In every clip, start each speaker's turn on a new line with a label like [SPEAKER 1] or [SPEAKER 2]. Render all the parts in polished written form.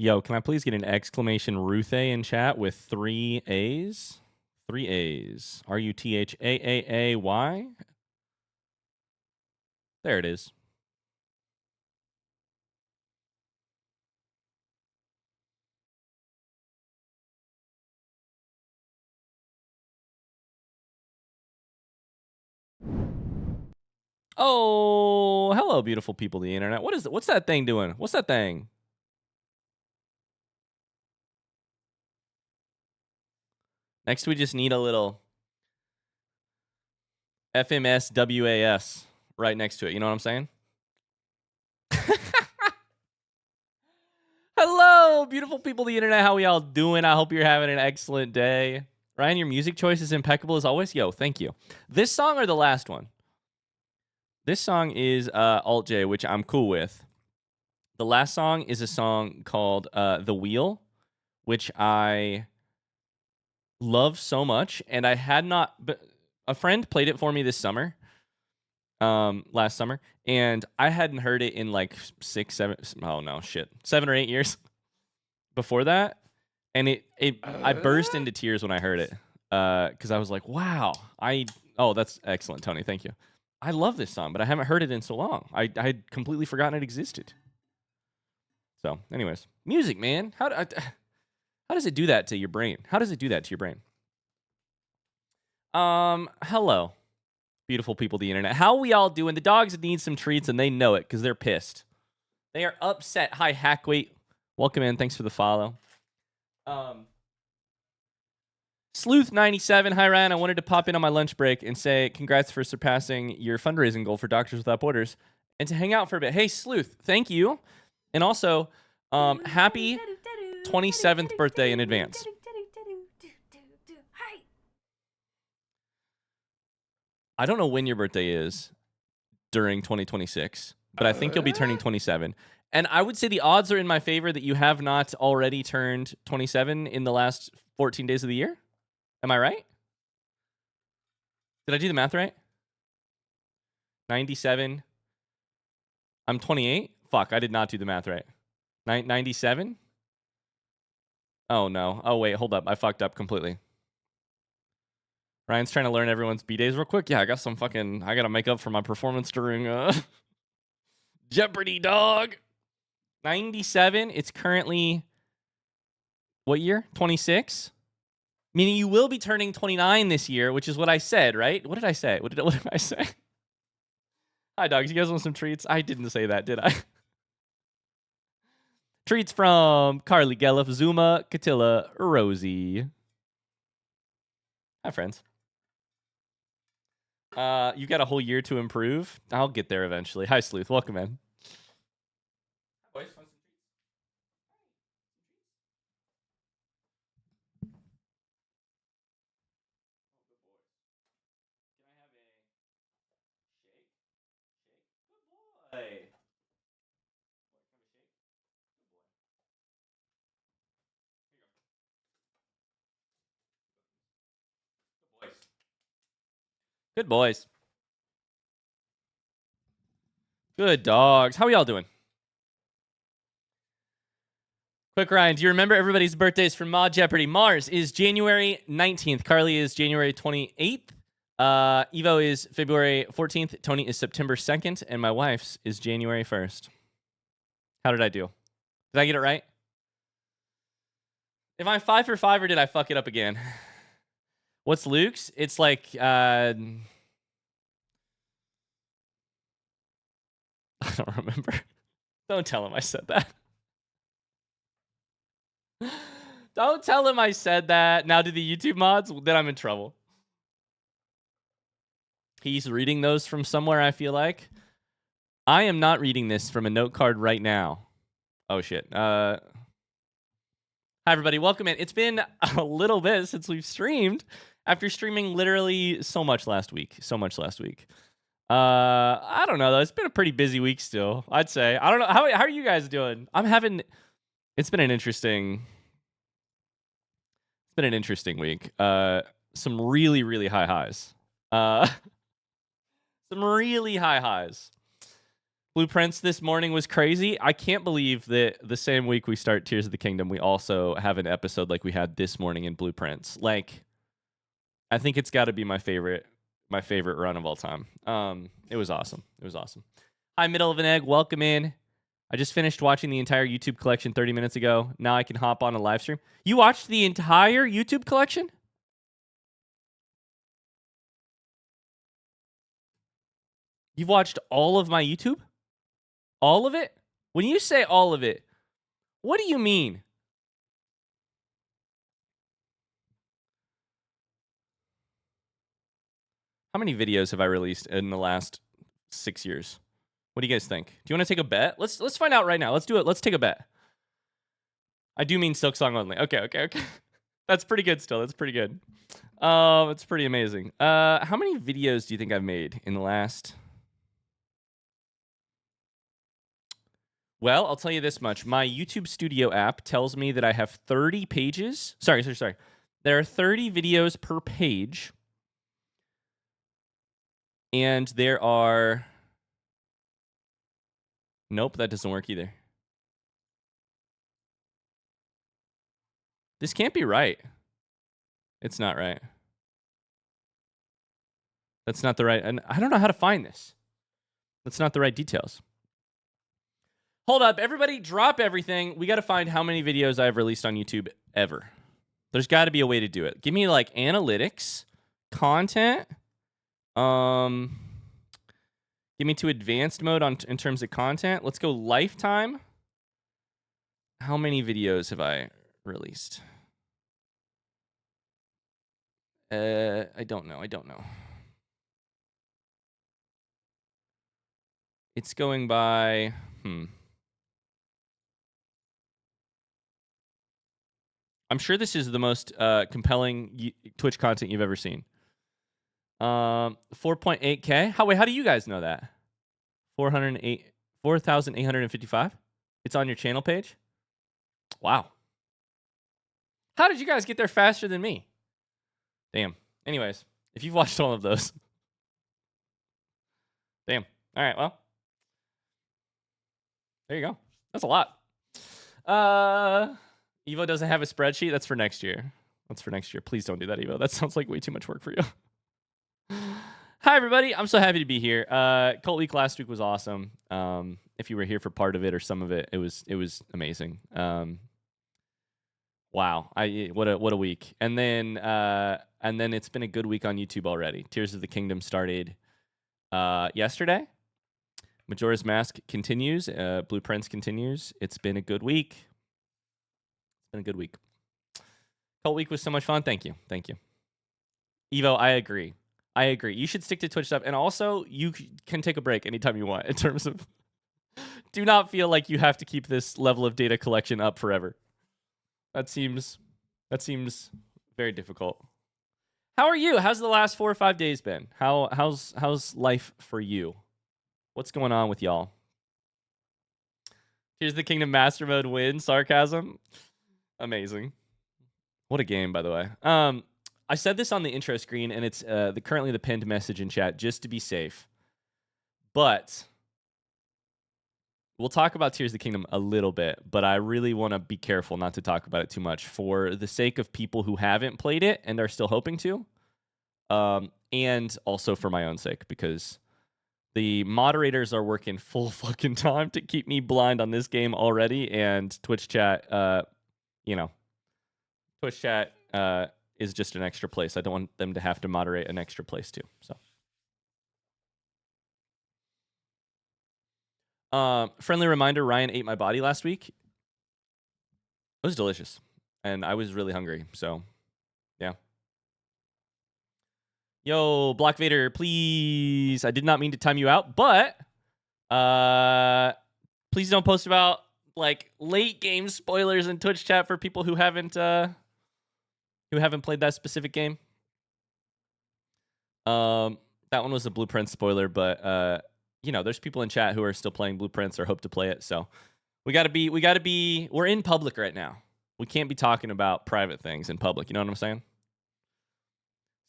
[SPEAKER 1] Yo, can I please get an exclamation Ruthe in chat with 3 A's? 3 A's. R-U-T-H-A-A-A-Y? There it is. Oh, hello, beautiful people of the internet. What is it? What's that thing doing? What's that thing? Next, we just need a little FMSWAS right next to it. You know what I'm saying? Hello, beautiful people of the internet. How we all doing? I hope you're having an excellent day. Ryan, your music choice is impeccable as always. Yo, thank you. This song or the last one? This song is Alt J, which I'm cool with. The last song is a song called The Wheel, which I love so much. And I had not... But a friend played it for me this summer. Last summer. And I hadn't heard it in like 7 or 8 years before that. And I burst into tears when I heard it. Because I was like, wow. Oh, that's excellent, Tony. Thank you. I love this song, but I haven't heard it in so long. I had completely forgotten it existed. So, anyways, music, man. How does it do that to your brain? How does it do that to your brain? Hello, beautiful people of the internet. How we all doing? The dogs need some treats, and they know it because they're pissed. They are upset. Hi, Hackweight. Welcome in. Thanks for the follow. Sleuth97, hi Ryan. I wanted to pop in on my lunch break and say congrats for surpassing your fundraising goal for Doctors Without Borders and to hang out for a bit. Hey, Sleuth, thank you. And also, happy 27th birthday in advance. I don't know when your birthday is during 2026, but I think you'll be turning 27. And I would say the odds are in my favor that you have not already turned 27 in the last 14 days of the year. Am I right? Did I do the math right? 97. I'm 28. Fuck, I did not do the math right. 97? Oh, no. Oh, wait, hold up. I fucked up completely. Ryan's trying to learn everyone's B-days real quick. Yeah, I got some fucking... I got to make up for my performance during Jeopardy, dog. 97. It's currently... What year? 26? Meaning you will be turning 29 this year, which is what I said, right? What did I say? What did I say? Hi, dogs. You guys want some treats? I didn't say that, did I? Treats from Carly Gelliff, Zuma, Catilla, Rosie. Hi, friends. You got a whole year to improve. I'll get there eventually. Hi, Sleuth. Welcome in. Boys, want some treats? Can I have a shake? Good boy. Can I have a shake? Good boy. Here you go. Good boys. Good boys. Good dogs. How are y'all doing? Quick, Ryan, do you remember everybody's birthdays from Mod Jeopardy? Mars is January 19th. Carly is January 28th. Evo is February 14th. Tony is September 2nd. And my wife's is January 1st. How did I do? Did I get it right? Am I 5 for 5 or did I fuck it up again? What's Luke's? It's like... I don't remember. Don't tell him I said that. Don't tell him I said that. Now to the YouTube mods, then I'm in trouble. He's reading those from somewhere, I feel like. I am not reading this from a note card right now. Oh, shit. Hi, everybody. Welcome in. It's been a little bit since we've streamed after streaming literally so much last week. I don't know, though. It's been a pretty busy week still, I'd say. I don't know. How are you guys doing? It's been an interesting week. Some really, really high highs. Some really high highs. Blueprints this morning was crazy. I can't believe that the same week we start Tears of the Kingdom, we also have an episode like we had this morning in Blueprints. Like, I think it's got to be my favorite run of all time. It was awesome. It was awesome. Hi, Middle of an Egg. Welcome in. I just finished watching the entire YouTube collection 30 minutes ago. Now I can hop on a live stream. You watched the entire YouTube collection? You've watched all of my YouTube? All of it? When you say all of it, what do you mean? How many videos have I released in the last 6 years? What do you guys think? Do you want to take a bet? Let's find out right now. Let's do it. Let's take a bet. I do mean Silksong only. Okay. That's pretty good still. That's pretty good. It's pretty amazing. How many videos do you think I've made in the last... Well, I'll tell you this much. My YouTube Studio app tells me that I have 30 pages. Sorry. There are 30 videos per page. And there are... Nope, that doesn't work either. This can't be right. It's not right. That's not the right... And I don't know how to find this. That's not the right details. Hold up. Everybody drop everything. We got to find how many videos I've released on YouTube ever. There's got to be a way to do it. Give me like analytics, content. Give me to advanced mode in terms of content. Let's go lifetime. How many videos have I released? I don't know. It's going by... I'm sure this is the most compelling Twitch content you've ever seen. 4.8K. How do you guys know that? 4,855. It's on your channel page. Wow. How did you guys get there faster than me? Damn. Anyways, if you've watched all of those, damn. All right. Well, there you go. That's a lot. Evo doesn't have a spreadsheet. That's for next year. Please don't do that, Evo. That sounds like way too much work for you. Hi, everybody. I'm so happy to be here. Cult Week last week was awesome. If you were here for part of it or some of it, it was amazing. Wow. What a week. And then it's been a good week on YouTube already. Tears of the Kingdom started yesterday. Majora's Mask continues. Blueprints continues. It's been a good week. Cult Week was so much fun. Thank you. Evo, I agree. You should stick to Twitch stuff. And also, you can take a break anytime you want in terms of... Do not feel like you have to keep this level of data collection up forever. That seems very difficult. How are you? How's the last 4 or 5 days been? How's life for you? What's going on with y'all? Here's the Kingdom Master Mode win. Sarcasm. Amazing. What a game, by the way. I said this on the intro screen, and it's currently the pinned message in chat, just to be safe. But we'll talk about Tears of the Kingdom a little bit, but I really want to be careful not to talk about it too much for the sake of people who haven't played it and are still hoping to, and also for my own sake, because the moderators are working full fucking time to keep me blind on this game already, and Twitch chat, Twitch chat is just an extra place. I don't want them to have to moderate an extra place too. So, friendly reminder: Ryan ate my body last week. It was delicious, and I was really hungry. So, yeah. Yo, Black Vader, please. I did not mean to time you out, but please don't post about like late game spoilers in Twitch chat for people who haven't played that specific game. That one was a Blueprint spoiler, but there's people in chat who are still playing Blueprints or hope to play it. So we're in public right now. We can't be talking about private things in public. You know what I'm saying?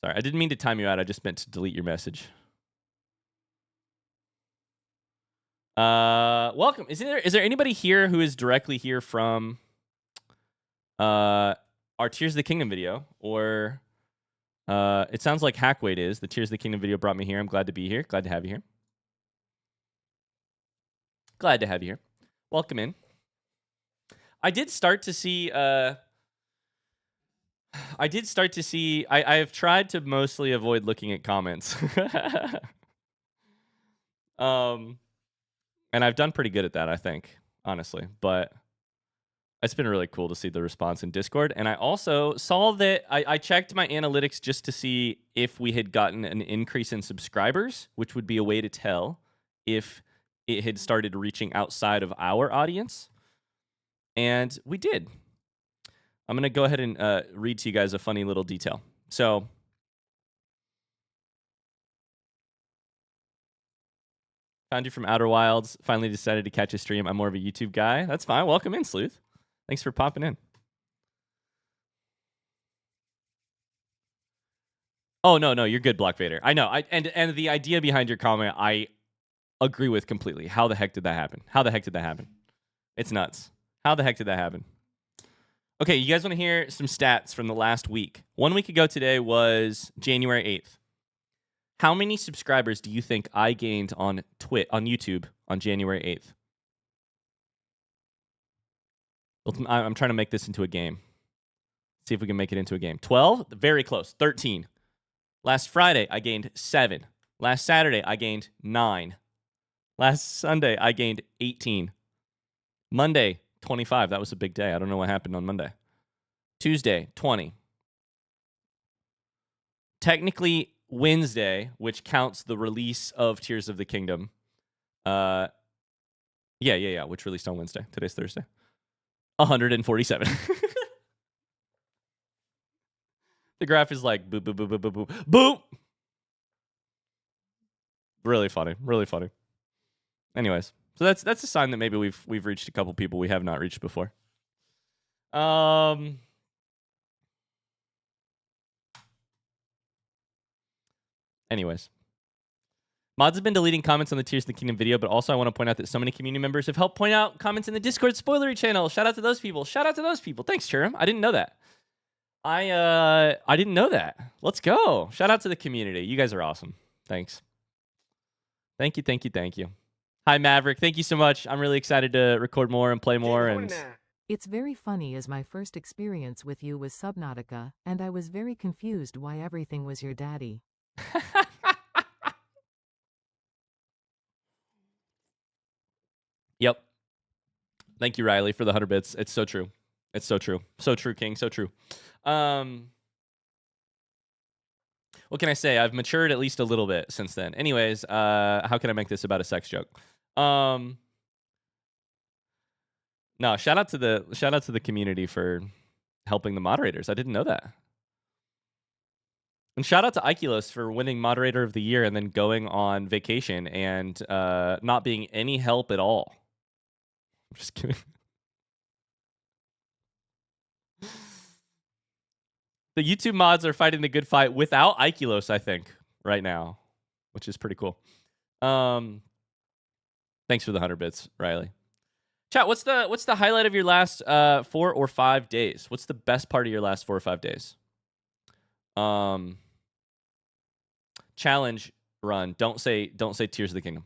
[SPEAKER 1] Sorry, I didn't mean to time you out. I just meant to delete your message. Welcome. Is there anybody here who is directly here from our Tears of the Kingdom video? Or it sounds like Hackweight is. The Tears of the Kingdom video brought me here. I'm glad to be here. Glad to have you here. Glad to have you here. Welcome in. I did start to see I have tried to mostly avoid looking at comments. And I've done pretty good at that, I think, honestly. But it's been really cool to see the response in Discord. And I also saw that I checked my analytics just to see if we had gotten an increase in subscribers, which would be a way to tell if it had started reaching outside of our audience. And we did. I'm going to go ahead and read to you guys a funny little detail. So found you from Outer Wilds. Finally decided to catch a stream. I'm more of a YouTube guy. That's fine. Welcome in, Sleuth. Thanks for popping in. Oh, no, you're good, Block Vader. I know. And the idea behind your comment, I agree with completely. How the heck did that happen? It's nuts. How the heck did that happen? Okay, you guys want to hear some stats from the last week? 1 week ago today was January 8th. How many subscribers do you think I gained on YouTube on January 8th? I'm trying to make this into a game. See if we can make it into a game. 12? Very close. 13. Last Friday, I gained 7. Last Saturday, I gained 9. Last Sunday, I gained 18. Monday, 25. That was a big day. I don't know what happened on Monday. Tuesday, 20. Technically, Wednesday, which counts the release of Tears of the Kingdom. Yeah, which released on Wednesday. Today's Thursday. 147. The graph is like boop, boop, boop, boop, boop, boop, boop. Really funny. Anyways, so that's a sign that maybe we've reached a couple people we have not reached before. Anyways. Mods have been deleting comments on the Tears of the Kingdom video, but also I want to point out that so many community members have helped point out comments in the Discord spoilery channel. Shout out to those people. Thanks, Churum. I didn't know that. I didn't know that. Let's go. Shout out to the community. You guys are awesome. Thanks. Thank you. Hi, Maverick. Thank you so much. I'm really excited to record more and play more. And
[SPEAKER 2] it's very funny as my first experience with you was Subnautica, and I was very confused why everything was your daddy.
[SPEAKER 1] Yep. Thank you, Riley, for the 100 bits. It's so true. So true, King. So true. What can I say? I've matured at least a little bit since then. Anyways, how can I make this about a sex joke? No, shout out to the community for helping the moderators. I didn't know that. And shout out to Ikelos for winning Moderator of the Year and then going on vacation and not being any help at all. I'm just kidding. The YouTube mods are fighting the good fight without Ikelos, I think, right now, which is pretty cool. Thanks for the 100 bits, Riley. Chat, what's the highlight of your last 4 or 5 days? What's the best part of your last 4 or 5 days? Challenge run. Don't say Tears of the Kingdom.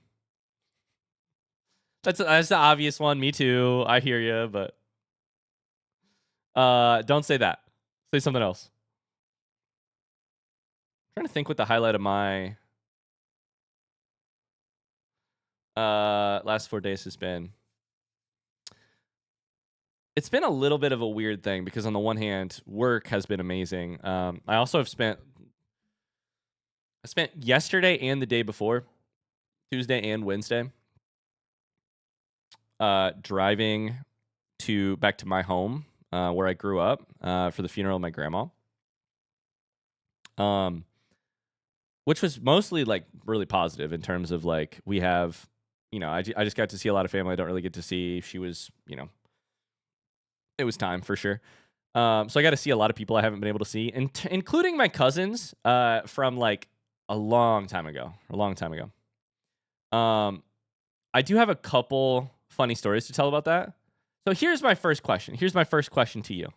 [SPEAKER 1] That's the obvious one. Me too. I hear you, but don't say that. Say something else. I'm trying to think what the highlight of my last 4 days has been. It's been a little bit of a weird thing because on the one hand, work has been amazing. I also have spent yesterday and the day before, Tuesday and Wednesday, driving back to my home where I grew up for the funeral of my grandma. Which was mostly like really positive in terms of like we have, I just got to see a lot of family I don't really get to see. She was, it was time for sure. So I got to see a lot of people I haven't been able to see, including my cousins from like a long time ago. I I do have a couple funny stories to tell about that. So here's my first question. Here's my first question to you.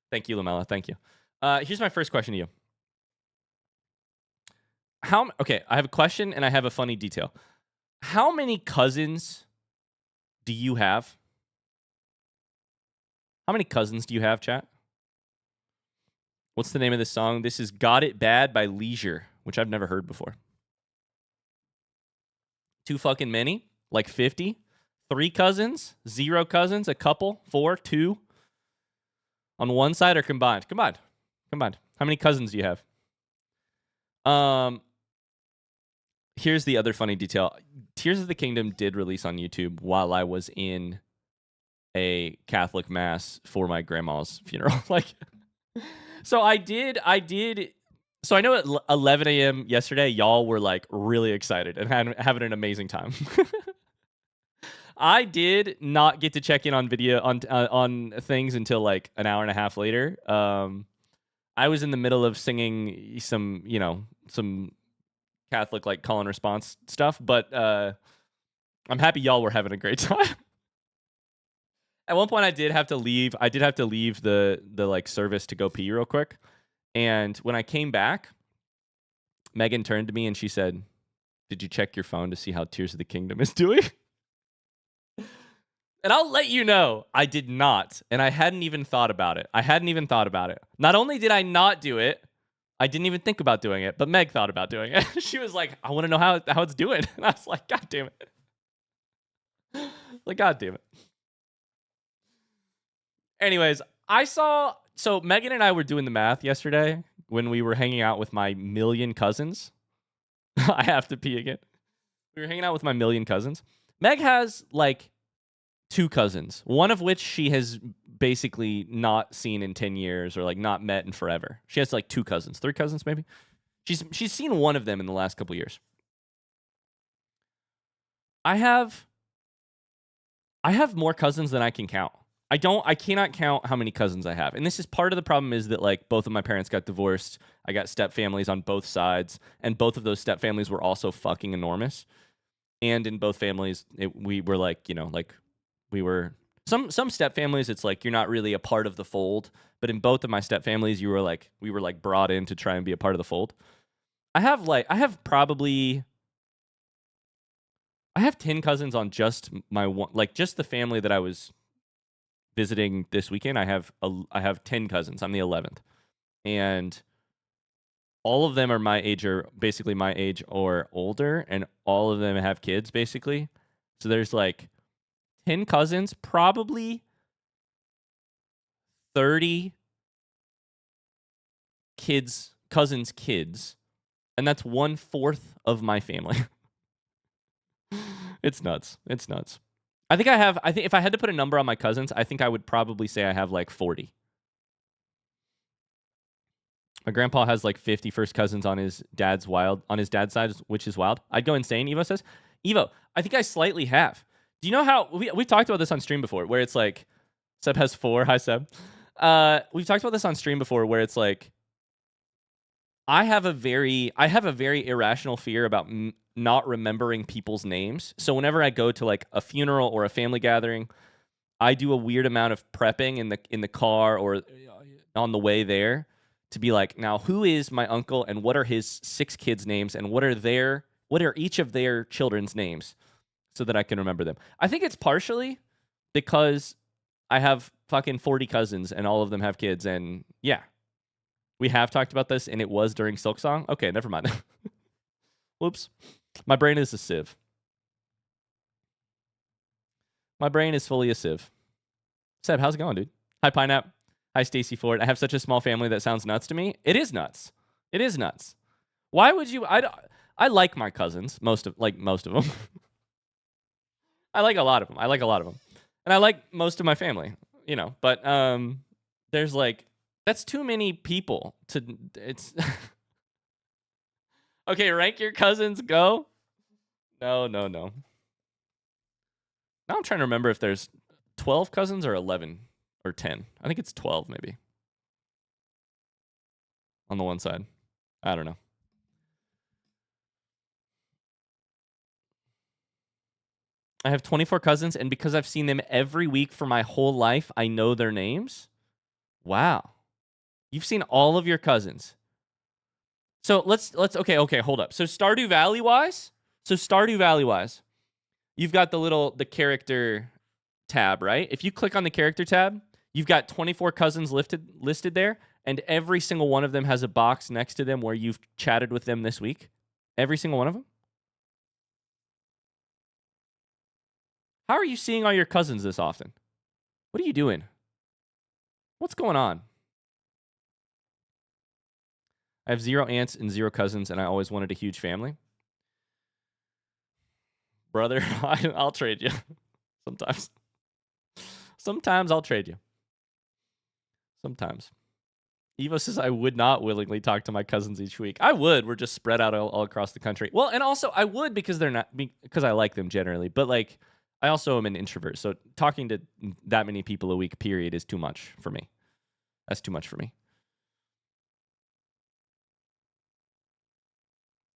[SPEAKER 1] Thank you, Lamella. Thank you. Here's my first question to you. Okay, I have a question and I have a funny detail. How many cousins do you have? How many cousins do you have, chat? What's the name of this song? This is Got It Bad by Leisure, which I've never heard before. Too fucking many? Like 50? 3 cousins? 0 cousins? A couple? 4? 2? On one side or combined? Combined. Combined. How many cousins do you have? Here's the other funny detail. Tears of the Kingdom did release on YouTube while I was in a Catholic mass for my grandma's funeral. So I did. So I know at 11 a.m. yesterday, y'all were like really excited and having an amazing time. I did not get to check in on video on things until like an hour and a half later. I was in the middle of singing some Catholic like call and response stuff, but I'm happy y'all were having a great time. At one point, I did have to leave the like service to go pee real quick, and when I came back, Megan turned to me and she said, "Did you check your phone to see how Tears of the Kingdom is doing?" And I'll let you know, I did not, and I hadn't even thought about it. Not only did I not do it, I didn't even think about doing it, but Meg thought about doing it. She was like, "I want to know how it's doing," and I was like, "God damn it!" Like, God damn it. Anyways, so Megan and I were doing the math yesterday when we were hanging out with my million cousins. I have to pee again. We were hanging out with my million cousins. Meg has like 2 cousins, one of which she has basically not seen in 10 years or like not met in forever. She has like 2 cousins, 3 cousins maybe. She's seen one of them in the last couple years. I have more cousins than I can count. I cannot count how many cousins I have. And this is part of the problem is that like both of my parents got divorced. I got step families on both sides, and both of those step families were also fucking enormous. And in both families, we were like, we were some step families, it's like you're not really a part of the fold, but in both of my step families, we were like brought in to try and be a part of the fold. I have 10 cousins on just my one, like just the family that I was visiting this weekend. I have 10 cousins. I'm the 11th, and all of them are my age or basically my age or older, and all of them have kids basically. So there's like 10 cousins, probably 30 cousins' kids, and that's 1/4 of my family. It's nuts. I think if I had to put a number on my cousins, I think I would probably say I have like 40. My grandpa has like 50 first cousins on his dad's side, which is wild. I'd go insane, Evo says. Evo, I think I slightly have. Do you know how we've talked about this on stream before, where it's like Seb has 4. Hi, Seb. We've talked about this on stream before, where it's like I have a very irrational fear about not remembering people's names. So whenever I go to like a funeral or a family gathering, I do a weird amount of prepping in the car or on the way there to be like, now who is my uncle and what are his 6 kids' names and what are each of their children's names, so that I can remember them. I think it's partially because I have fucking 40 cousins and all of them have kids, and yeah. We have talked about this, and it was during Silksong. Okay, never mind. Whoops. My brain is a sieve. My brain is fully a sieve. Seb, how's it going, dude? Hi, Pineapple. Hi, Stacy Ford. I have such a small family that sounds nuts to me. It is nuts. Why would you? I like my cousins, most of them. I like a lot of them. And I like most of my family, but there's like, that's too many people it's okay, rank your cousins, go. No. Now I'm trying to remember if there's 12 cousins or 11 or 10. I think it's 12 maybe. On the one side. I don't know. I have 24 cousins, and because I've seen them every week for my whole life, I know their names. Wow. You've seen all of your cousins. So let's okay, hold up. So Stardew Valley wise, you've got the character tab, right? If you click on the character tab, you've got 24 cousins listed there, and every single one of them has a box next to them where you've chatted with them this week. Every single one of them. How are you seeing all your cousins this often? What are you doing? What's going on? I have 0 aunts and 0 cousins, and I always wanted a huge family. Brother, I'll trade you. Sometimes I'll trade you. Sometimes. Evo says I would not willingly talk to my cousins each week. I would. We're just spread out all across the country. Well, and also I would because I like them generally. But like, I also am an introvert, so talking to that many people a week, period, is too much for me. That's too much for me.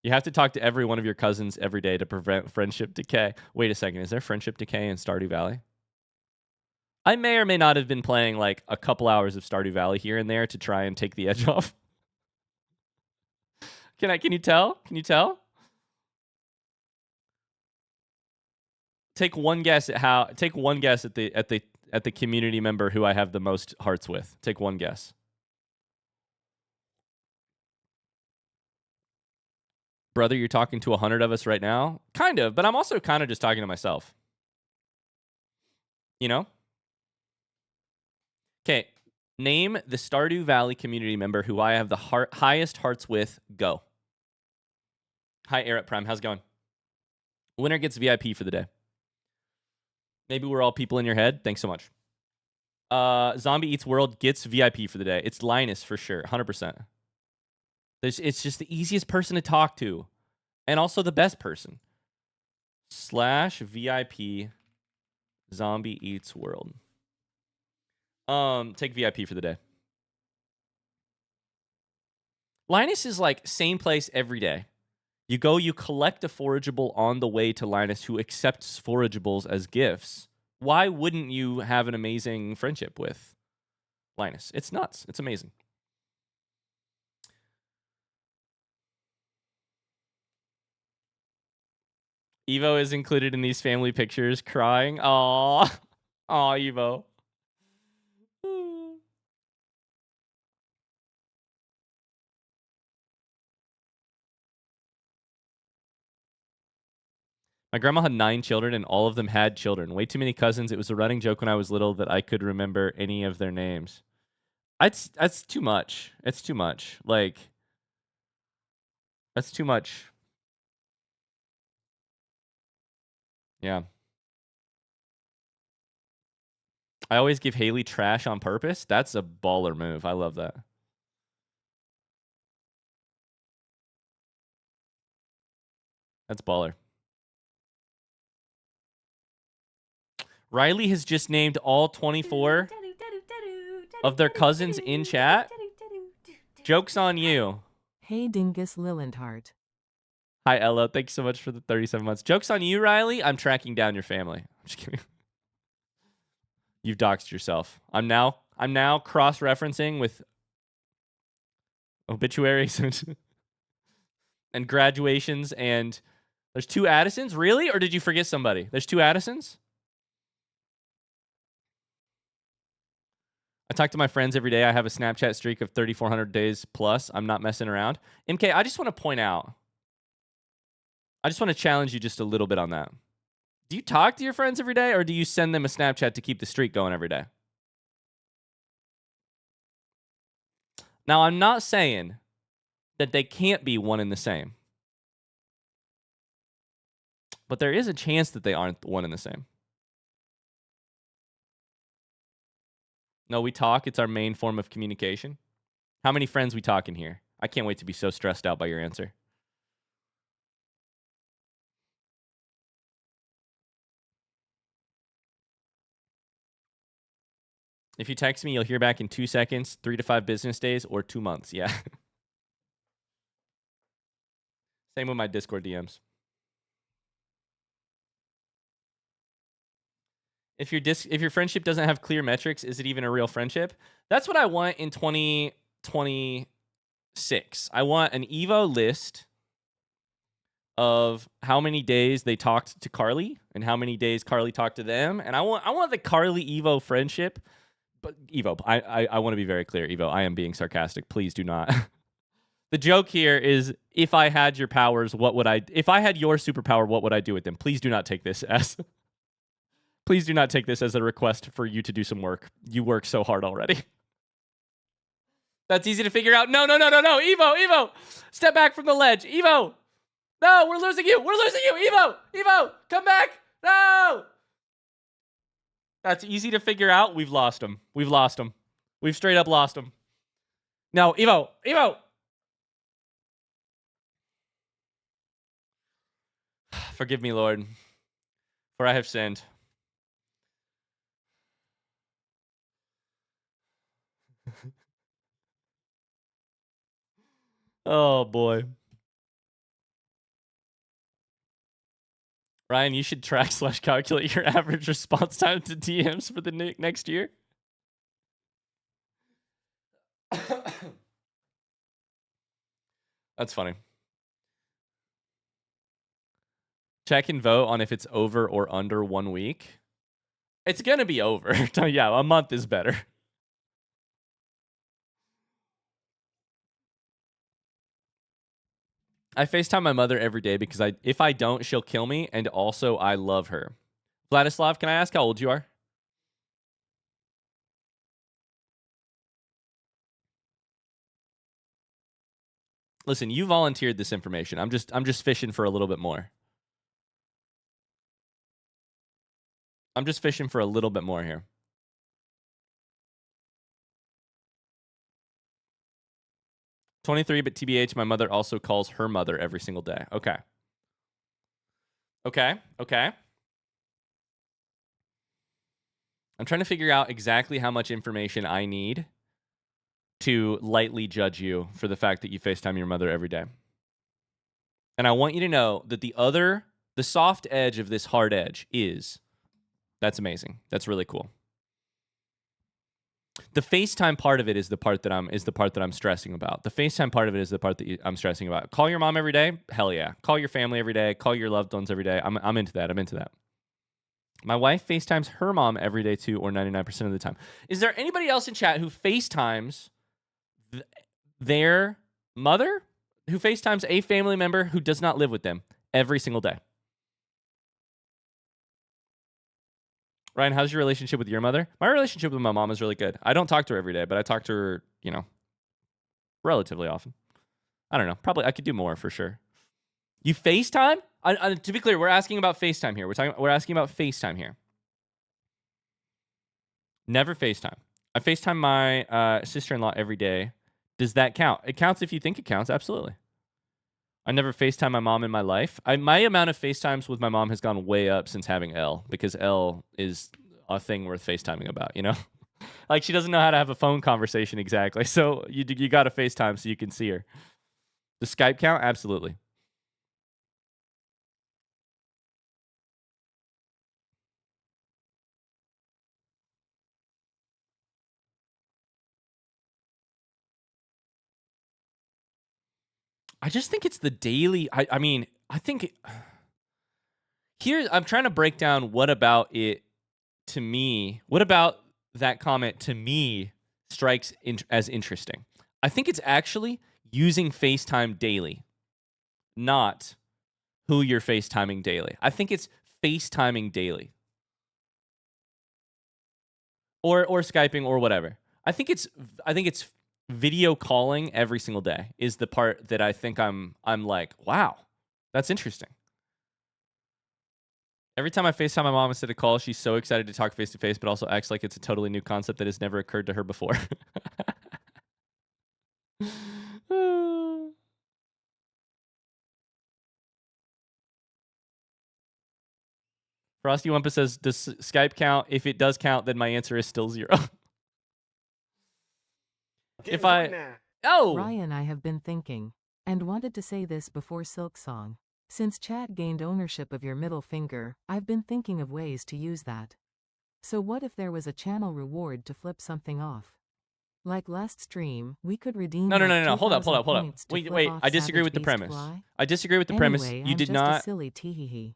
[SPEAKER 1] You have to talk to every one of your cousins every day to prevent friendship decay. Wait a second. Is there friendship decay in Stardew Valley? I may or may not have been playing like a couple hours of Stardew Valley here and there to try and take the edge off. Can you tell? Can you tell? Take one guess at the community member who I have the most hearts with. Take one guess. Brother, you're talking to 100 of us right now? Kind of, but I'm also kind of just talking to myself. You know? Okay, name the Stardew Valley community member who I have the highest hearts with. Go. Hi, Eric Prime. How's it going? Winner gets VIP for the day. Maybe we're all people in your head. Thanks so much. Zombie Eats World gets VIP for the day. It's Linus for sure. 100%. It's just the easiest person to talk to. And also the best person. /VIP Zombie Eats World. Take VIP for the day. Linus is like same place every day. You go, you collect a forageable on the way to Linus, who accepts forageables as gifts. Why wouldn't you have an amazing friendship with Linus? It's nuts. It's amazing. Evo is included in these family pictures, crying. Aw. Aw, Evo. My grandma had 9 children, and all of them had children. Way too many cousins. It was a running joke when I was little that I could remember any of their names. That's too much. It's too much. Like, that's too much. Yeah. I always give Haley trash on purpose. That's a baller move. I love that. That's baller. Riley has just named all 24 of their cousins in chat. Joke's on you.
[SPEAKER 2] Hey Dingus Lillandhart.
[SPEAKER 1] Hi, Ella. Thanks so much for the 37 months. Joke's on you, Riley. I'm tracking down your family. I'm just kidding. You've doxed yourself. I'm now cross-referencing with obituaries and graduations, and there's 2 Addisons. Really? Or did you forget somebody? There's 2 Addisons? I talk to my friends every day. I have a Snapchat streak of 3,400 days plus. I'm not messing around. MK, I just want to point out, I just want to challenge you just a little bit on that. Do you talk to your friends every day, or do you send them a Snapchat to keep the streak going every day? Now, I'm not saying that they can't be one and the same, but there is a chance that they aren't one and the same. No, we talk. It's our main form of communication. How many friends we talking here? I can't wait to be so stressed out by your answer. If you text me, you'll hear back in 2 seconds, 3 to 5 business days, or 2 months. Yeah. Same with my Discord DMs. If your friendship doesn't have clear metrics, is it even a real friendship? That's what I want in 2026. I want an Evo list of how many days they talked to Carly and how many days Carly talked to them. And I want the Carly Evo friendship. But Evo, I want to be very clear, Evo, I am being sarcastic. Please do not. The joke here is, if I had your powers, if I had your superpower, what would I do with them? Please do not take this as please do not take this as a request for you to do some work. You work so hard already. That's easy to figure out. No. Evo. Step back from the ledge. Evo. No, we're losing you. Evo, come back. No. That's easy to figure out. We've lost him. We've straight up lost him. No, Evo. Forgive me, Lord, for I have sinned. Oh, boy. Ryan, you should track / calculate your average response time to DMs for the next year. That's funny. Check and vote on if it's over or under 1 week. It's going to be over. Yeah, a month is better. I FaceTime my mother every day because if I don't, she'll kill me, and also I love her. Vladislav, can I ask how old you are? Listen, you volunteered this information. I'm just fishing for a little bit more. I'm just fishing for a little bit more here. "23, but TBH, my mother also calls her mother every single day." Okay. I'm trying to figure out exactly how much information I need to lightly judge you for the fact that you FaceTime your mother every day. And I want you to know that the soft edge of this hard edge is, that's amazing. That's really cool. The FaceTime part of it is the part that I'm stressing about. The FaceTime part of it is the part that I'm stressing about. Call your mom every day? Hell yeah. Call your family every day. Call your loved ones every day. I'm into that. My wife FaceTimes her mom every day too, or 99% of the time. Is there anybody else in chat who FaceTimes their mother? Who FaceTimes a family member who does not live with them every single day? Ryan, how's your relationship with your mother? My relationship with my mom is really good. I don't talk to her every day, but I talk to her, relatively often. I don't know. Probably I could do more for sure. You FaceTime? To be clear, we're asking about FaceTime here. We're asking about FaceTime here. Never FaceTime. I FaceTime my sister-in-law every day. Does that count? It counts if you think it counts. Absolutely. I never FaceTime my mom in my life. My amount of FaceTimes with my mom has gone way up since having L, because L is a thing worth FaceTiming about, Like, she doesn't know how to have a phone conversation exactly. So you got to FaceTime so you can see her. The Skype count? Absolutely. I just think it's the daily. I think here I'm trying to break down what about it to me. What about that comment to me strikes as interesting? I think it's actually using FaceTime daily, not who you're FaceTiming daily. I think it's FaceTiming daily, or Skyping or whatever. I think it's video calling every single day is the part that I think I'm like, wow, that's interesting. Every time I FaceTime my mom instead of call, she's so excited to talk face to face, but also acts like it's a totally new concept that has never occurred to her before. Frosty Wumpa says, does Skype count? If it does count, then my answer is still 0.
[SPEAKER 2] Ryan, I have been thinking, and wanted to say this before Silksong. Since chat gained ownership of your middle finger, I've been thinking of ways to use that. So what if there was a channel reward to flip something off? Like last stream, we could redeem
[SPEAKER 1] No.
[SPEAKER 2] like
[SPEAKER 1] Hold up.
[SPEAKER 2] 2,000 points to
[SPEAKER 1] Wait.
[SPEAKER 2] flip off
[SPEAKER 1] I disagree with the
[SPEAKER 2] Savage Beast
[SPEAKER 1] premise.
[SPEAKER 2] Fly?
[SPEAKER 1] I disagree with the premise.
[SPEAKER 2] Anyway,
[SPEAKER 1] You
[SPEAKER 2] I'm
[SPEAKER 1] did
[SPEAKER 2] just a
[SPEAKER 1] not.
[SPEAKER 2] silly teehee.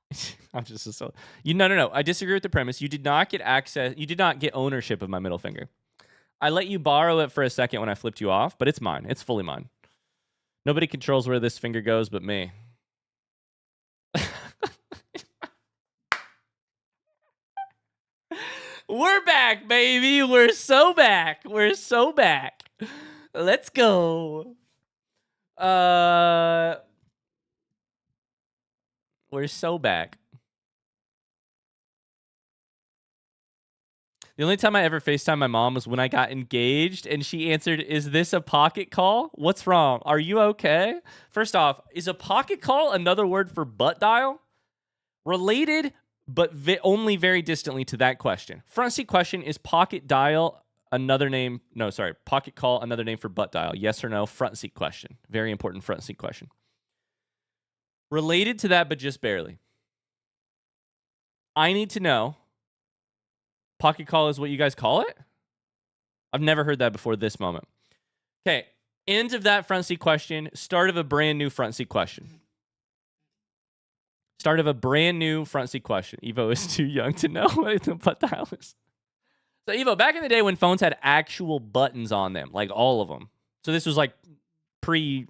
[SPEAKER 1] I'm just a silly. No. I disagree with the premise. You did not get access. You did not get ownership of my middle finger. I let you borrow it for a second when I flipped you off, but it's mine. It's fully mine. Nobody controls where this finger goes but me. We're back, baby. We're so back. We're so back. Let's go. We're so back. The only time I ever FaceTime my mom was when I got engaged and she answered, "Is this a pocket call? What's wrong? Are you okay?" First off, is a pocket call another word for butt dial? Related, but only very distantly to that question. Front seat question, is pocket dial another name? No, sorry. Pocket call another name for butt dial? Yes or no? Front seat question. Very important front seat question. Related to that, but just barely. I need to know. Pocket call is what you guys call it? I've never heard that before this moment. Okay. End of that front seat question. Start of a brand new front seat question. Start of a brand new front seat question. Evo is too young to know what the butt dial is. So, Evo, back in the day when phones had actual buttons on them, like all of them. So this was like pre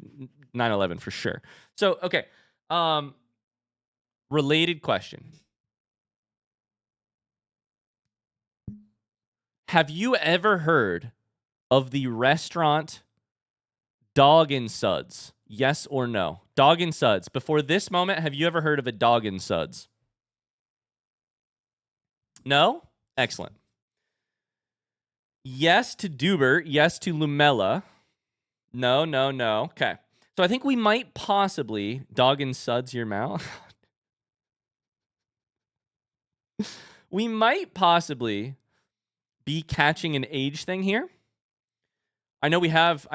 [SPEAKER 1] 9/11 for sure. So, okay. Related question. Have you ever heard of the restaurant Dog and Suds? Yes or no? Dog and Suds. Before this moment, have you ever heard of a Dog and Suds? No? Excellent. Yes to Duber. Yes to Lumella. No. Okay. So I think we might possibly Dog and Suds your mouth. We might possibly be catching an age thing here. I know we have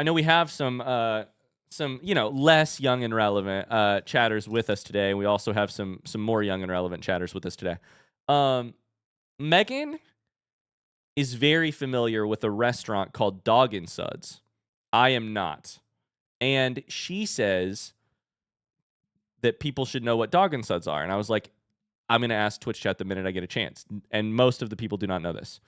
[SPEAKER 1] some less young and relevant chatters with us today. We also have some more young and relevant chatters with us today. Megan is very familiar with a restaurant called Dog and Suds. I am not. And she says that people should know what Dog and Suds are. And I was like, I'm going to ask Twitch chat the minute I get a chance. And most of the people do not know this.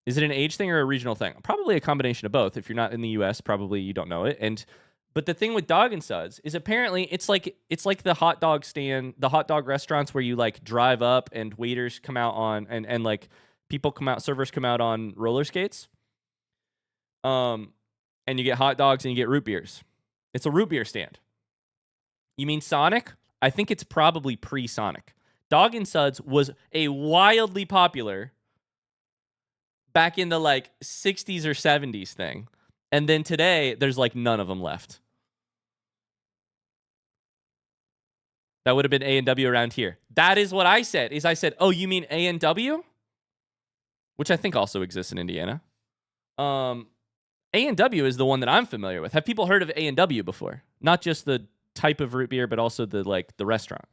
[SPEAKER 1] Is it an age thing or a regional thing? Probably a combination of both. If you're not in the US, probably you don't know it. But the thing with Dog and Suds is apparently it's like the hot dog stand, the hot dog restaurants where you like drive up and waiters come out on and like people come out, servers come out on roller skates. And you get hot dogs and you get root beers. It's a root beer stand. You mean Sonic? I think it's probably pre-Sonic. Dog and Suds was a wildly popular back in the like 60s or 70s thing. And then today, there's like none of them left. That would have been A&W around here. That is what I said. I said, oh, you mean A&W? Which I think also exists in Indiana. A&W is the one that I'm familiar with. Have people heard of A&W before? Not just the type of root beer, but also the restaurant.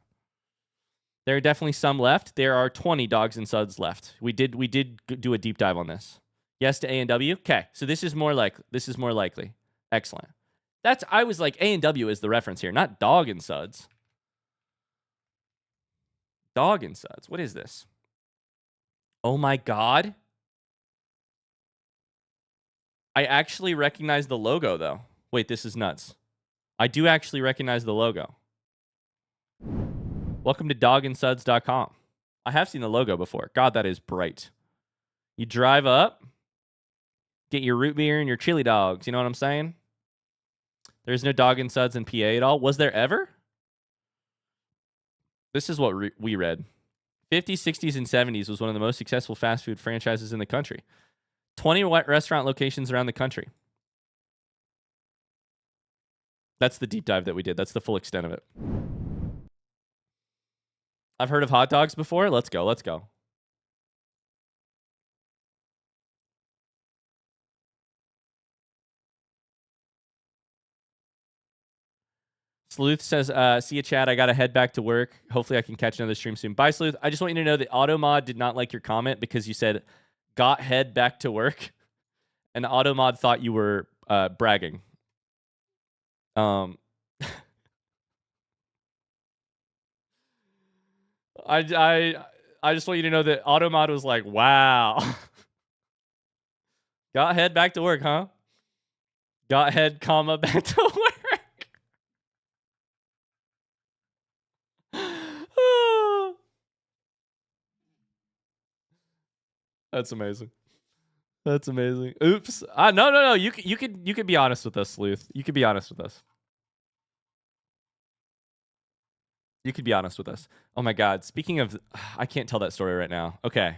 [SPEAKER 1] There are definitely some left. There are 20 Dogs and Suds left. We did do a deep dive on this. Yes to A&W. Okay, so this is more likely. Excellent. I was like, A&W is the reference here, not Dog and Suds. Dog and Suds. What is this? Oh my God. I actually recognize the logo though. Wait, this is nuts. I do actually recognize the logo. Welcome to dogandsuds.com. I have seen the logo before. God, that is bright. You drive up, get your root beer and your chili dogs. You know what I'm saying? There's no Dog and Suds in PA at all. Was there ever? This is what we read. 50s, 60s, and 70s was one of the most successful fast food franchises in the country. 20 restaurant locations around the country. That's the deep dive that we did. That's the full extent of it. I've heard of hot dogs before. Let's go. Sleuth says, see you, chat. I got to head back to work. Hopefully I can catch another stream soon. Bye, Sleuth. I just want you to know that AutoMod did not like your comment because you said got head back to work, and Automod thought you were bragging. I just want you to know that Automod was like, wow. Got head back to work, huh? Got head, comma, back to work. That's amazing. That's amazing. Oops. No. You could be honest with us, Sleuth. You could be honest with us. You could be honest with us. Oh my God. Speaking of, I can't tell that story right now. Okay.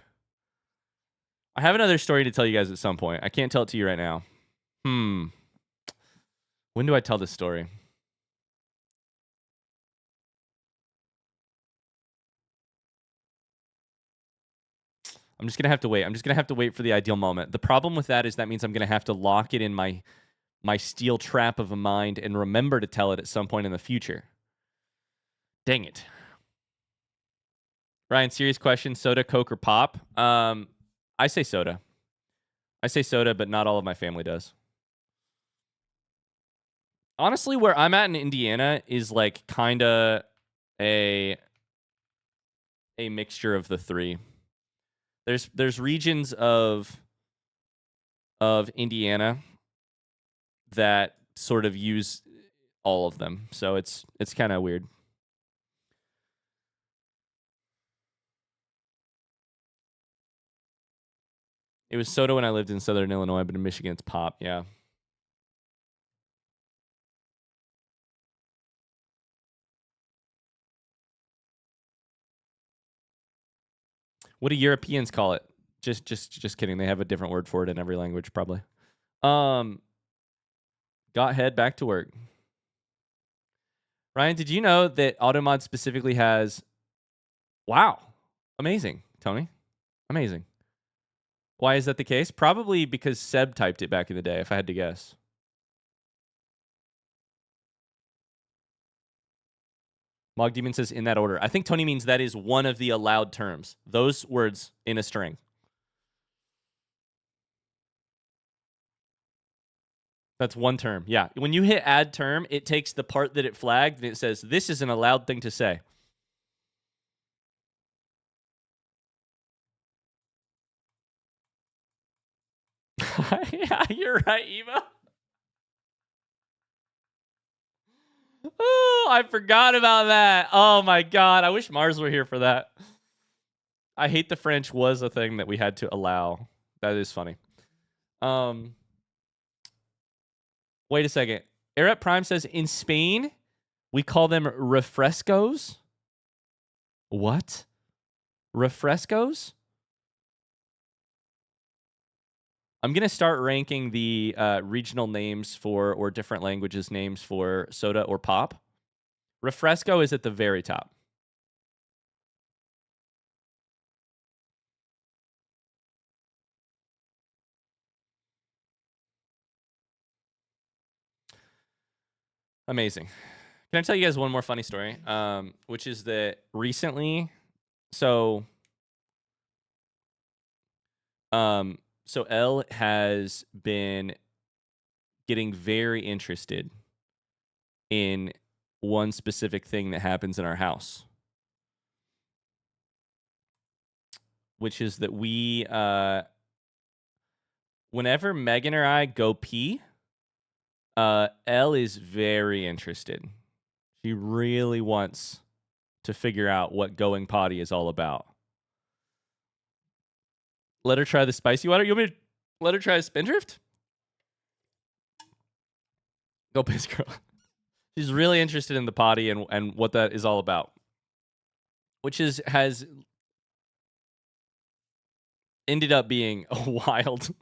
[SPEAKER 1] I have another story to tell you guys at some point. I can't tell it to you right now. When do I tell this story? I'm just going to have to wait. I'm just going to have to wait for the ideal moment. The problem with that is that means I'm going to have to lock it in my steel trap of a mind and remember to tell it at some point in the future. Dang it. Ryan, serious question. Soda, Coke, or pop? I say soda. I say soda, but not all of my family does. Honestly, where I'm at in Indiana is like kind of a mixture of the three. There's regions of Indiana that sort of use all of them. So it's kind of weird. It was soda when I lived in Southern Illinois, but in Michigan it's pop. Yeah. What do Europeans call it? Just kidding. They have a different word for it in every language, probably. Got head back to work. Ryan, did you know that Automod specifically has... Wow. Amazing, Tony. Amazing. Why is that the case? Probably because Seb typed it back in the day, if I had to guess. Mog Demon says in that order. I think Tony means that is one of the allowed terms. Those words in a string. That's one term. Yeah. When you hit add term, it takes the part that it flagged and it says, this is an allowed thing to say. Yeah, you're right, Eva. Oh, I forgot about that. Oh my God. I wish Mars were here for that. I hate the French was a thing that we had to allow. That is funny. Wait a second. Arat Prime says in Spain, we call them refrescos. What? Refrescos? I'm going to start ranking the regional names for, or different languages names for soda or pop. Refresco is at the very top. Amazing. Can I tell you guys one more funny story? Which is that recently, so Elle has been getting very interested in one specific thing that happens in our house, which is that we, whenever Megan or I go pee, Elle is very interested. She really wants to figure out what going potty is all about. Let her try the spicy water. You want me to let her try a Spindrift? Go piss, girl. She's really interested in the potty and what that is all about, which has ended up being a wild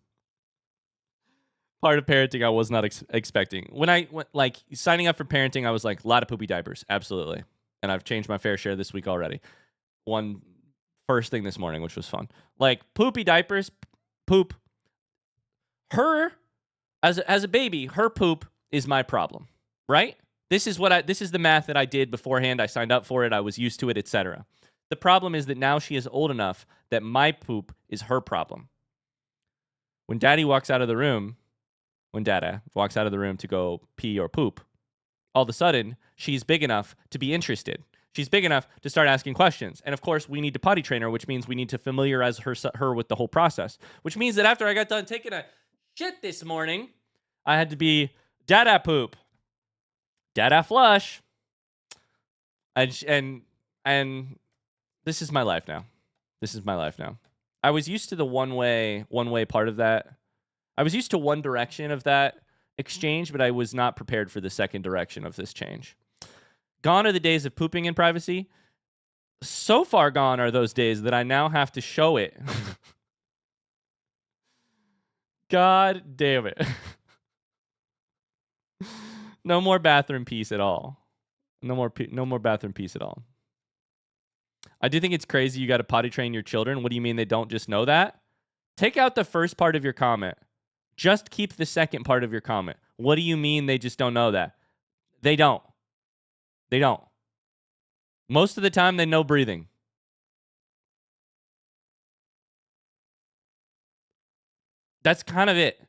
[SPEAKER 1] part of parenting I was not expecting. When I went, like, signing up for parenting, I was like, a lot of poopy diapers, absolutely. And I've changed my fair share this week already. One first thing this morning, which was fun. Like, poopy diapers, poop. Her, as a baby, her poop is my problem, right? This is the math that I did beforehand. I signed up for it. I was used to it, etc. The problem is that now she is old enough that my poop is her problem. when Daddy walks out of the room, when Dada walks out of the room to go pee or poop, all of a sudden, she's big enough to be interested. She's big enough to start asking questions. And of course, we need to potty train her, which means we need to familiarize her with the whole process, which means that after I got done taking a shit this morning, I had to be Dada poop, Dada flush. And this is my life now. This is my life now. I was used to the one way part of that. I was used to one direction of that exchange, but I was not prepared for the second direction of this change. Gone are the days of pooping in privacy. So far gone are those days that I now have to show it. God damn it. No more bathroom peace at all. No more bathroom peace at all. I do think it's crazy you got to potty train your children. What do you mean they don't just know that? Take out the first part of your comment. Just keep the second part of your comment. What do you mean they just don't know that? They don't. They don't. Most of the time, they know breathing. That's kind of it.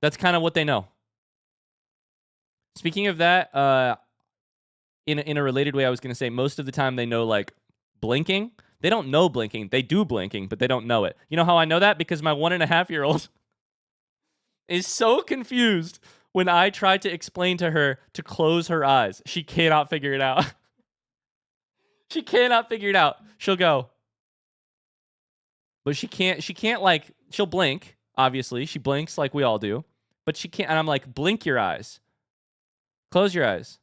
[SPEAKER 1] That's kind of what they know. Speaking of that, in a related way, I was going to say most of the time they know, like, blinking. They don't know blinking. They do blinking, but they don't know it. You know how I know that? Because my 1.5-year-old is so confused when I try to explain to her to close her eyes. She cannot figure it out. She cannot figure it out. She'll go. But she can't like, she'll blink, obviously. She blinks like we all do. But she can't, and I'm like, blink your eyes. Close your eyes.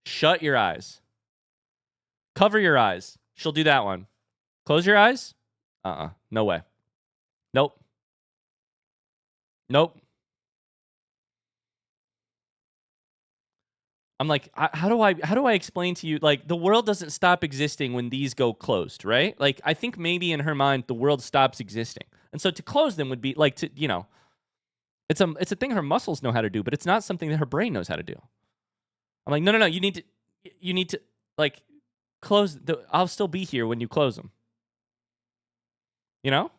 [SPEAKER 1] Shut your eyes. Cover your eyes. She'll do that one. Close your eyes? No way. Nope. Nope. I'm like, how do I explain to you, like, the world doesn't stop existing when these go closed, right? Like, I think maybe in her mind the world stops existing. And so to close them would be like, to, you know, it's a thing her muscles know how to do, but it's not something that her brain knows how to do. I'm like, no, you need to like close I'll still be here when you close them. You know?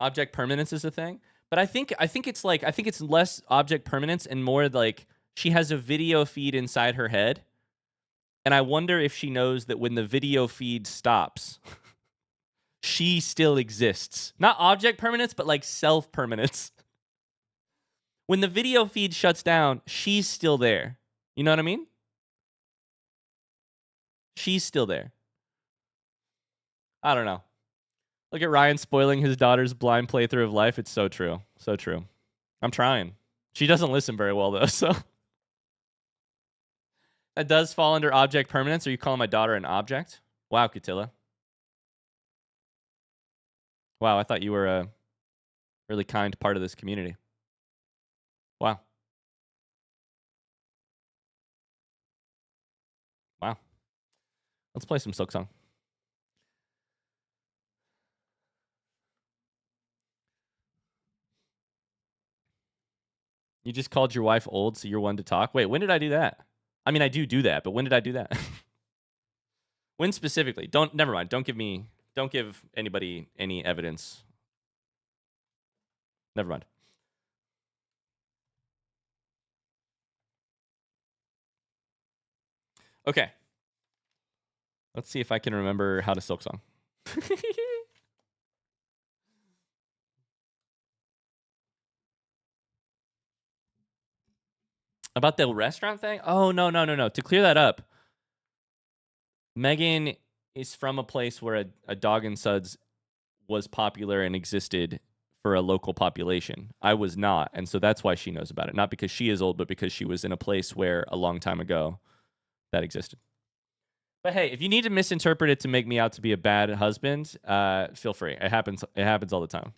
[SPEAKER 1] Object permanence is a thing. But I think it's less object permanence and more like she has a video feed inside her head. And I wonder if she knows that when the video feed stops, she still exists. Not object permanence, but like self-permanence. When the video feed shuts down, she's still there. You know what I mean? She's still there. I don't know. Look at Ryan spoiling his daughter's blind playthrough of life. It's so true. So true. I'm trying. She doesn't listen very well, though, so. That does fall under object permanence. Are you calling my daughter an object? Wow, Katilla. Wow, I thought you were a really kind part of this community. Wow. Wow. Let's play some Silksong. You just called your wife old, so you're one to talk? Wait, when did I do that? I mean, I do that, but when did I do that? When specifically? Never mind. Don't give anybody any evidence. Never mind. Okay. Let's see if I can remember how to Silksong. About the restaurant thing? Oh, no. To clear that up, Megan is from a place where a Dog and Suds was popular and existed for a local population. I was not, and so that's why she knows about it. Not because she is old, but because she was in a place where a long time ago that existed. But hey, if you need to misinterpret it to make me out to be a bad husband, feel free. It happens all the time.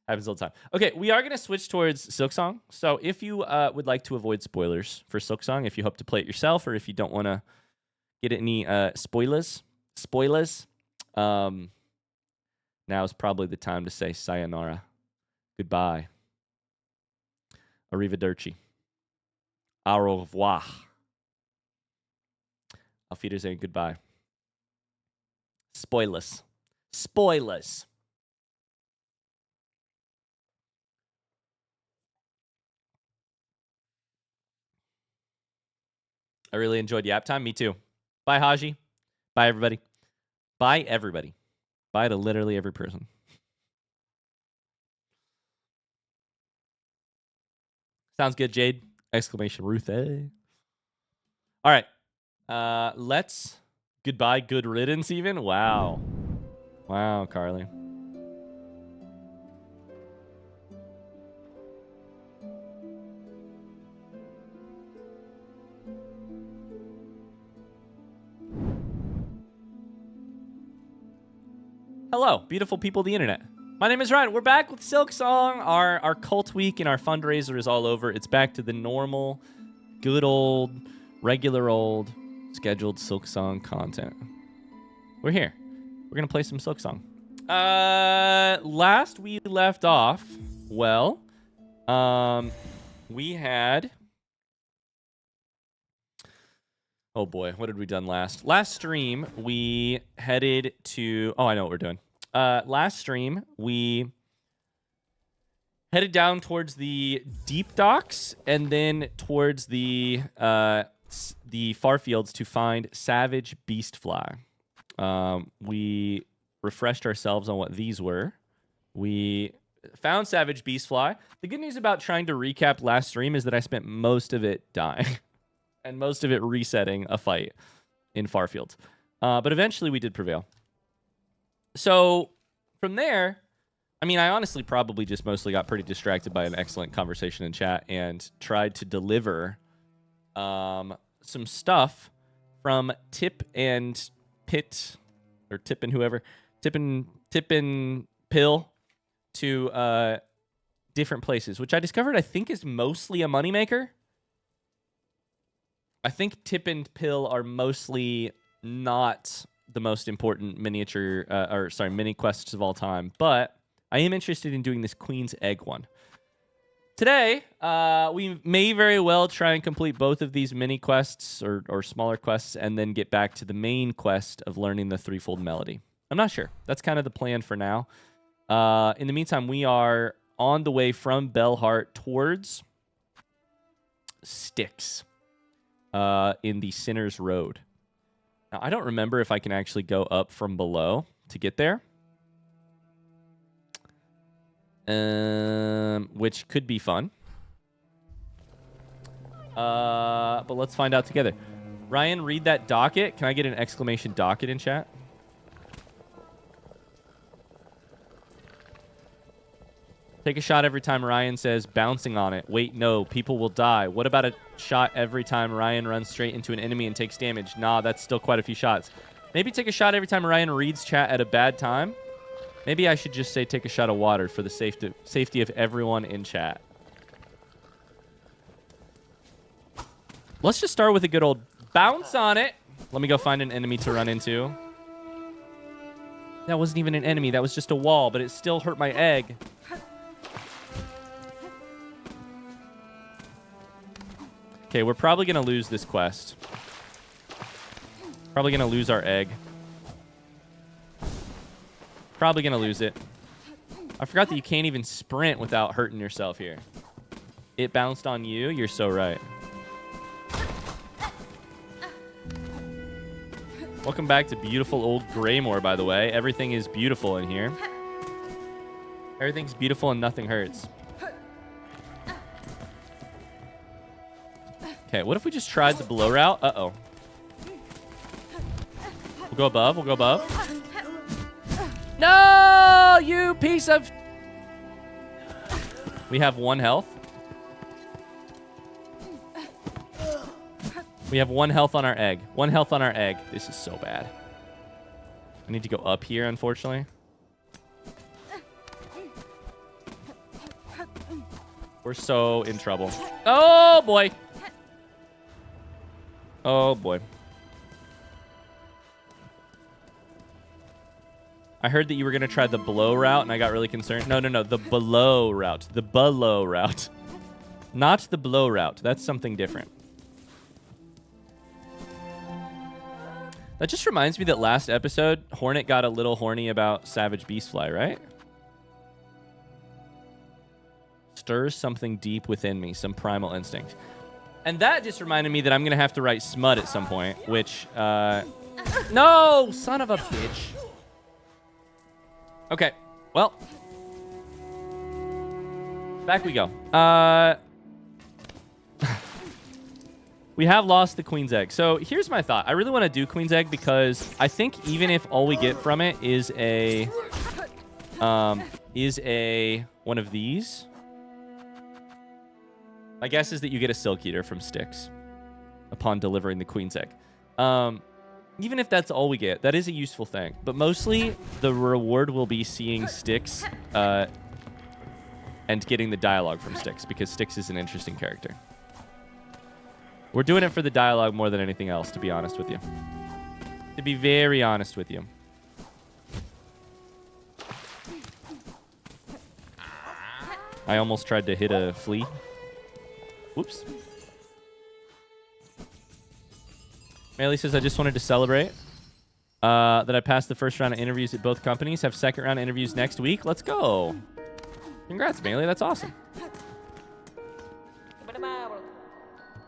[SPEAKER 1] Happens all the time. Okay, we are going to switch towards Silksong. So if you would like to avoid spoilers for Silksong, if you hope to play it yourself, or if you don't want to get any spoilers, now is probably the time to say sayonara. Goodbye. Arrivederci. Au revoir. Auf Wiedersehen. Goodbye. Spoilers. I really enjoyed Yap Time. Me too. Bye, Haji. Bye, everybody. Bye, everybody. Bye to literally every person. Sounds good, Jade. Exclamation Ruth. All right. Let's goodbye, good riddance even. Wow. Wow, Carly. Hello, beautiful people of the internet. My name is Ryan. We're back with Silksong. Our cult week and our fundraiser is all over. It's back to the normal, good old, regular old, scheduled Silksong content. We're here. We're going to play some Silksong. Last we left off, well, we had... Oh boy, what had we done last? Last stream, we headed to... Oh, I know what we're doing. Last stream, we headed down towards the deep docks and then towards the far fields to find Savage Beastfly. We refreshed ourselves on what these were. We found Savage Beastfly. The good news about trying to recap last stream is that I spent most of it dying. And most of it resetting a fight in Farfield. But eventually we did prevail. So from there, I mean, I honestly probably just mostly got pretty distracted by an excellent conversation in chat and tried to deliver some stuff from Tip and Pit, or Tip and whoever, Tip and Pill to different places, which I discovered I think is mostly a moneymaker. I think Tip and Pill are mostly not the most important mini quests of all time, but I am interested in doing this Queen's Egg one. Today, we may very well try and complete both of these mini quests or smaller quests and then get back to the main quest of learning the threefold melody. I'm not sure. That's kind of the plan for now. In the meantime, we are on the way from Bellheart towards Styx. In the Sinner's Road. Now, I don't remember if I can actually go up from below to get there. Which could be fun. But let's find out together. Ryan, read that docket. Can I get an exclamation docket in chat? Take a shot every time Ryan says bouncing on it. Wait, no, people will die. What about a shot every time Ryan runs straight into an enemy and takes damage? Nah, that's still quite a few shots. Maybe take a shot every time Ryan reads chat at a bad time. Maybe I should just say take a shot of water for the safety of everyone in chat. Let's just start with a good old bounce on it. Let me go find an enemy to run into. That wasn't even an enemy. That was just a wall, but it still hurt my egg. Okay, we're probably going to lose this quest. Probably going to lose our egg. Probably going to lose it. I forgot that you can't even sprint without hurting yourself here. It bounced on you? You're so right. Welcome back to beautiful old Greymore, by the way. Everything is beautiful in here. Everything's beautiful and nothing hurts. Okay, what if we just tried the below route? Uh-oh. We'll go above. We'll go above. No, you piece of... We have 1 health. We have 1 health on our egg. 1 health on our egg. This is so bad. I need to go up here, unfortunately. We're so in trouble. Oh, boy. Oh, boy. I heard that you were going to try the below route, and I got really concerned. No, the below route. The below route. Not the below route. That's something different. That just reminds me that last episode, Hornet got a little horny about Savage Beastfly, right? Stirs something deep within me, some primal instinct. And that just reminded me that I'm going to have to write smut at some point, which, no, son of a bitch. Okay, well, back we go. We have lost the Queen's Egg. So here's my thought. I really want to do Queen's Egg because I think even if all we get from it is a one of these, my guess is that you get a Silk Eater from Styx upon delivering the Queen's Egg. Even if that's all we get, that is a useful thing. But mostly, the reward will be seeing Styx and getting the dialogue from Styx, because Styx is an interesting character. We're doing it for the dialogue more than anything else, to be honest with you. To be very honest with you. I almost tried to hit a flea. Whoops. Melee says, I just wanted to celebrate that I passed the first round of interviews at both companies. Have second round interviews next week. Let's go. Congrats, Melee. That's awesome.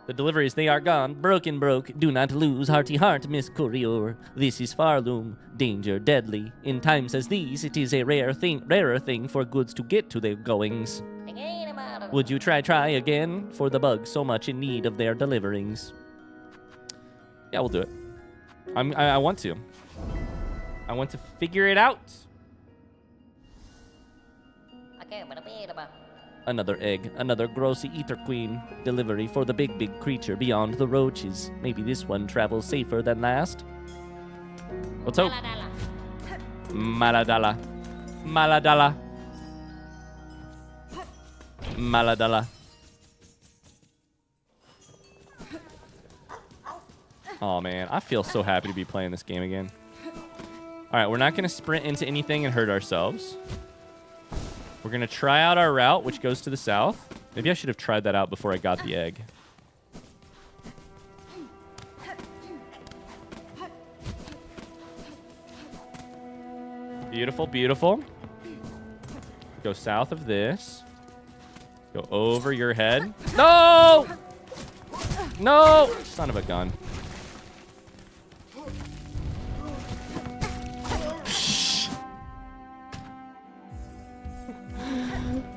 [SPEAKER 1] The deliveries, they are gone. Broken, broke. Do not lose hearty heart, Miss Courier. This is Farloom. Danger deadly. In times as these, it is a rarer thing for goods to get to their goings. Would you try again? For the bugs so much in need of their deliverings. Yeah, we'll do it. I want to. I want to figure it out. Another egg. Another grossy eater queen. Delivery for the big creature beyond the roaches. Maybe this one travels safer than last. Let's hope. Maladala. Maladala. Maladala. Oh, man. I feel so happy to be playing this game again. All right, we're not going to sprint into anything and hurt ourselves. We're going to try out our route, which goes to the south. Maybe I should have tried that out before I got the egg. Beautiful, beautiful. Go south of this. Go over your head. No! No! Son of a gun.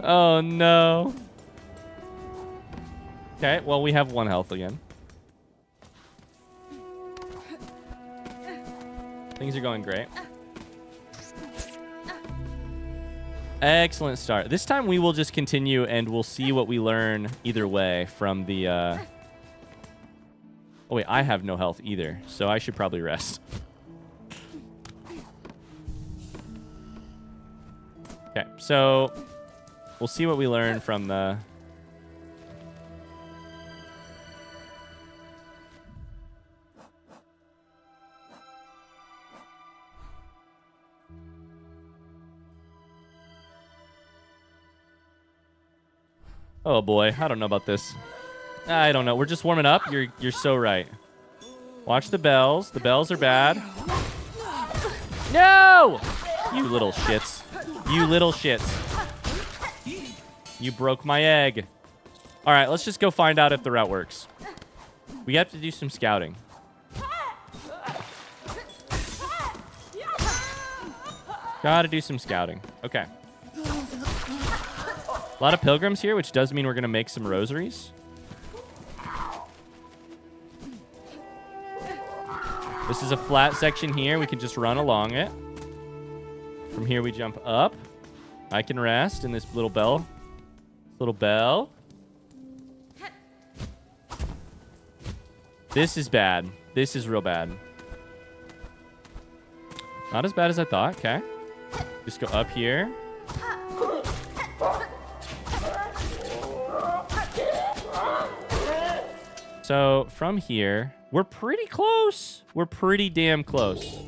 [SPEAKER 1] Oh, no. Okay, well, we have 1 health again. Things are going great. Excellent start. This time we will just continue and we'll see what we learn either way from the... Oh, wait, I have no health either, so I should probably rest. Okay, so... we'll see what we learn from the... Oh boy, I don't know about this. I don't know. We're just warming up. You're so right. Watch the bells. The bells are bad. No! You little shits. You little shits. You broke my egg. All right, let's just go find out if the route works. We have to do some scouting. Gotta do some scouting. Okay. A lot of pilgrims here, which does mean we're going to make some rosaries. This is a flat section here. We can just run along it. From here, we jump up. I can rest in this little bell. Little bell. This is bad. This is real bad. Not as bad as I thought. Okay. Just go up here. So from here, we're pretty close. We're pretty damn close.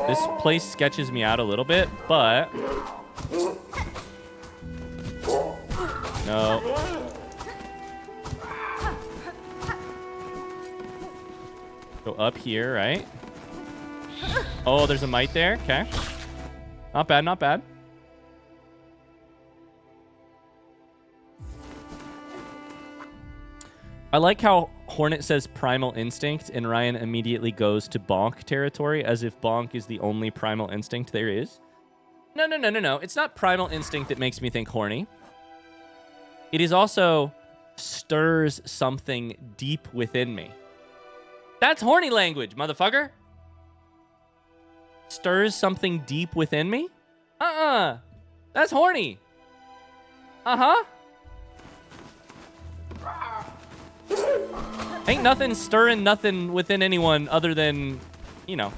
[SPEAKER 1] This place sketches me out a little bit, but... no. Go up here, right? Oh, there's a mite there. Okay. Not bad, not bad. I like how Hornet says primal instinct and Ryan immediately goes to bonk territory as if bonk is the only primal instinct there is. No. It's not primal instinct that makes me think horny. It is also stirs something deep within me. That's horny language, motherfucker. Stirs something deep within me? That's horny. Ain't nothing stirring nothing within anyone other than, you know.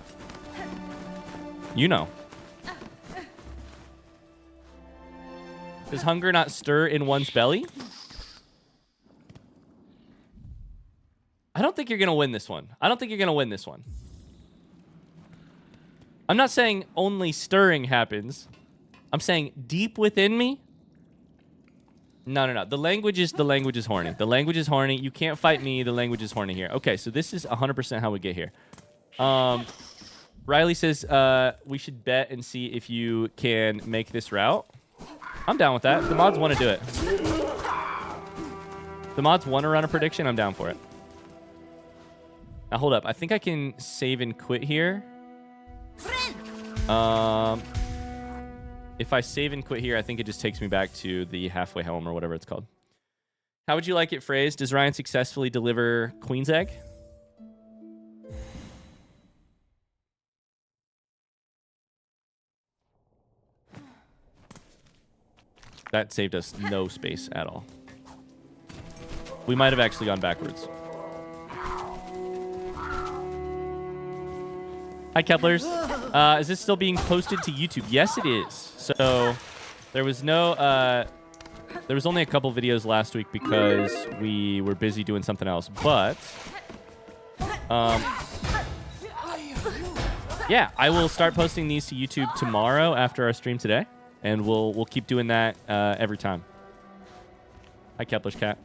[SPEAKER 1] Does hunger not stir in one's belly? I don't think you're going to win this one. I'm not saying only stirring happens. I'm saying deep within me. No. The language is horny. The language is horny. You can't fight me. The language is horny here. Okay, so this is 100% how we get here. Riley says we should bet and see if you can make this route. I'm down with that. If the mods want to do it. If the mods want to run a prediction, I'm down for it. Now, hold up. I think I can save and quit here. If I save and quit here, I think it just takes me back to the halfway home or whatever it's called. How would you like it phrased? Does Ryan successfully deliver Queen's Egg? That saved us no space at all. We might have actually gone backwards. Hi, Keplers. Is this still being posted to YouTube? Yes, it is. So there was no... there was only a couple videos last week because we were busy doing something else. But... yeah, I will start posting these to YouTube tomorrow after our stream today. And we'll keep doing that every time. Hi, Kepler's cat.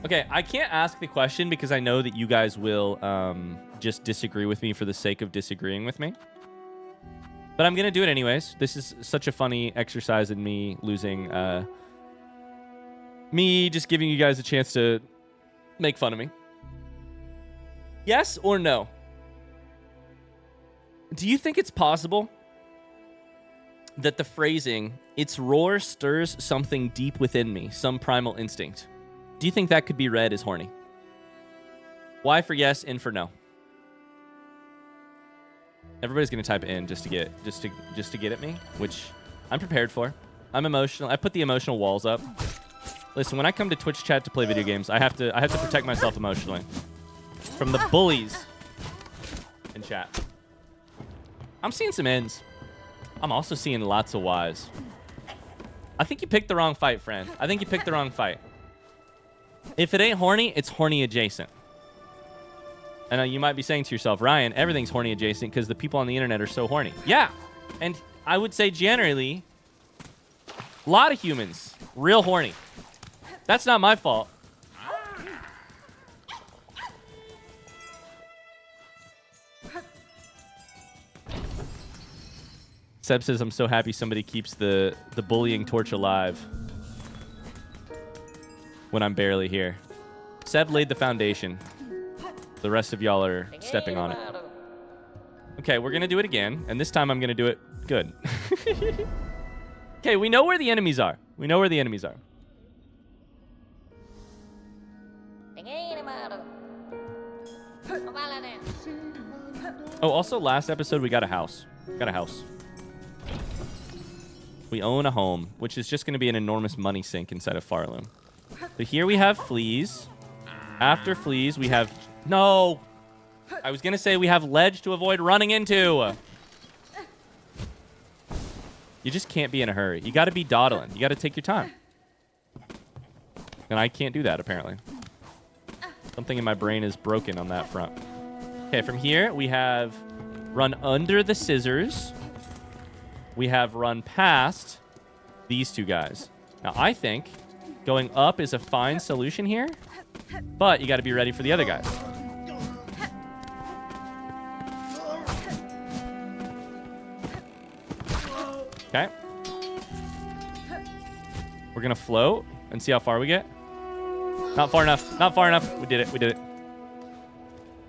[SPEAKER 1] Okay, I can't ask the question because I know that you guys will just disagree with me for the sake of disagreeing with me. But I'm going to do it anyways. This is such a funny exercise in me losing... me just giving you guys a chance to make fun of me. Yes or no? Do you think it's possible that the phrasing, its roar stirs something deep within me, some primal instinct? Do you think that could be read as horny? Y for yes, N for no. Everybody's gonna type it in just to get at me, which I'm prepared for. I'm emotional. I put the emotional walls up. Listen, when I come to Twitch chat to play video games, I have to protect myself emotionally from the bullies in chat. I'm seeing some ends. I'm also seeing lots of Ys. I think you picked the wrong fight, friend. I think you picked the wrong fight. If it ain't horny, it's horny adjacent. And you might be saying to yourself, Ryan, everything's horny adjacent because the people on the internet are so horny. Yeah. And I would say generally, a lot of humans, real horny. That's not my fault. Seb says, I'm so happy somebody keeps the bullying torch alive when I'm barely here. Seb laid the foundation. The rest of y'all are stepping on it. Okay, we're going to do it again. And this time I'm going to do it good. Okay, we know where the enemies are. Oh, also last episode we got a house. We own a home, which is just going to be an enormous money sink inside of Farloom. So here we have fleas. After fleas, we have... No! I was going to say we have ledge to avoid running into. You just can't be in a hurry. You got to be dawdling. You got to take your time. And I can't do that, apparently. Something in my brain is broken on that front. Okay, from here, we have run under the scissors. We have run past these two guys. Now, I think going up is a fine solution here, but you got to be ready for the other guys. Okay. We're gonna float and see how far we get. Not far enough. Not far enough. We did it. We did it.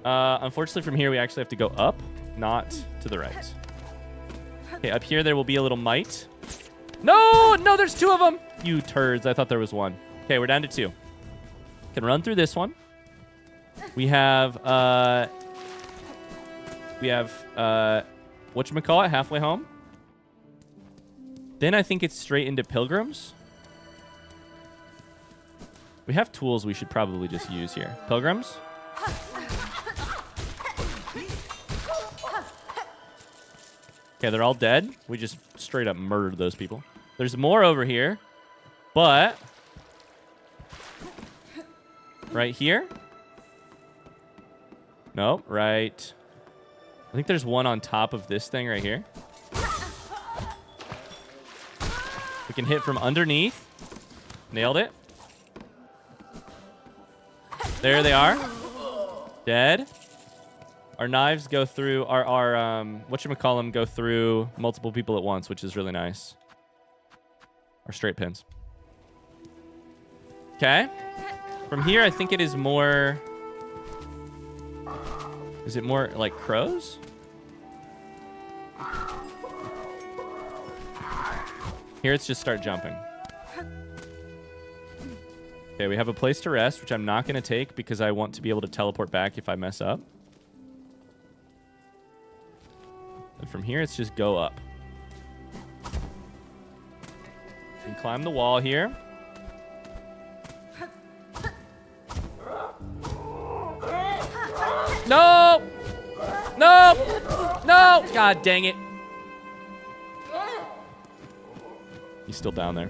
[SPEAKER 1] Unfortunately, from here, we actually have to go up, not to the right. Okay, up here, there will be a little mite. No! No, there's 2 of them! You turds. I thought there was 1. Okay, we're down to 2. Can run through this one. We have, whatchamacallit, halfway home. Then I think it's straight into Pilgrims. We have tools we should probably just use here. Pilgrims. Okay, they're all dead. We just straight up murdered those people. There's more over here, but right here? No, right. I think there's one on top of this thing right here. We can hit from underneath. Nailed it. There they are. Dead. Our knives go through, our whatchamacallem go through multiple people at once, which is really nice. Our straight pins. Okay. From here, I think it is more... Is it more like crows? Here, let's just start jumping. Okay, we have a place to rest, which I'm not going to take because I want to be able to teleport back if I mess up. And from here, it's just go up. We can climb the wall here. No! No! No! God dang it. He's still down there.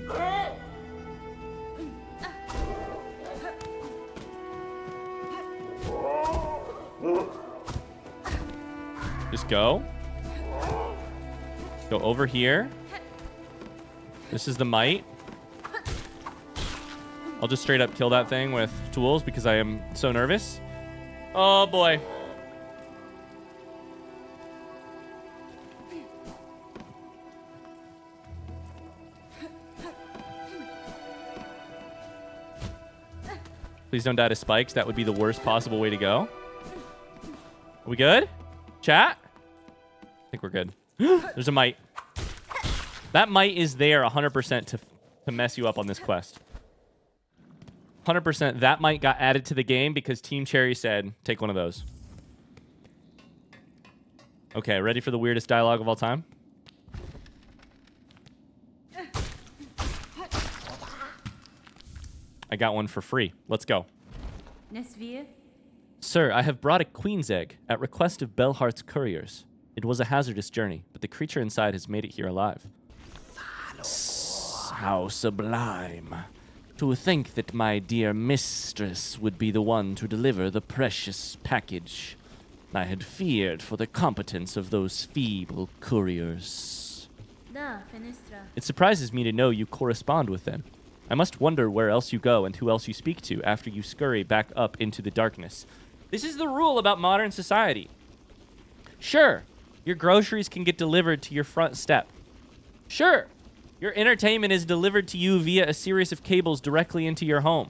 [SPEAKER 1] Just go. Go over here. This is the mite. I'll just straight up kill that thing with tools because I am so nervous. Oh boy. Please don't die to spikes. That would be the worst possible way to go. Are we good? Chat? I think we're good. There's a mite. That mite is there 100% to mess you up on this quest. 100% that mite got added to the game because Team Cherry said, take one of those. Okay, ready for the weirdest dialogue of all time? I got one for free. Let's go. Sir, I have brought a queen's egg at request of Belhart's couriers. It was a hazardous journey, but the creature inside has made it here alive. How sublime. To think that my dear mistress would be the one to deliver the precious package. I had feared for the competence of those feeble couriers. It surprises me to know you correspond with them. I must wonder where else you go and who else you speak to after you scurry back up into the darkness. This is the rule about modern society. Sure, your groceries can get delivered to your front step. Sure, your entertainment is delivered to you via a series of cables directly into your home.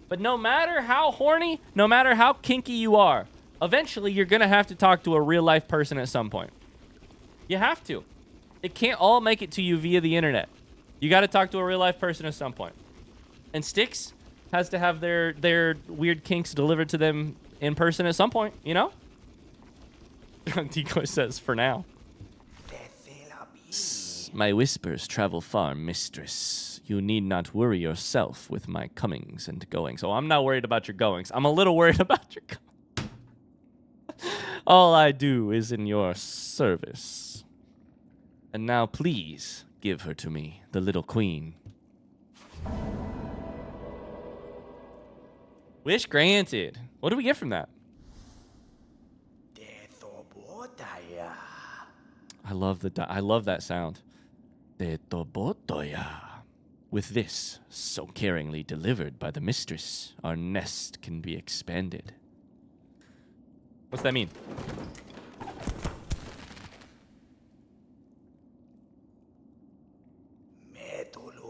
[SPEAKER 1] But no matter how horny, no matter how kinky you are, eventually you're going to have to talk to a real-life person at some point. You have to. It can't all make it to you via the internet. You got to talk to a real-life person at some point. And Styx has to have their weird kinks delivered to them in person at some point, you know? Decoy says, for now. My whispers travel far, mistress. You need not worry yourself with my comings and goings. So I'm not worried about your goings. I'm a little worried about your goings. All I do is in your service. And now please give her to me, the little queen. Wish granted. What do we get from that? I love that sound. With this, so caringly delivered by the mistress, our nest can be expanded. What's that mean?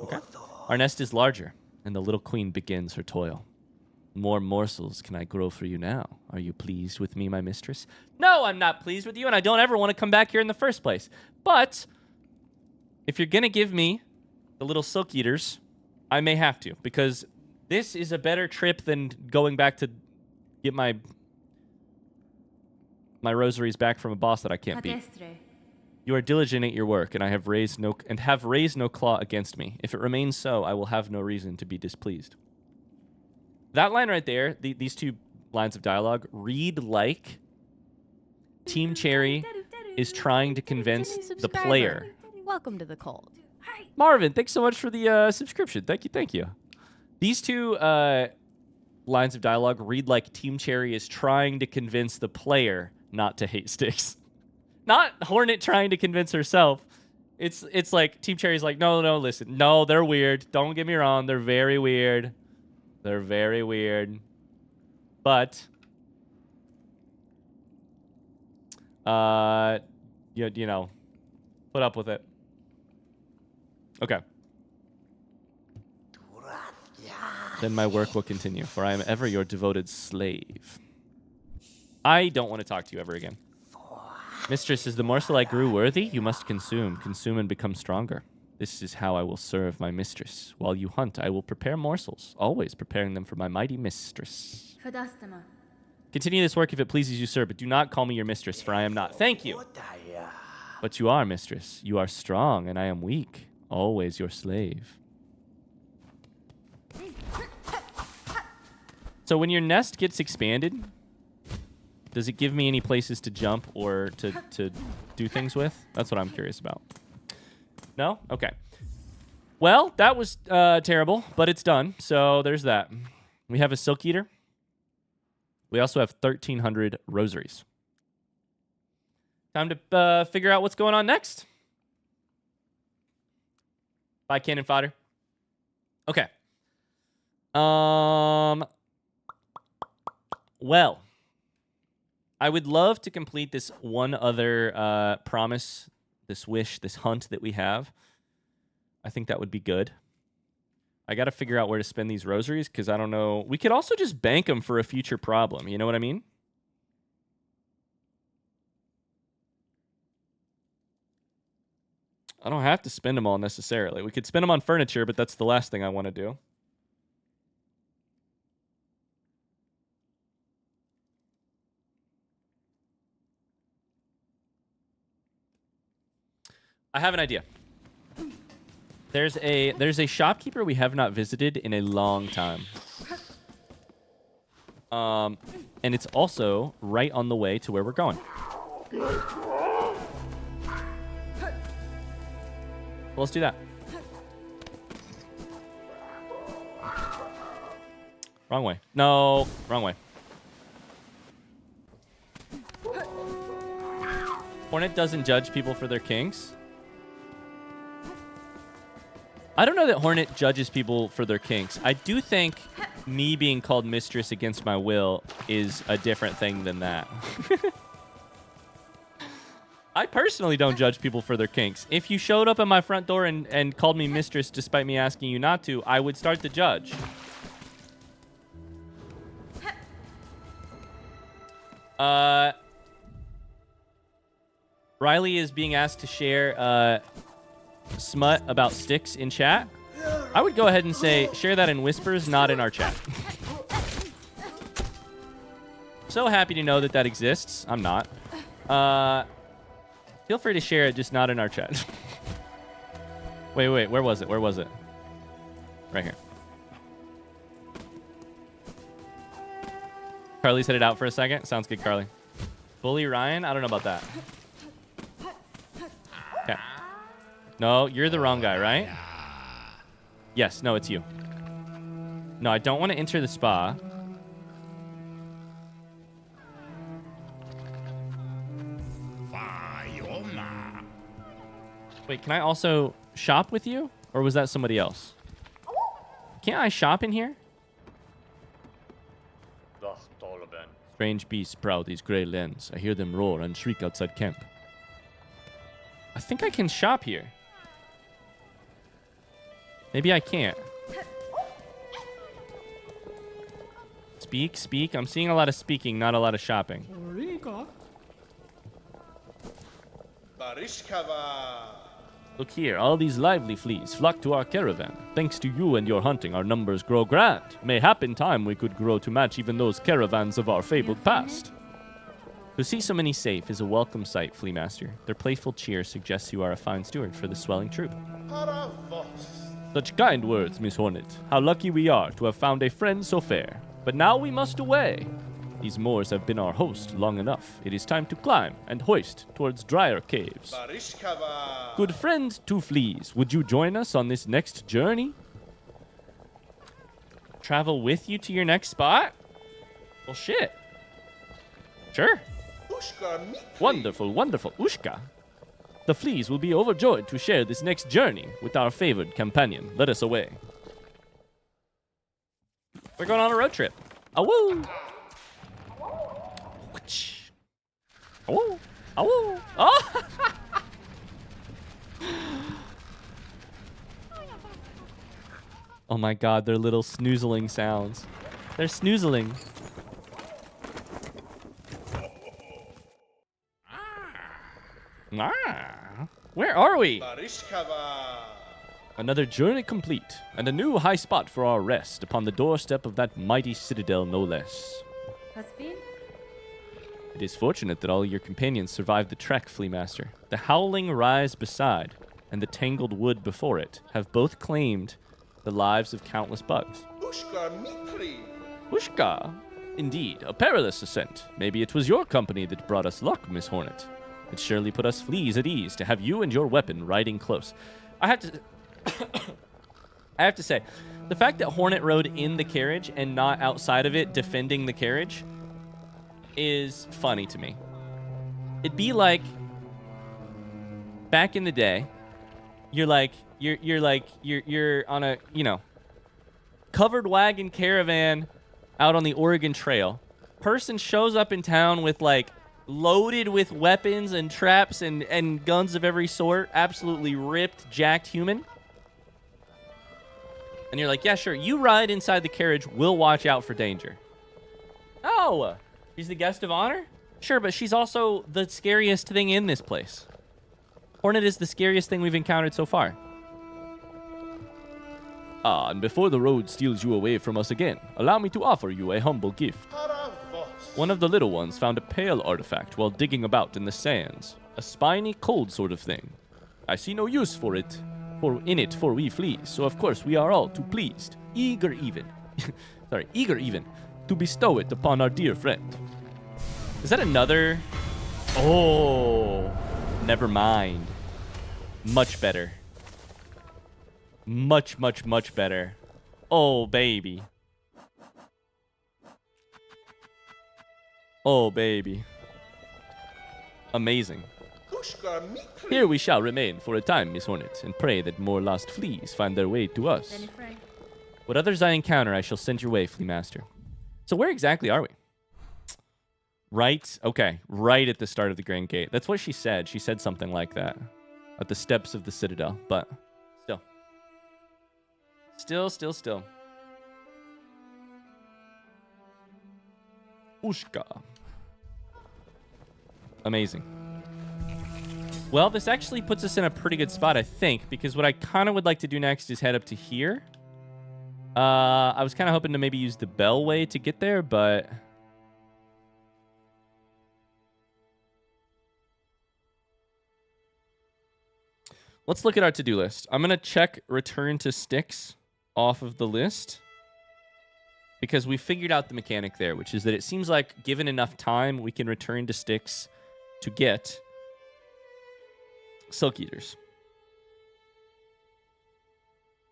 [SPEAKER 1] Okay. Our nest is larger, and the little queen begins her toil. More morsels can I grow for you now. Are you pleased with me, my mistress? No, I'm not pleased with you, and I don't ever want to come back here in the first place. But if you're going to give me the little silk eaters, I may have to, because this is a better trip than going back to get my rosaries back from a boss that I can't beat. You are diligent at your work, and I have raised no claw against me. If it remains so, I will have no reason to be displeased. That line right there, these two lines of dialogue, read like Team Cherry is trying to convince the player.
[SPEAKER 3] Welcome to the cult.
[SPEAKER 1] Marvin, thanks so much for the subscription. Thank you. These two lines of dialogue read like Team Cherry is trying to convince the player not to hate sticks. Not Hornet trying to convince herself. It's like Team Cherry's like, no, listen. No, they're weird. Don't get me wrong. They're very weird. They're very weird. But you know, put up with it. Okay. Then my work will continue, for I am ever your devoted slave. I don't want to talk to you ever again. Mistress, is the morsel I grew worthy? You must consume. Consume and become stronger. This is how I will serve my mistress. While you hunt, I will prepare morsels, always preparing them for my mighty mistress. Continue this work if it pleases you, sir, but do not call me your mistress, for I am not. Thank you. But you are, mistress. You are strong, and I am weak. Always your slave. So when your nest gets expanded, does it give me any places to jump or to do things with? That's what I'm curious about. No? Okay. Well, that was terrible, but it's done. So there's that. We have a silk eater. We also have 1,300 rosaries. Time to figure out what's going on next. Bye, cannon fodder. Okay. Well, I would love to complete this one other promise, this wish, this hunt that we have. I think that would be good. I got to figure out where to spend these rosaries because I don't know. We could also just bank them for a future problem. You know what I mean? I don't have to spend them all necessarily. We could spend them on furniture, but that's the last thing I want to do. I have an idea. There's a shopkeeper we have not visited in a long time. And it's also right on the way to where we're going. Well, let's do that. Wrong way. No, wrong way. Hornet doesn't judge people for their kinks. I don't know that Hornet judges people for their kinks. I do think me being called mistress against my will is a different thing than that. I personally don't judge people for their kinks. If you showed up at my front door and called me mistress despite me asking you not to, I would start to judge. Riley is being asked to share smut about sticks in chat. I would go ahead and say share that in whispers, not in our chat. So happy to know that that exists. I'm not. Feel free to share it, just not in our chat. Wait, where was it? Right here. Carly's headed out for a second. Sounds good, Carly. Bully Ryan? I don't know about that. Okay. No, you're the wrong guy, right? Yes, no, it's you. No, I don't want to enter the spa. Wait, can I also shop with you? Or was that somebody else? Can't I shop in here? Strange beasts prowl these gray lands. I hear them roar and shriek outside camp. I think I can shop here. Maybe I can't. Speak, speak. I'm seeing a lot of speaking, not a lot of shopping. Look here, all these lively fleas flock to our caravan. Thanks to you and your hunting, our numbers grow grand. Mayhap in time we could grow to match even those caravans of our fabled past. To see so many safe is a welcome sight, Flea Master. Their playful cheer suggests you are a fine steward for the swelling troop. Such kind words, Miss Hornet. How lucky we are to have found a friend so fair. But now we must away. These moors have been our host long enough. It is time to climb and hoist towards drier caves. Good friend, Two Fleas, would you join us on this next journey? Travel with you to your next spot? Well, shit. Sure. Wonderful, wonderful. Ushka. The fleas will be overjoyed to share this next journey with our favored companion. Let us away. We're going on a road trip. Awoo! Oh! Oh! Oh! Oh my god, they're little snoozling sounds. They're snoozling. Ah, where are we? Another journey complete, and a new high spot for our rest upon the doorstep of that mighty citadel, no less. It is fortunate that all your companions survived the trek, Flea Master. The howling rise beside and the tangled wood before it have both claimed the lives of countless bugs. Ushka! Indeed, a perilous ascent. Maybe it was your company that brought us luck, Miss Hornet. It surely put us fleas at ease to have you and your weapon riding close. I have to say, the fact that Hornet rode in the carriage and not outside of it defending the carriage is funny to me. It'd be like back in the day, you're on a, covered wagon caravan out on the Oregon Trail. Person shows up in town with loaded with weapons and traps and guns of every sort, absolutely ripped, jacked human. And you're like, yeah, sure, you ride inside the carriage, we'll watch out for danger. Oh, she's the guest of honor? Sure, but she's also the scariest thing in this place. Hornet is the scariest thing we've encountered so far. Ah, and before the road steals you away from us again, allow me to offer you a humble gift. One of the little ones found a pale artifact while digging about in the sands. A spiny, cold sort of thing. I see no use for it, for we fleas, so of course we are all too pleased, eager even, to bestow it upon our dear friend. Is that another? Oh, never mind. Much better. Much, much, much better. Oh, baby. Oh, baby. Amazing. Here we shall remain for a time, Miss Hornet, and pray that more lost fleas find their way to us. What others I encounter, I shall send your way, Flea Master. So where exactly are we? Right? Okay. Right at the start of the Grand Gate. That's what she said. She said something like that. At the steps of the Citadel. But still. Ushka. Amazing. Well, this actually puts us in a pretty good spot, I think, because what I kind of would like to do next is head up to here. I was kind of hoping to maybe use the Bellway to get there, but let's look at our to-do list. I'm going to check Return to Styx off of the list because we figured out the mechanic there, which is that it seems like given enough time, we can return to Styx to get Silk Eaters.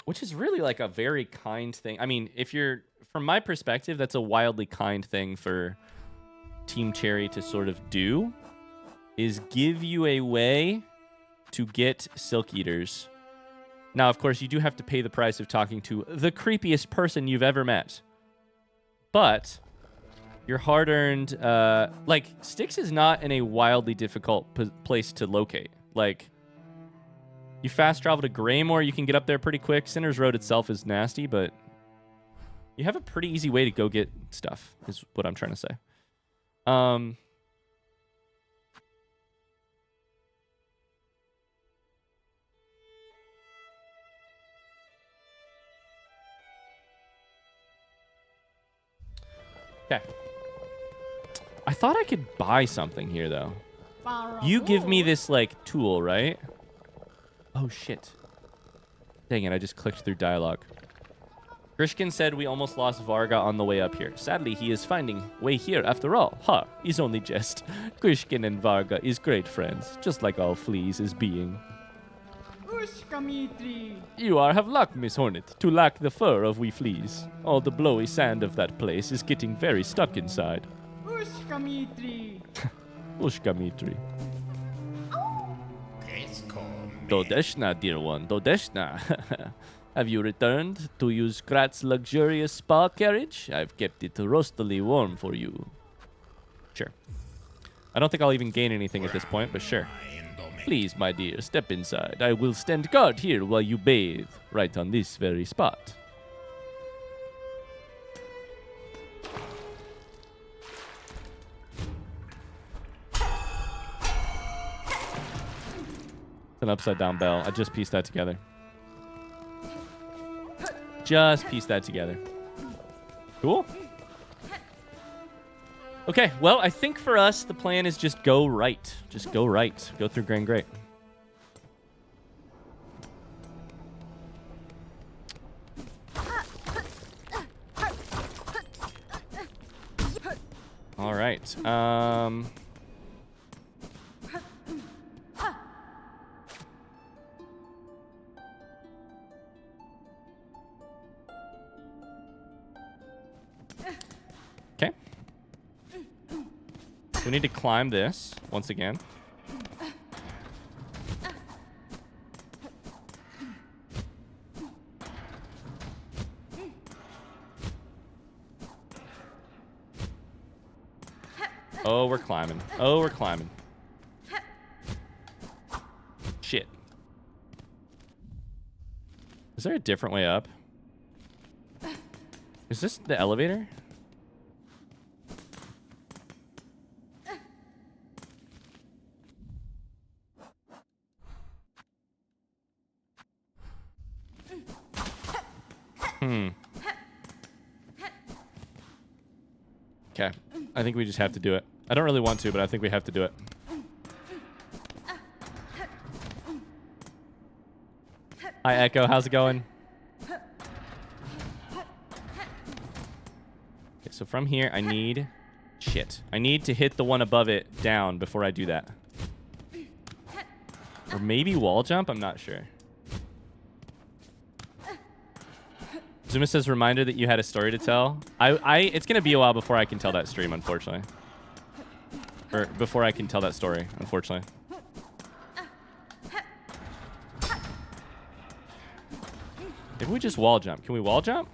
[SPEAKER 1] Which is really like a very kind thing. I mean, if you're, from my perspective, that's a wildly kind thing for Team Cherry to sort of do, is give you a way to get Silk Eaters. Now, of course, you do have to pay the price of talking to the creepiest person you've ever met. But your hard-earned, Styx is not in a wildly difficult place to locate. Like, You fast travel to Greymore, you can get up there pretty quick. Sinner's Road itself is nasty, but you have a pretty easy way to go get stuff, is what I'm trying to say. Okay. I thought I could buy something here, though. You give me this, like, tool, right? Oh, shit. Dang it, I just clicked through dialogue. Grishkin said we almost lost Varga on the way up here. Sadly, he is finding way here after all. Ha, he's only jest. Grishkin and Varga is great friends, just like all fleas is being. You have luck, Miss Hornet, to lack the fur of we fleas. All the blowy sand of that place is getting very stuck inside. Ushkamitri. Ushkamitri. Dodeshna, dear one, Dodeshna. Have you returned to use Krat's luxurious spa carriage? I've kept it roastily warm for you. Sure. I don't think I'll even gain anything at this point, but sure. Please, my dear, step inside. I will stand guard here while you bathe, right on this very spot. It's an upside-down bell. I just pieced that together. Just pieced that together. Cool. Okay, well, I think for us, the plan is just go right. Just go right. Go through Grand Great. All right. Okay. We need to climb this once again. Oh, we're climbing. Oh, we're climbing. Shit. Is there a different way up? Is this the elevator? Okay. I think we just have to do it. I don't really want to, but I think we have to do it. Hi, Echo. How's it going? Okay, so from here, I need... Shit. I need to hit the one above it down before I do that. Or maybe wall jump? I'm not sure. Zuma says, reminder that you had a story to tell. It's going to be a while before I can tell that stream, unfortunately. Or before I can tell that story, unfortunately. Maybe we just wall jump. Can we wall jump?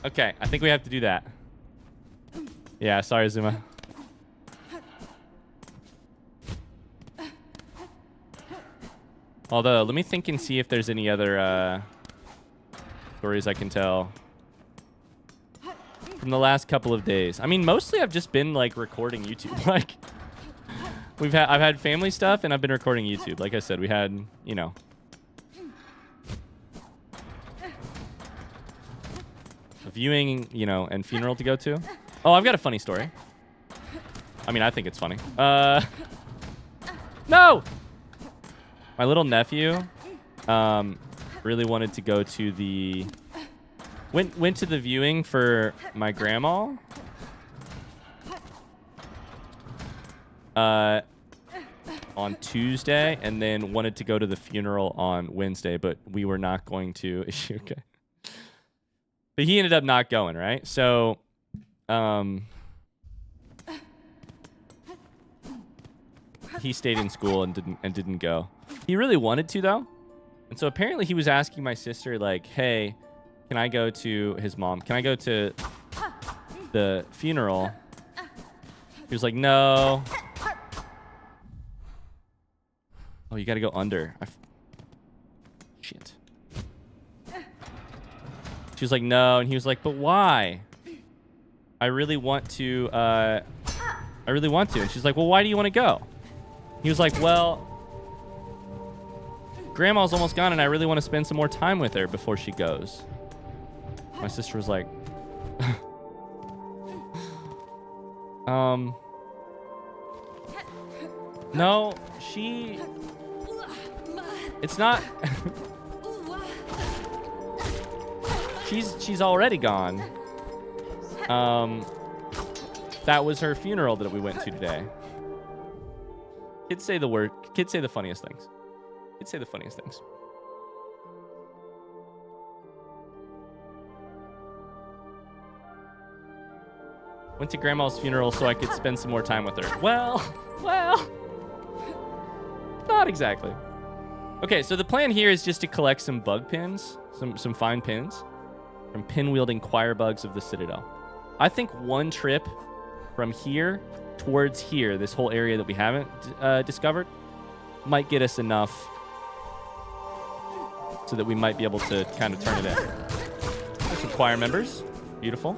[SPEAKER 1] Okay, I think we have to do that. Yeah, sorry, Zuma. Although, let me think and see if there's any other stories I can tell from the last couple of days. I mean, mostly I've just been like recording YouTube. Like, I've had family stuff and I've been recording YouTube. Like I said, we had, you know, a viewing, you know, and funeral to go to. Oh, I've got a funny story. I mean, I think it's funny. No! My little nephew really wanted to go to the... Went to the viewing for my grandma. On Tuesday, and then wanted to go to the funeral on Wednesday, but we were not going to. Okay. But he ended up not going, right? So, he stayed in school and didn't go. He really wanted to, though. And so apparently he was asking my sister, like, hey, can I go to his mom? Can I go to the funeral? He was like, no. Oh, you got to go under. Shit. She was like, no. And he was like, but why? I really want to. I really want to. And she's like, well, why do you want to go? He was like, well, Grandma's almost gone, and I really want to spend some more time with her before she goes. My sister was like, no, it's not. she's already gone. That was her funeral that we went to today. Kids say the funniest things. Kids say the funniest things. Went to Grandma's funeral so I could spend some more time with her. Well, not exactly. Okay, so the plan here is just to collect some bug pins, some fine pins from pin-wielding choir bugs of the Citadel. I think one trip from here towards here, this whole area that we haven't discovered, might get us enough so that we might be able to kind of turn it in. There's some choir members. Beautiful.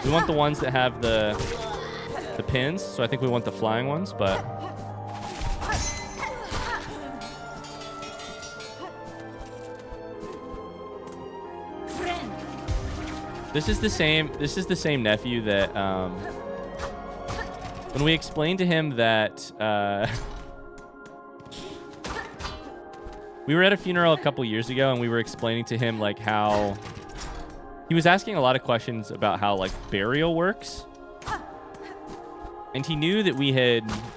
[SPEAKER 1] We want the ones that have the pins, so I think we want the flying ones, but this is the same nephew that when we explained to him that we were at a funeral a couple years ago, and we were explaining to him like how he was asking a lot of questions about how like burial works. And he knew that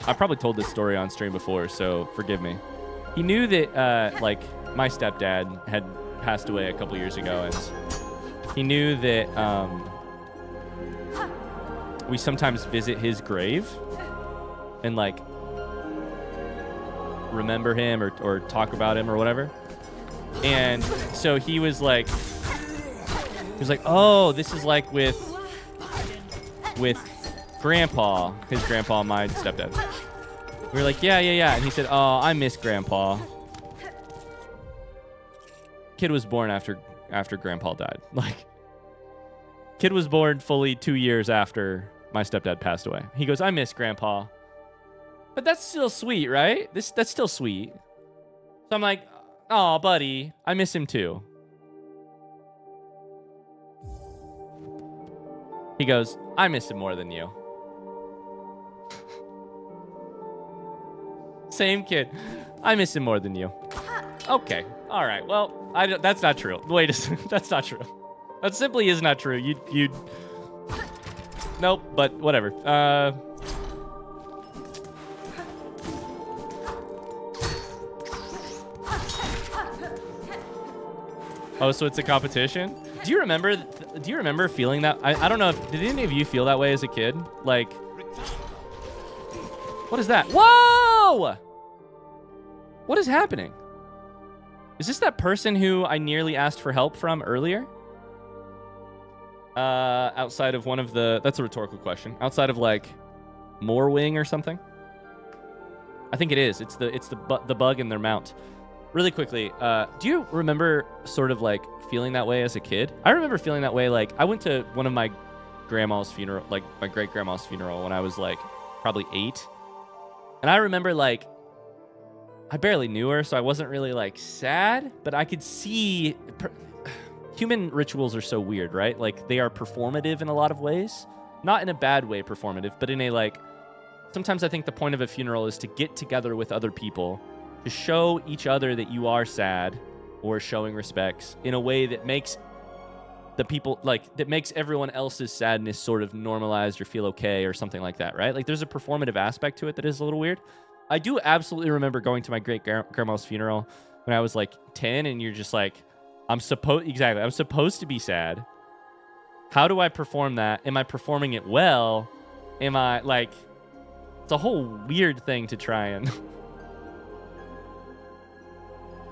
[SPEAKER 1] I probably told this story on stream before, so forgive me. He knew that like my stepdad had passed away a couple years ago, and he knew that we sometimes visit his grave and like remember him or talk about him or whatever. And so he was like, oh, this is like with Grandpa, his grandpa, my stepdad. We were like, yeah. And he said, oh, I miss Grandpa. Kid was born after Grandpa died. Like, kid was born fully 2 years after my stepdad passed away. He goes, I miss Grandpa. But that's still sweet, right? That's still sweet. So I'm like, oh, buddy, I miss him too. He goes, I miss him more than you. Same kid. I miss him more than you. Okay. All right. Well, that's not true. Wait a second. That's not true. That simply is not true. You. Nope. But whatever. Oh, so it's a competition? Do you remember feeling that? I don't know. Did any of you feel that way as a kid? Like, what is that? Whoa! What is happening? Is this that person who I nearly asked for help from earlier? Outside of one of the... That's a rhetorical question. Outside of, like, Moorwing or something? I think it is. It's the bug in their mount. Really quickly, do you remember sort of, like, feeling that way as a kid? I remember feeling that way, like, I went to one of my grandma's funeral, like, my great-grandma's funeral when I was, like, probably 8. And I remember, like, I barely knew her, so I wasn't really, like, sad, but I could see... Human rituals are so weird, right? Like, they are performative in a lot of ways. Not in a bad way performative, but in a, like... Sometimes I think the point of a funeral is to get together with other people to show each other that you are sad or showing respects in a way that makes the people, like, that makes everyone else's sadness sort of normalized or feel okay or something like that, right? Like, there's a performative aspect to it that is a little weird. I do absolutely remember going to my great-grandma's funeral when I was, like, 10, and you're just like, I'm supposed to be sad. How do I perform that? Am I performing it well? Am I, like... It's a whole weird thing to try and...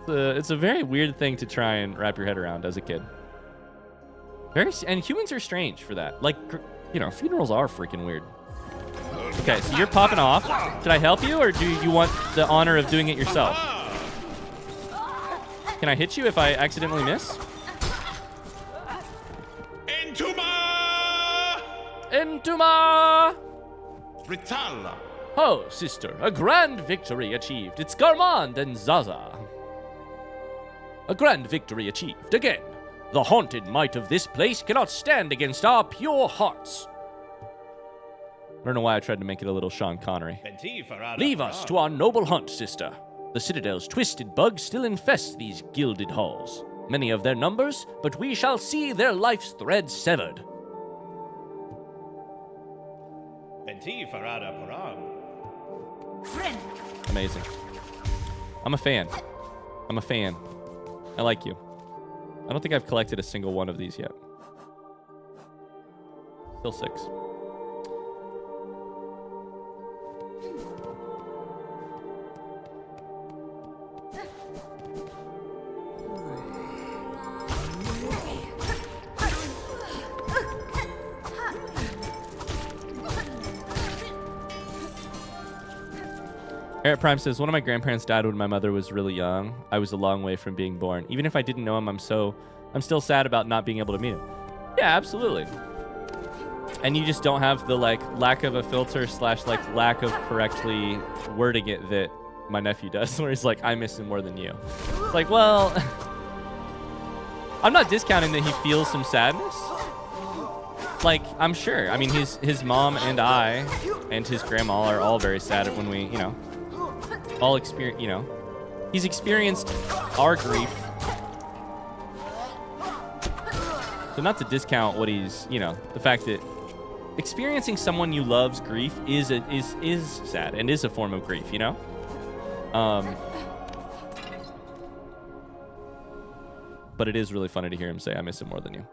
[SPEAKER 1] It's a very weird thing to try and wrap your head around as a kid. And humans are strange for that. Like, you know, funerals are freaking weird. Okay, so you're popping off. Should I help you, or do you want the honor of doing it yourself? Can I hit you if I accidentally miss? Entuma!
[SPEAKER 3] Ritalla.
[SPEAKER 1] Oh, sister, a grand victory achieved. It's Garmand and Zaza. A grand victory achieved. Again, the haunted might of this place cannot stand against our pure hearts. I don't know why I tried to make it a little Sean Connery. Leave us to our noble hunt, sister. The Citadel's twisted bugs still infest these gilded halls. Many of their numbers, but we shall see their life's thread severed. Amazing. I'm a fan. I'm a fan. I like you. I don't think I've collected a single one of these yet. Still 6. Eric Prime says, one of my grandparents died when my mother was really young. I was a long way from being born. Even if I didn't know him, I'm still sad about not being able to meet him. Yeah, absolutely. And you just don't have the lack of a filter / lack of correctly wording it that my nephew does, where he's like, I miss him more than you. It's like, well, I'm not discounting that he feels some sadness. Like, I'm sure. I mean, his mom and I and his grandma are all very sad when we, all experience, he's experienced our grief. So not to discount what he's, the fact that experiencing someone you love's grief is sad and is a form of grief, But it is really funny to hear him say, I miss him more than you.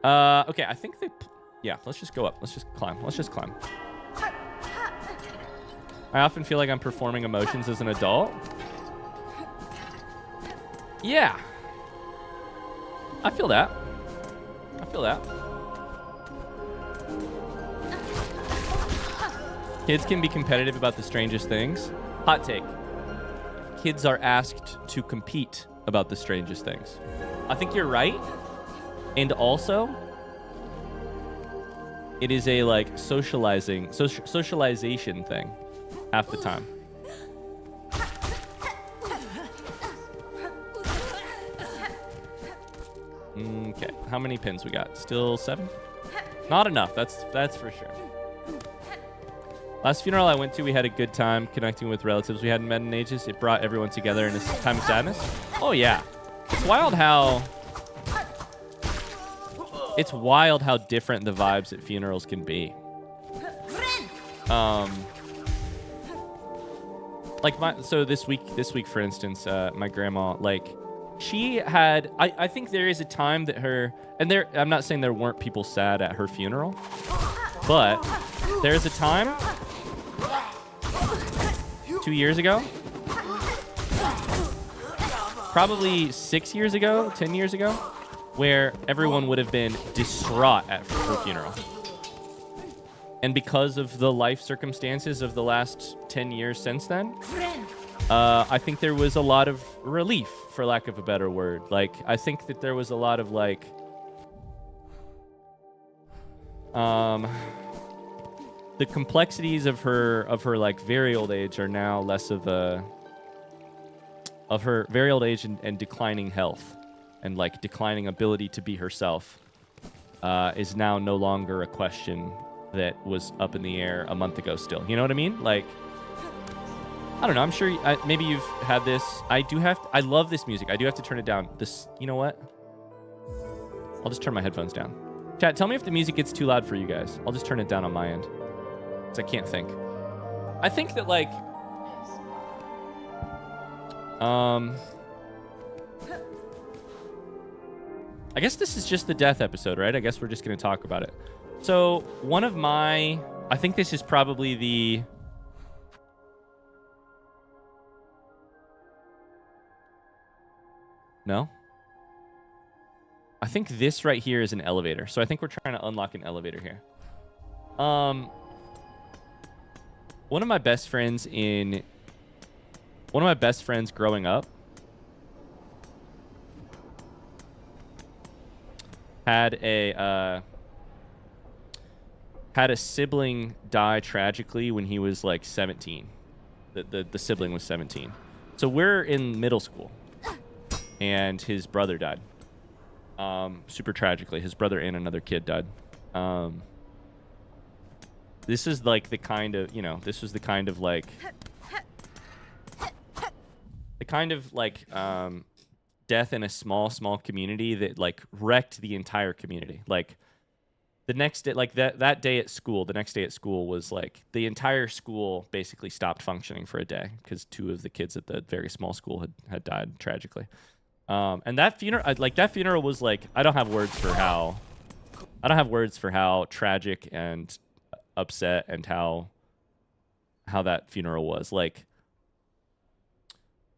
[SPEAKER 1] Okay, I think let's just go up. Let's just climb. I often feel like I'm performing emotions as an adult. Yeah. I feel that. Kids can be competitive about the strangest things. Hot take. Kids are asked to compete about the strangest things. I think you're right. And also, it is a socialization thing half the time. Okay, how many pins we got? Still 7? Not enough, that's for sure. Last funeral I went to, we had a good time connecting with relatives we hadn't met in ages. It brought everyone together in this time of sadness. Oh yeah. It's wild how different the vibes at funerals can be. So this week for instance, my grandma, she had, I think there is a time that I'm not saying there weren't people sad at her funeral, but there's a time 2 years ago, probably 6 years ago, 10 years ago, where everyone would have been distraught at her funeral. And because of the life circumstances of the last 10 years since then, I think there was a lot of relief, for lack of a better word. I think that there was a lot of the complexities of her very old age are now less of her very old age and declining health and declining ability to be herself is now no longer a question that was up in the air a month ago still. You know what I mean? I don't know. I'm sure maybe you've had this. I love this music. I do have to turn it down. You know what? I'll just turn my headphones down. Chat, tell me if the music gets too loud for you guys. I'll just turn it down on my end. Because I can't think. I think that I guess this is just the death episode, right? I guess we're just going to talk about it. So one of I think this is probably the... No? I think this right here is an elevator. So I think we're trying to unlock an elevator here. one of my best friends growing up had a sibling die tragically when he was like 17. The sibling was 17. So we're in middle school, and his brother died. Super tragically. His brother and another kid died. This is like the kind of, this was the kind of like death in a small community that like wrecked the entire community. Like the next day, like that day at school, the next day at school was like the entire school basically stopped functioning for a day because 2 of the kids at the very small school had died tragically. And that funeral was like, I don't have words for how tragic and upset and how that funeral was. Like,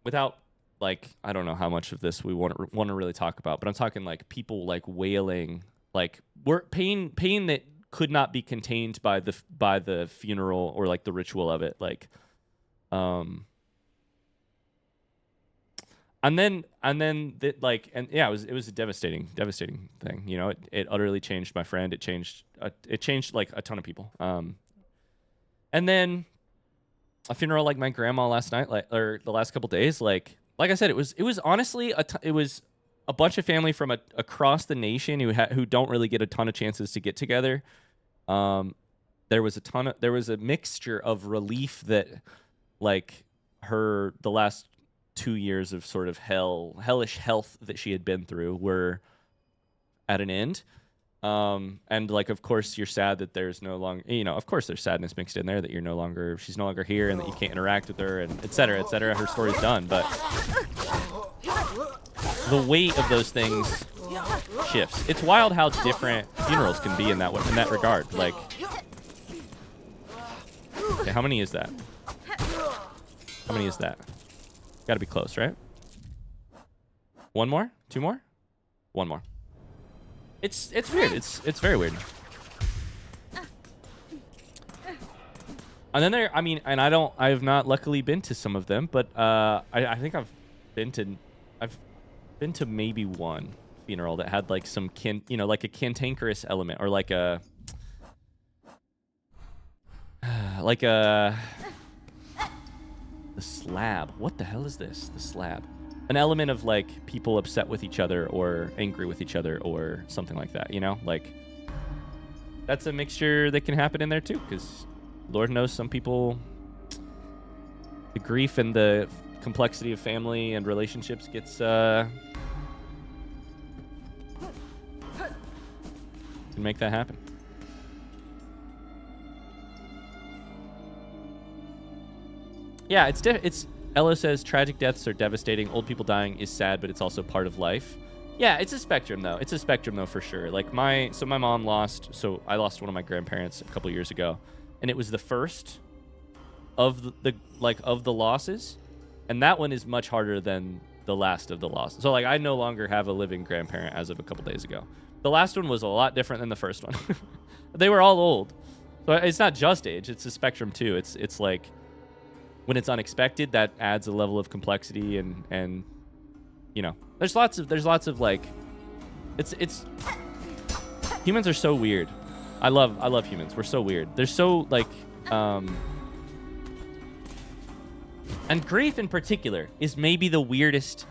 [SPEAKER 1] without, like, I don't know how much of this we want to really talk about, but I'm talking like people like wailing, like pain that could not be contained by the funeral or like the ritual of it, like, and then that, like, and yeah, it was a devastating thing. You know, it utterly changed my friend. It changed like a ton of people. And then a funeral like my grandma last night, or the last couple days, like I said, it was honestly it was a bunch of family from across the nation who don't really get a ton of chances to get together. There was a mixture of relief that, like, the last 2 years of sort of hellish health that she had been through were at an end. And like, of course, you're sad that there's no longer, of course there's sadness mixed in there that she's no longer here and that you can't interact with her, and et cetera, et cetera. Her story's done, but the weight of those things shifts. It's wild how different funerals can be in that regard. Like, okay, how many is that? How many is that? Gotta be close, right? One more? 2 more? 1 more. It's weird. It's very weird. And then I have not luckily been to some of them, but I think I've been to maybe one funeral that had like some like a cantankerous element, or like a the slab. What the hell is this? The slab. An element of like people upset with each other or angry with each other or something like that, like that's a mixture that can happen in there too, because Lord knows some people, the grief and the complexity of family and relationships gets can make that happen. Yeah, it's Ella says tragic deaths are devastating. Old people dying is sad, but it's also part of life. Yeah, it's a spectrum though. It's a spectrum though, for sure. Like my mom I lost one of my grandparents a couple years ago, and it was the first of the losses, and that one is much harder than the last of the losses. So like I no longer have a living grandparent as of a couple days ago. The last one was a lot different than the first one. They were all old. So it's not just age, it's a spectrum too. It's like, when it's unexpected, that adds a level of complexity, and there's lots of like, it's humans are so weird. I love humans. We're so weird. They're so like, and grief in particular is maybe the weirdest.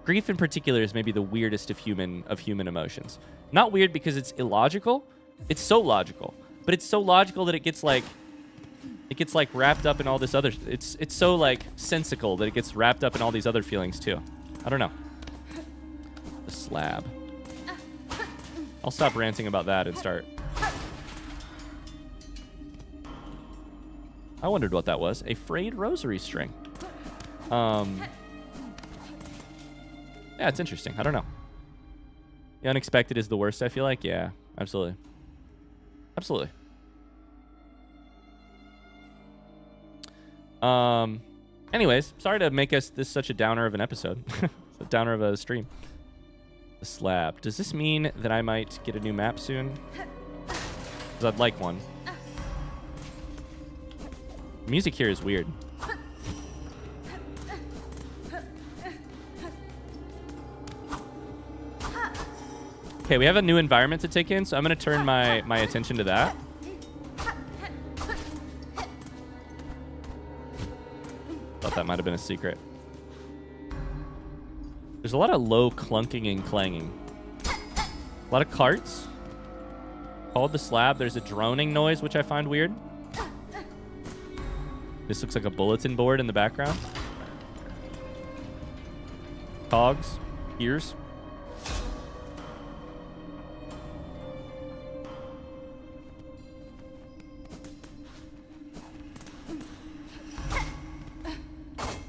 [SPEAKER 1] Grief in particular is maybe the weirdest of human emotions. Not weird because it's illogical. It's so logical, but it's so logical that it gets like wrapped up in all this other. It's so like sensical that it gets wrapped up in all these other feelings too. I don't know. The slab. I'll stop ranting about that and start. I wondered what that was. A frayed rosary string. Yeah, it's interesting. I don't know. The unexpected is the worst, I feel like. Yeah, absolutely. Absolutely. Anyways, sorry to make this such a downer of an episode. A downer of a stream. The slab. Does this mean that I might get a new map soon? Because I'd like one. Music here is weird. Okay, we have a new environment to take in, so I'm going to turn my attention to that. Thought that might have been a secret. There's a lot of low clunking and clanging. A lot of carts. Called the slab. There's a droning noise, which I find weird. This looks like a bulletin board in the background. Cogs. Ears.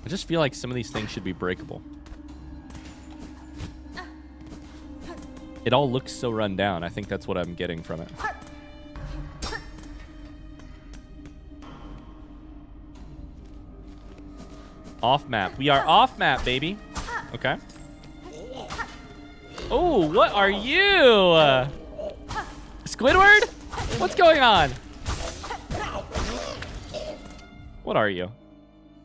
[SPEAKER 1] I just feel like some of these things should be breakable. It all looks so run down. I think that's what I'm getting from it. Off map. We are off map, baby. Okay. Oh, what are you? Squidward? What's going on? What are you?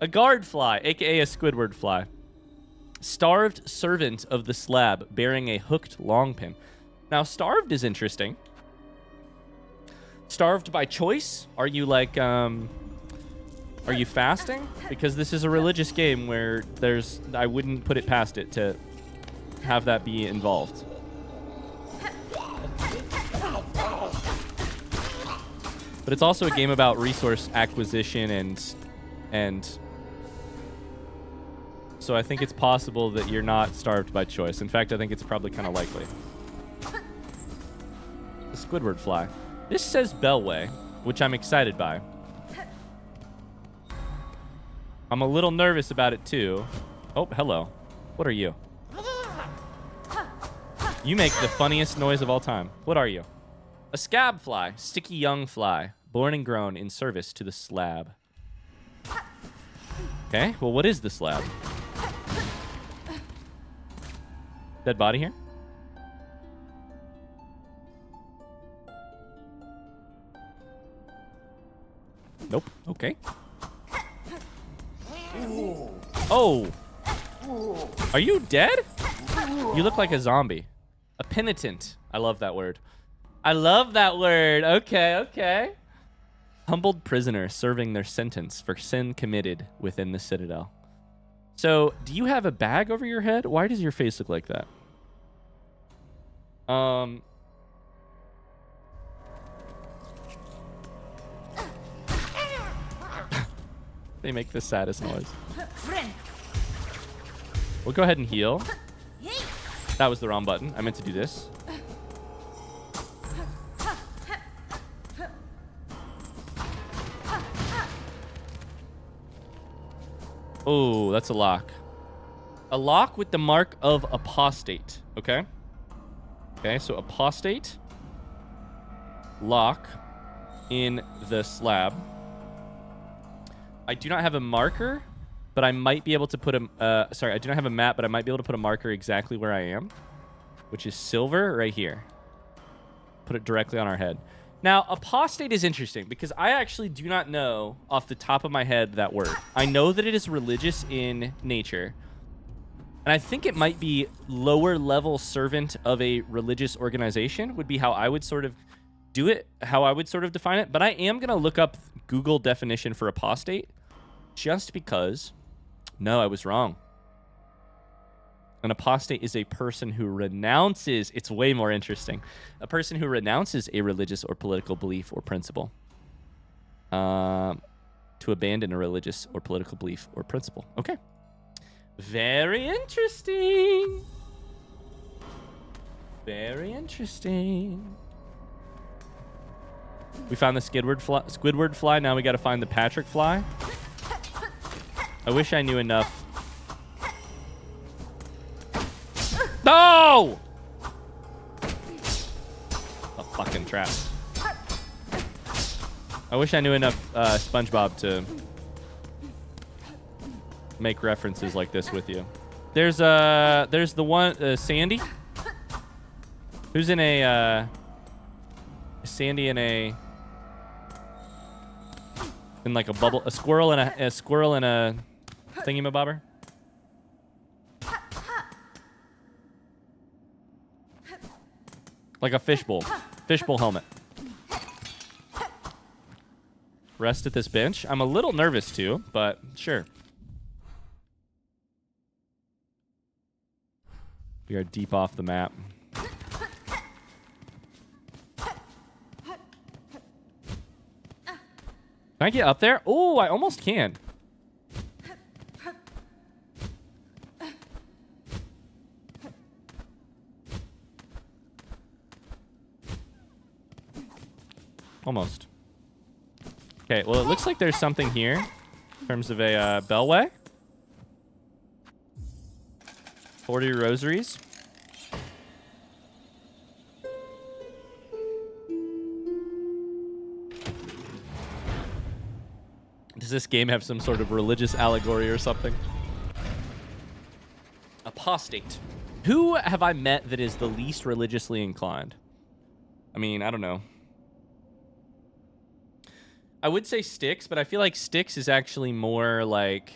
[SPEAKER 1] A guard fly, aka a Squidward fly. Starved servant of the slab bearing a hooked long pin. Now, starved is interesting. Starved by choice? Are you like, are you fasting? Because this is a religious game where I wouldn't put it past it to have that be involved. But it's also a game about resource acquisition and so I think it's possible that you're not starved by choice. In fact, I think it's probably kind of likely. The Squidward fly. This says Bellway, which I'm excited by. I'm a little nervous about it too. Oh, hello. What are you? You make the funniest noise of all time. What are you? A scab fly, sticky young fly, born and grown in service to the slab. Okay, well, what is the slab? Dead body here? Nope. Okay. Oh. Are you dead? You look like a zombie. A penitent. I love that word. I love that word. Okay, okay. Humbled prisoner serving their sentence for sin committed within the citadel. So, do you have a bag over your head? Why does your face look like that? They make the saddest noise. We'll go ahead and heal. That was the wrong button. I meant to do this. Oh, that's a lock. A lock with the mark of apostate. Okay. Okay, so apostate. Lock in the slab. I do not have a marker, but I might be able to put a... sorry, I do not have a map, but I might be able to put a marker exactly where I am, which is silver right here. Put it directly on our head. Now, apostate is interesting because I actually do not know off the top of my head that word. I know that it is religious in nature. And I think it might be lower level servant of a religious organization would be how I would sort of do it, how I would sort of define it. But I am going to look up Google definition for apostate just because... No, I was wrong. An apostate is a person who renounces... It's way more interesting. A person who renounces a religious or political belief or principle. To abandon a religious or political belief or principle. Okay. Very interesting. Very interesting. We found the Squidward fly. Now we got to find the Patrick fly. I wish I knew enough. No! A fucking trap. I wish I knew enough SpongeBob to make references like this with you. There's the one Sandy. Who's in a Sandy in a In like a bubble, a squirrel and a thingy-mabobber. Like a fishbowl. Fishbowl helmet. Rest at this bench. I'm a little nervous too, but sure. We are deep off the map. Can I get up there? Oh, I almost can. Almost. Okay, well, it looks like there's something here in terms of a bellway. 40 rosaries. Does this game have some sort of religious allegory or something? Apostate. Who have I met that is the least religiously inclined? I mean, I don't know. I would say Styx, but I feel like Styx is actually more like...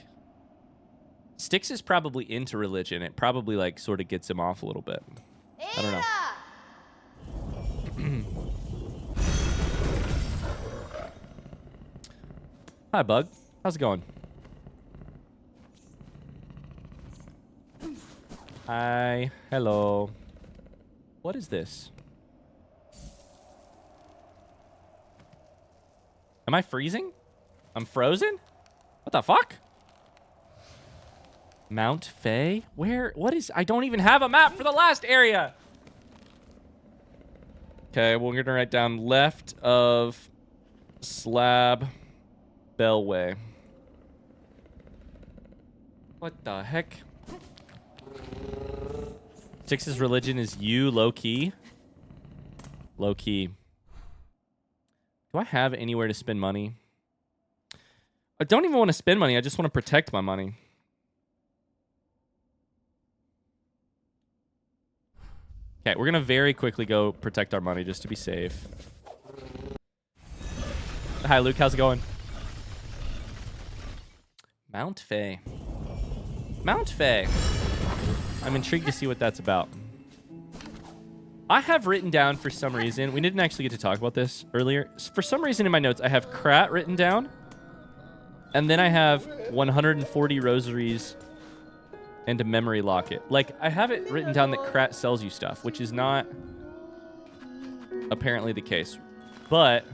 [SPEAKER 1] Styx is probably into religion. It probably like sort of gets him off a little bit. I don't know. Hi, Bug. How's it going? Hi. Hello. What is this? Am I freezing? I'm frozen? What the fuck? Mount Fay? Where? What is... I don't even have a map for the last area. Okay, well, we're going to write down left of slab bellway. What the heck? Styx's religion is you, low-key. Low-key. Do I have anywhere to spend money? I don't even want to spend money. I just want to protect my money. Okay, we're going to very quickly go protect our money just to be safe. Hi, Luke. How's it going? Mount Fay. Mount Fay. I'm intrigued to see what that's about. I have written down for some reason, we didn't actually get to talk about this earlier. For some reason in my notes, I have Krat written down. And then I have 140 rosaries and a memory locket. Like, I have it written down that Krat sells you stuff, which is not apparently the case. But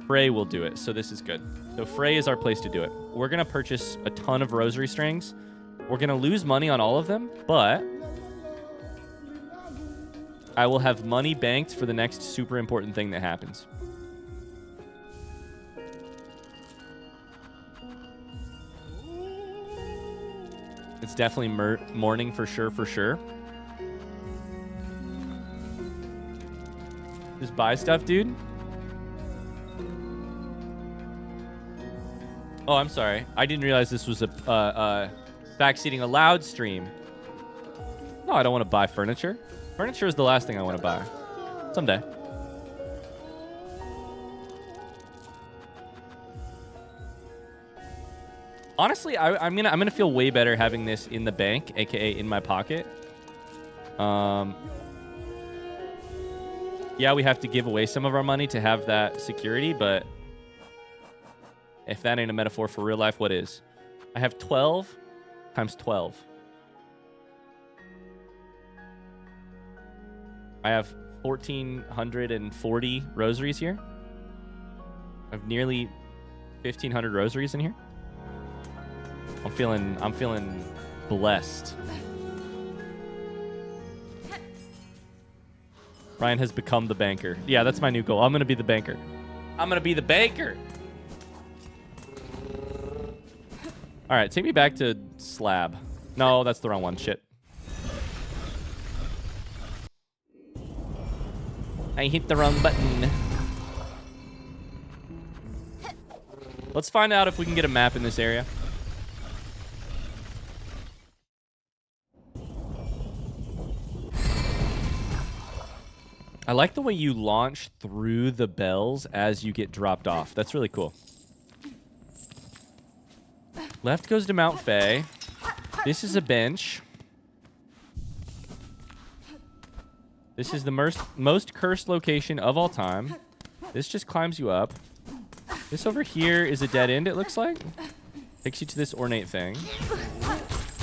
[SPEAKER 1] Frey will do it, so this is good. So Frey is our place to do it. We're going to purchase a ton of rosary strings. We're going to lose money on all of them, but I will have money banked for the next super important thing that happens. It's definitely morning for sure, for sure. Just buy stuff, dude. Oh, I'm sorry. I didn't realize this was a backseating allowed stream. No, I don't want to buy furniture. Furniture is the last thing I want to buy. Someday. Honestly, I'm gonna feel way better having this in the bank, aka in my pocket. Yeah, we have to give away some of our money to have that security, but if that ain't a metaphor for real life, what is? I have 12 times 12. I have 1,440 rosaries here. I have nearly 1,500 rosaries in here. I'm feeling blessed. Ryan has become the banker. Yeah, that's my new goal. I'm gonna be the banker. I'm gonna be the banker. All right, take me back to slab. No, that's the wrong one. Shit. I hit the wrong button. Let's find out if we can get a map in this area. I like the way you launch through the bells as you get dropped off. That's really cool. Left goes to Mount Faye. This is a bench. This is the most cursed location of all time. This just climbs you up. This over here is a dead end, it looks like. Takes you to this ornate thing.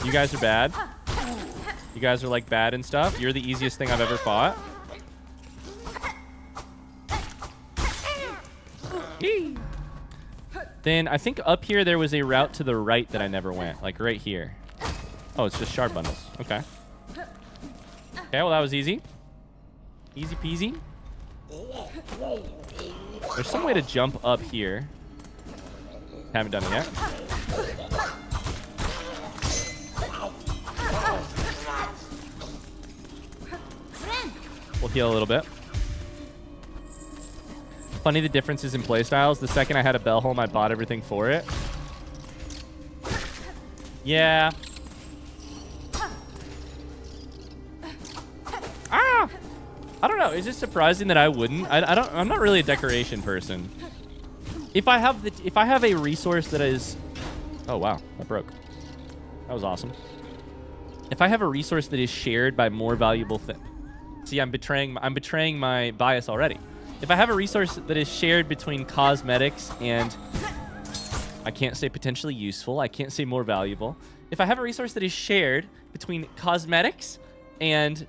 [SPEAKER 1] You guys are bad. You guys are like bad and stuff. You're the easiest thing I've ever fought. Then I think up here there was a route to the right that I never went. Like right here. Oh, it's just shard bundles. Okay. Okay, well that was easy. Easy peasy. There's some way to jump up here. Haven't done it yet. We'll heal a little bit. Funny the differences in playstyles. The second I had a bell home, I bought everything for it. Yeah. Ah! I don't know. Is it surprising that I wouldn't? I'm not really a decoration person. If I have a resource that is, oh wow, that broke. That was awesome. If I have a resource that is shared by more valuable things. See, I'm betraying my bias already. If I have a resource that is shared between cosmetics and, I can't say potentially useful, I can't say more valuable. If I have a resource that is shared between cosmetics and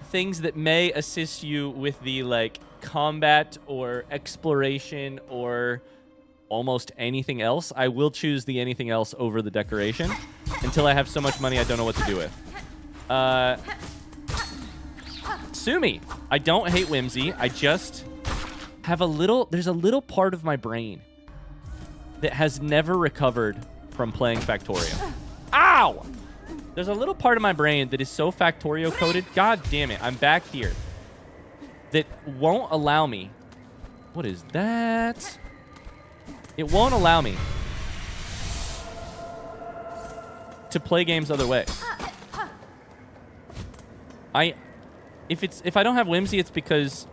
[SPEAKER 1] things that may assist you with the like combat or exploration or almost anything else, I will choose the anything else over the decoration until I have so much money I don't know what to do with. Sue me. I don't hate whimsy. I just have there's a little part of my brain that has never recovered from playing Factorio. Ow! There's a little part of my brain that is so Factorio coded. God damn it. I'm back here. That won't allow me. What is that? It won't allow me to play games other ways. If I don't have whimsy, it's because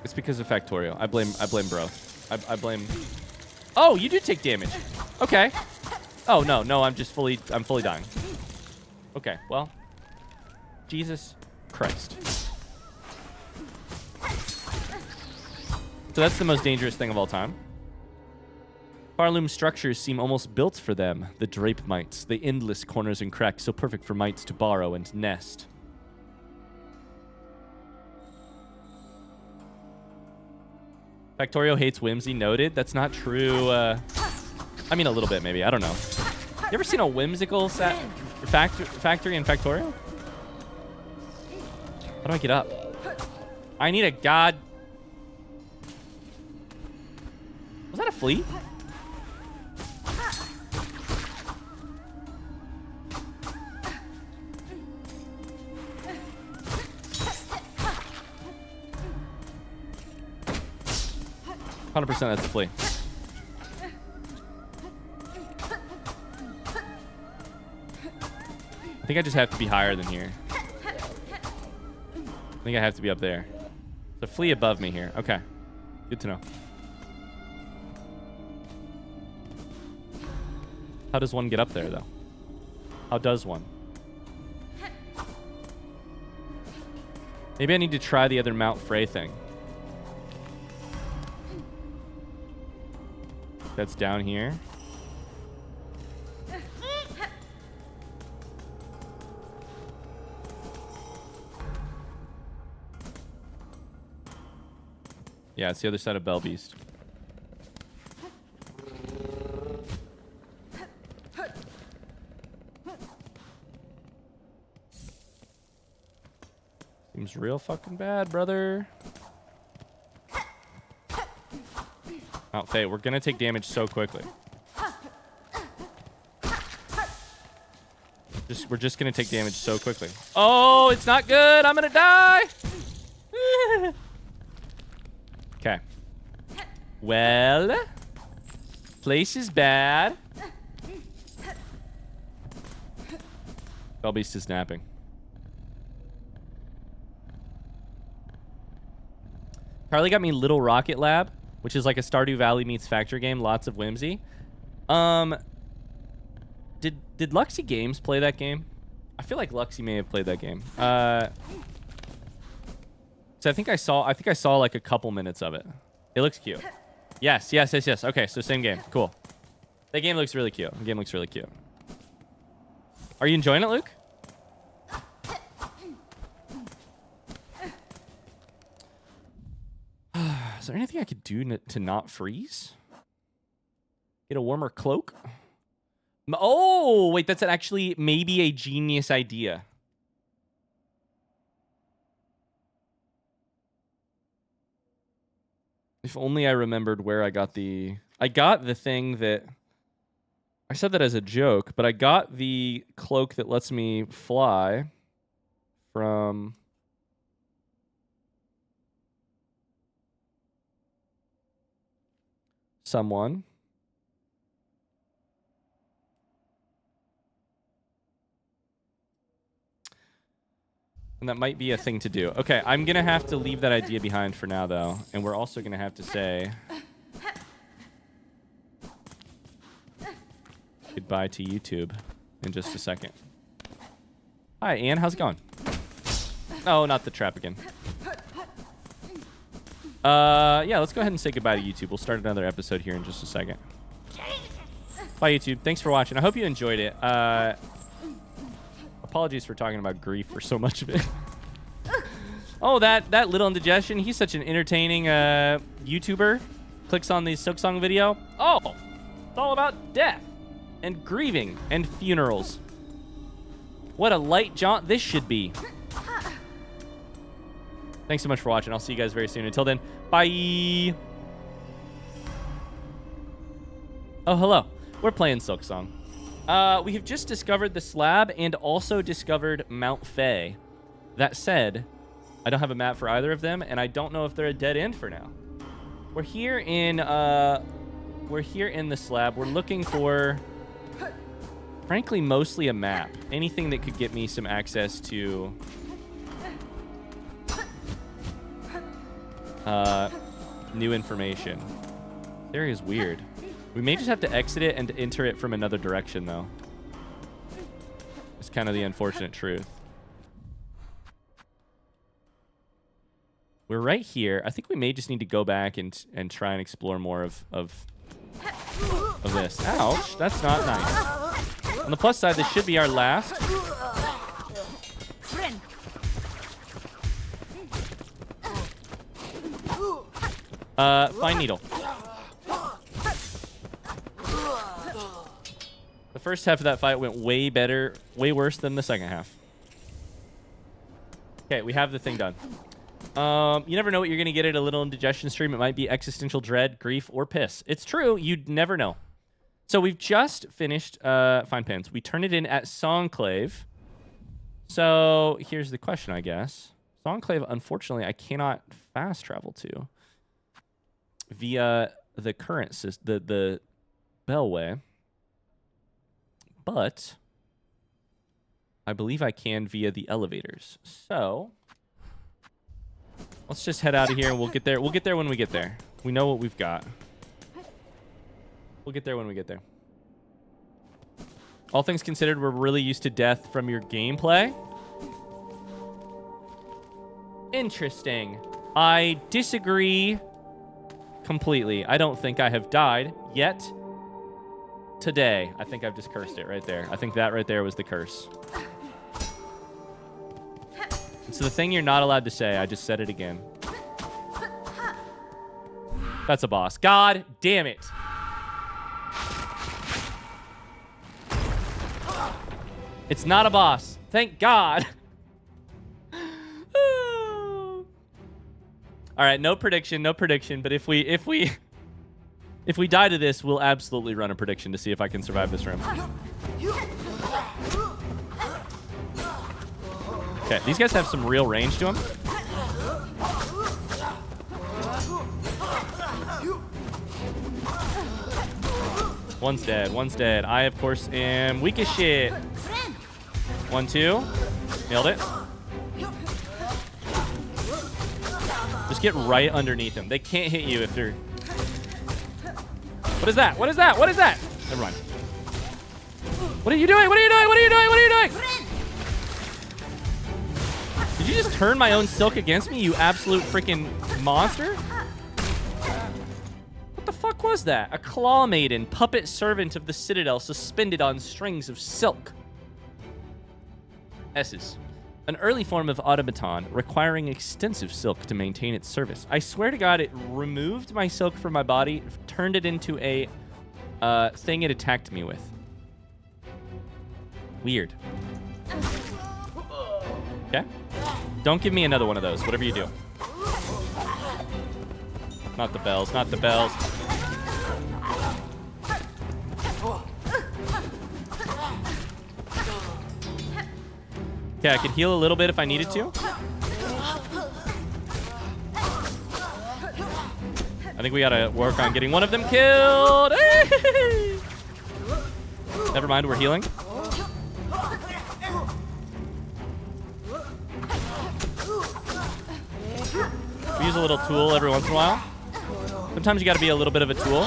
[SPEAKER 1] of Factorio. I blame bro. I blame. Oh, you do take damage. Okay. Oh no, I'm fully dying. Okay, well, Jesus Christ. So that's the most dangerous thing of all time. Farloom structures seem almost built for them, the drape mites, the endless corners and cracks, so perfect for mites to borrow and nest. Factorio hates whimsy, noted. That's not true. I mean, a little bit, maybe. I don't know. You ever seen a whimsical factory in Factorio? How do I get up? I need a god... Was that a flea? That's a flea. I think I just have to be higher than here. I think I have to be up there. There's a flea above me here. Okay. Good to know. How does one get up there, though? How does one? Maybe I need to try the other Mount Frey thing. That's down here. Yeah, it's the other side of Bell Beast. Seems real fucking bad, brother. Mount Faye, we're gonna take damage so quickly. We're just gonna take damage so quickly. Oh, it's not good. I'm gonna die. Okay. Well, place is bad. Spellbeast is napping. Carly got me Little Rocket Lab, which is like a Stardew Valley meets Factory game. Lots of whimsy. Did Luxy Games play that game? I feel like Luxy may have played that game. So I think I saw like a couple minutes of it. It looks cute. Yes. Okay, so same game. Cool. That game looks really cute. Are you enjoying it, Luke? Is there anything I could do to not freeze? Get a warmer cloak? Oh, wait, that's actually maybe a genius idea. If only I remembered where I got the... I got the thing that... I said that as a joke, but I got the cloak that lets me fly from... someone. And that might be a thing to do. Okay, I'm going to have to leave that idea behind for now, though. And we're also going to have to say goodbye to YouTube in just a second. Hi, Ann. How's it going? Oh, not the trap again. Yeah, let's go ahead and say goodbye to YouTube. We'll start another episode here in just a second. Bye, YouTube. Thanks for watching. I hope you enjoyed it. Apologies for talking about grief for so much of it. Oh, that little Indigestion. He's such an entertaining YouTuber. Clicks on the Silksong video. Oh, it's all about death and grieving and funerals. What a light jaunt this should be. Thanks so much for watching. I'll see you guys very soon. Until then, bye. Oh, hello. We're playing Silksong. We have just discovered the slab and also discovered Mount Faye. That said, I don't have a map for either of them, and I don't know if they're a dead end for now. We're here in the slab. We're looking for, frankly, mostly a map. Anything that could get me some access to new information. This area is weird. We may just have to exit it and enter it from another direction, though. It's kind of the unfortunate truth. We're right here. I think we may just need to go back and try and explore more of this. Ouch, that's not nice. On the plus side, this should be our last. Fine needle. The first half of that fight went way better, way worse than the second half. Okay, we have the thing done. You never know what you're going to get at a little Indigestion stream. It might be existential dread, grief, or piss. It's true. You'd never know. So we've just finished Fine Pens. We turned it in at Songclave. So here's the question, I guess. Songclave, unfortunately, I cannot fast travel to via the current system, the Bellway. But I believe I can via the elevators. So let's just head out of here and we'll get there. We'll get there when we get there. We know what we've got. We'll get there when we get there. All things considered, we're really used to death from your gameplay. Interesting. I disagree completely. I don't think I have died yet. Today. I think I've just cursed it right there. I think that right there was the curse. It's the thing you're not allowed to say. I just said it again. That's a boss. God damn it. It's not a boss. Thank God. All right, no prediction, but if we die to this, we'll absolutely run a prediction to see if I can survive this room. Okay, these guys have some real range to them. One's dead. I, of course, am weak as shit. 1, 2. Nailed it. Just get right underneath them. They can't hit you if they're... What is that? What is that? What is that? Never mind. What are you doing? What are you doing? What are you doing? What are you doing? Did you just turn my own silk against me, you absolute freaking monster? What the fuck was that? A claw maiden, puppet servant of the citadel, suspended on strings of silk. S's. An early form of automaton requiring extensive silk to maintain its service. I swear to God, it removed my silk from my body, turned it into a thing it attacked me with. Weird. Okay. Don't give me another one of those, whatever you do. Not the bells, not the bells. Okay, I can heal a little bit if I needed to. I think we gotta work on getting one of them killed. Never mind, we're healing. We use a little tool every once in a while. Sometimes you gotta be a little bit of a tool.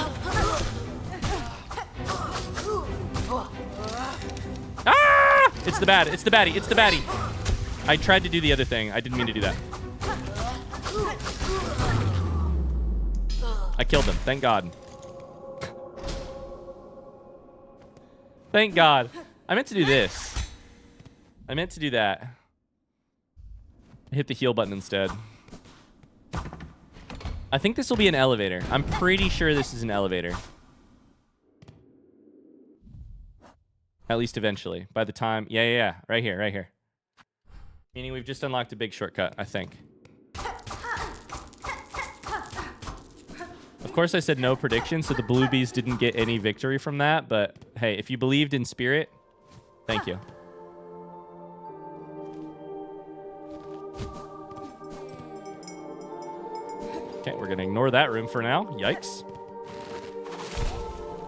[SPEAKER 1] Ah! It's the baddie, it's the baddie, it's the baddie. I tried to do the other thing. I didn't mean to do that. I killed him, thank God. Thank God. I meant to do this. I meant to do that. I hit the heal button instead. I think this will be an elevator. I'm pretty sure this is an elevator. At least eventually. By the time... Yeah. Right here, right here. Meaning we've just unlocked a big shortcut, I think. Of course, I said no prediction, so the Bluebees didn't get any victory from that. But, hey, if you believed in spirit, thank you. Okay, we're going to ignore that room for now. Yikes.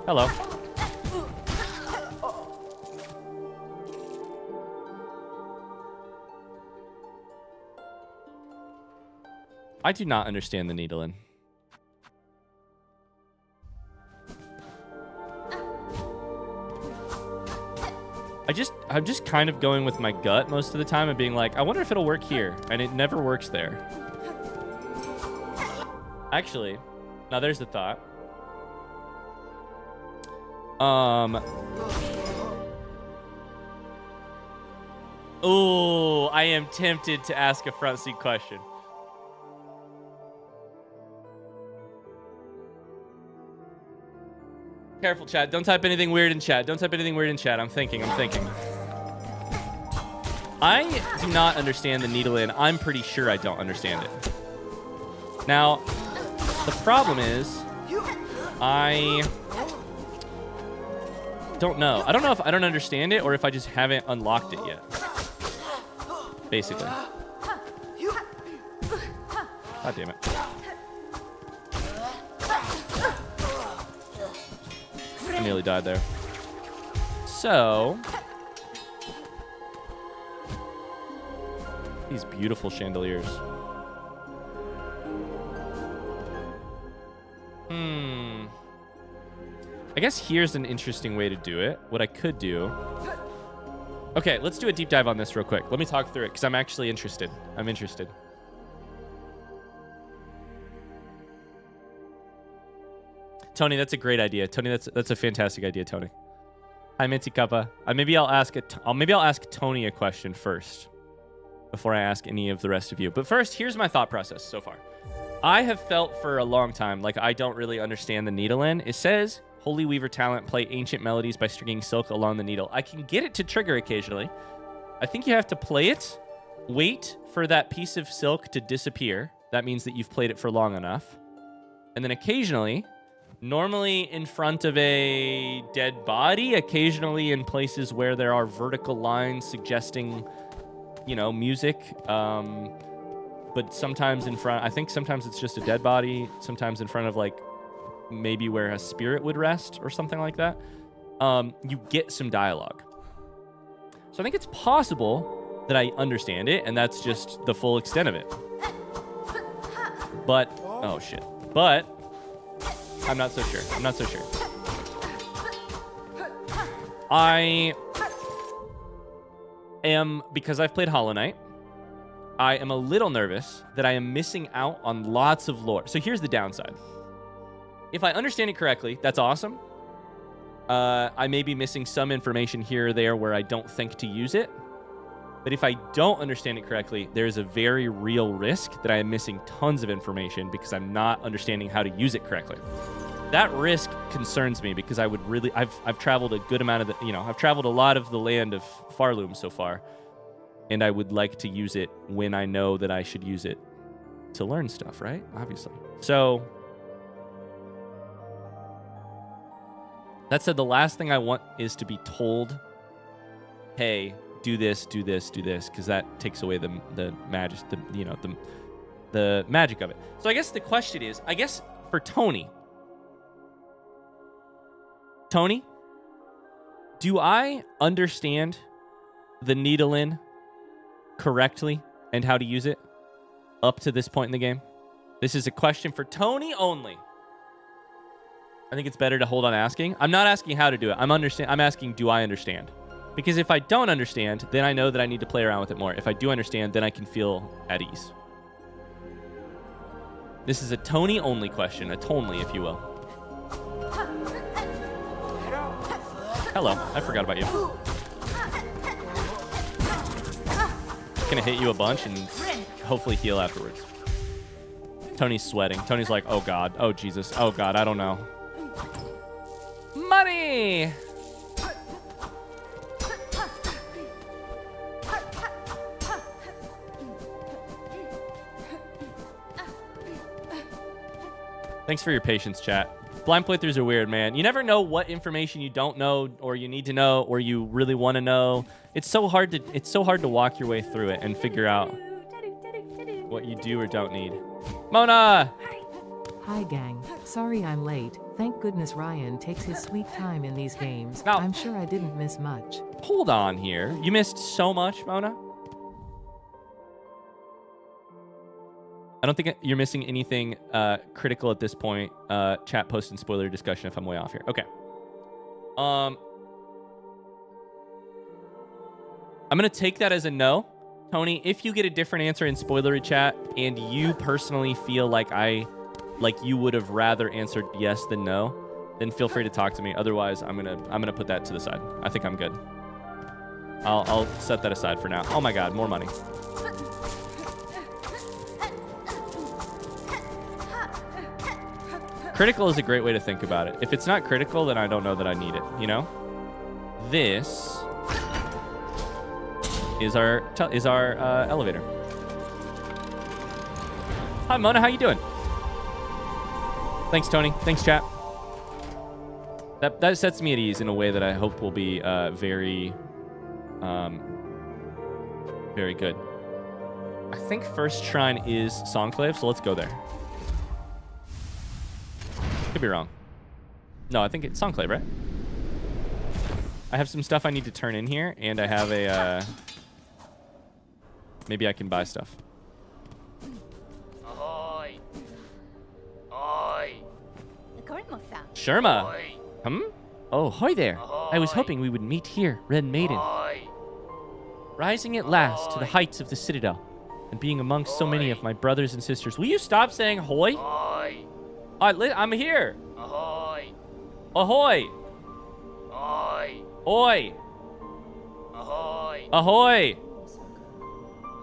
[SPEAKER 1] Hello. I do not understand the needling. I'm just kind of going with my gut most of the time and being like, I wonder if it'll work here. And it never works there. Actually, now there's the thought. Oh, I am tempted to ask a front seat question. Careful, chat. Don't type anything weird in chat. Don't type anything weird in chat. I'm thinking. I do not understand the needle in. I'm pretty sure I don't understand it. Now, the problem is, I don't know. I don't know if I don't understand it or if I just haven't unlocked it yet. Basically. God damn it. I nearly died there. So, these beautiful chandeliers. I guess here's an interesting way to do it. What I could do... Okay, let's do a deep dive on this real quick. Let me talk through it, because I'm actually interested. I'm interested. Tony, that's a great idea. Tony, that's a fantastic idea, Tony. Hi, Minty Kappa. Maybe I'll ask Tony a question first before I ask any of the rest of you. But first, here's my thought process so far. I have felt for a long time like I don't really understand the needle in. It says, Holy Weaver talent, play ancient melodies by stringing silk along the needle. I can get it to trigger occasionally. I think you have to play it, wait for that piece of silk to disappear. That means that you've played it for long enough. And then occasionally, normally in front of a dead body, occasionally in places where there are vertical lines suggesting, you know, music. But sometimes in front, I think sometimes it's just a dead body. Sometimes in front of like maybe where a spirit would rest or something like that. You get some dialogue. So I think it's possible that I understand it, and that's just the full extent of it. But, oh shit. But, I'm not so sure. I'm not so sure. I am, because I've played Hollow Knight, I am a little nervous that I am missing out on lots of lore. So here's the downside. If I understand it correctly, that's awesome. I may be missing some information here or there where I don't think to use it. But if I don't understand it correctly, there's a very real risk that I am missing tons of information because I'm not understanding how to use it correctly. That risk concerns me because I would really, I've traveled a good amount of the, I've traveled a lot of the land of Farloom so far, and I would like to use it when I know that I should use it to learn stuff, right? Obviously. So that said, the last thing I want is to be told, hey, do this, do this, do this, because that takes away the magic, the magic of it. So I guess the question is, I guess for Tony, do I understand the Needle-In correctly and how to use it up to this point in the game? This is a question for Tony only. I think it's better to hold on asking. I'm not asking how to do it. I'm asking, do I understand? Because if I don't understand, then I know that I need to play around with it more. If I do understand, then I can feel at ease. This is a Tony only question, a Tonely, if you will. Hello, I forgot about you. Gonna hit you a bunch and hopefully heal afterwards. Tony's sweating. Tony's like, oh God, oh Jesus, oh God, I don't know. Money! Thanks for your patience, chat. Blind playthroughs are weird, man. You never know what information you don't know or you need to know or you really want to know. It's so hard to walk your way through it and figure out what you do or don't need. Mona!
[SPEAKER 2] Hi gang, sorry I'm late. Thank goodness Ryan takes his sweet time in these games.
[SPEAKER 1] Now,
[SPEAKER 2] I'm sure I didn't miss much.
[SPEAKER 1] Hold on here. You missed so much, Mona. I don't think you're missing anything critical at this point. Chat, post, and spoiler discussion if I'm way off here. Okay. I'm going to take that as a no. Tony, if you get a different answer in spoilery chat and you personally feel like you would have rather answered yes than no, then feel free to talk to me. Otherwise, I'm gonna put that to the side. I think I'm good. I'll set that aside for now. Oh my God, more money. Critical is a great way to think about it. If it's not critical, then I don't know that I need it, you know? This is our elevator. Hi, Mona. How you doing? Thanks, Tony. Thanks, chat. That sets me at ease in a way that I hope will be very, very good. I think first shrine is Songclave, so let's go there. Could be wrong. No, I think it's Songclave, right? I have some stuff I need to turn in here, and I have a... maybe I can buy stuff.
[SPEAKER 4] Ahoy! Ahoy!
[SPEAKER 1] Sherma!
[SPEAKER 4] Ahoy!
[SPEAKER 1] Oh, hi there. I was
[SPEAKER 4] Ahoy.
[SPEAKER 1] hoping we would meet here, Red Maiden.
[SPEAKER 4] Ahoy!
[SPEAKER 1] Rising at last to the heights of the Citadel, and being amongst so many of my brothers and sisters. Will you stop saying hoy?
[SPEAKER 4] Ahoy!
[SPEAKER 1] I'm here.
[SPEAKER 4] Ahoy!
[SPEAKER 1] Ahoy!
[SPEAKER 4] Ahoy!
[SPEAKER 1] Oi!
[SPEAKER 4] Ahoy!
[SPEAKER 1] Ahoy!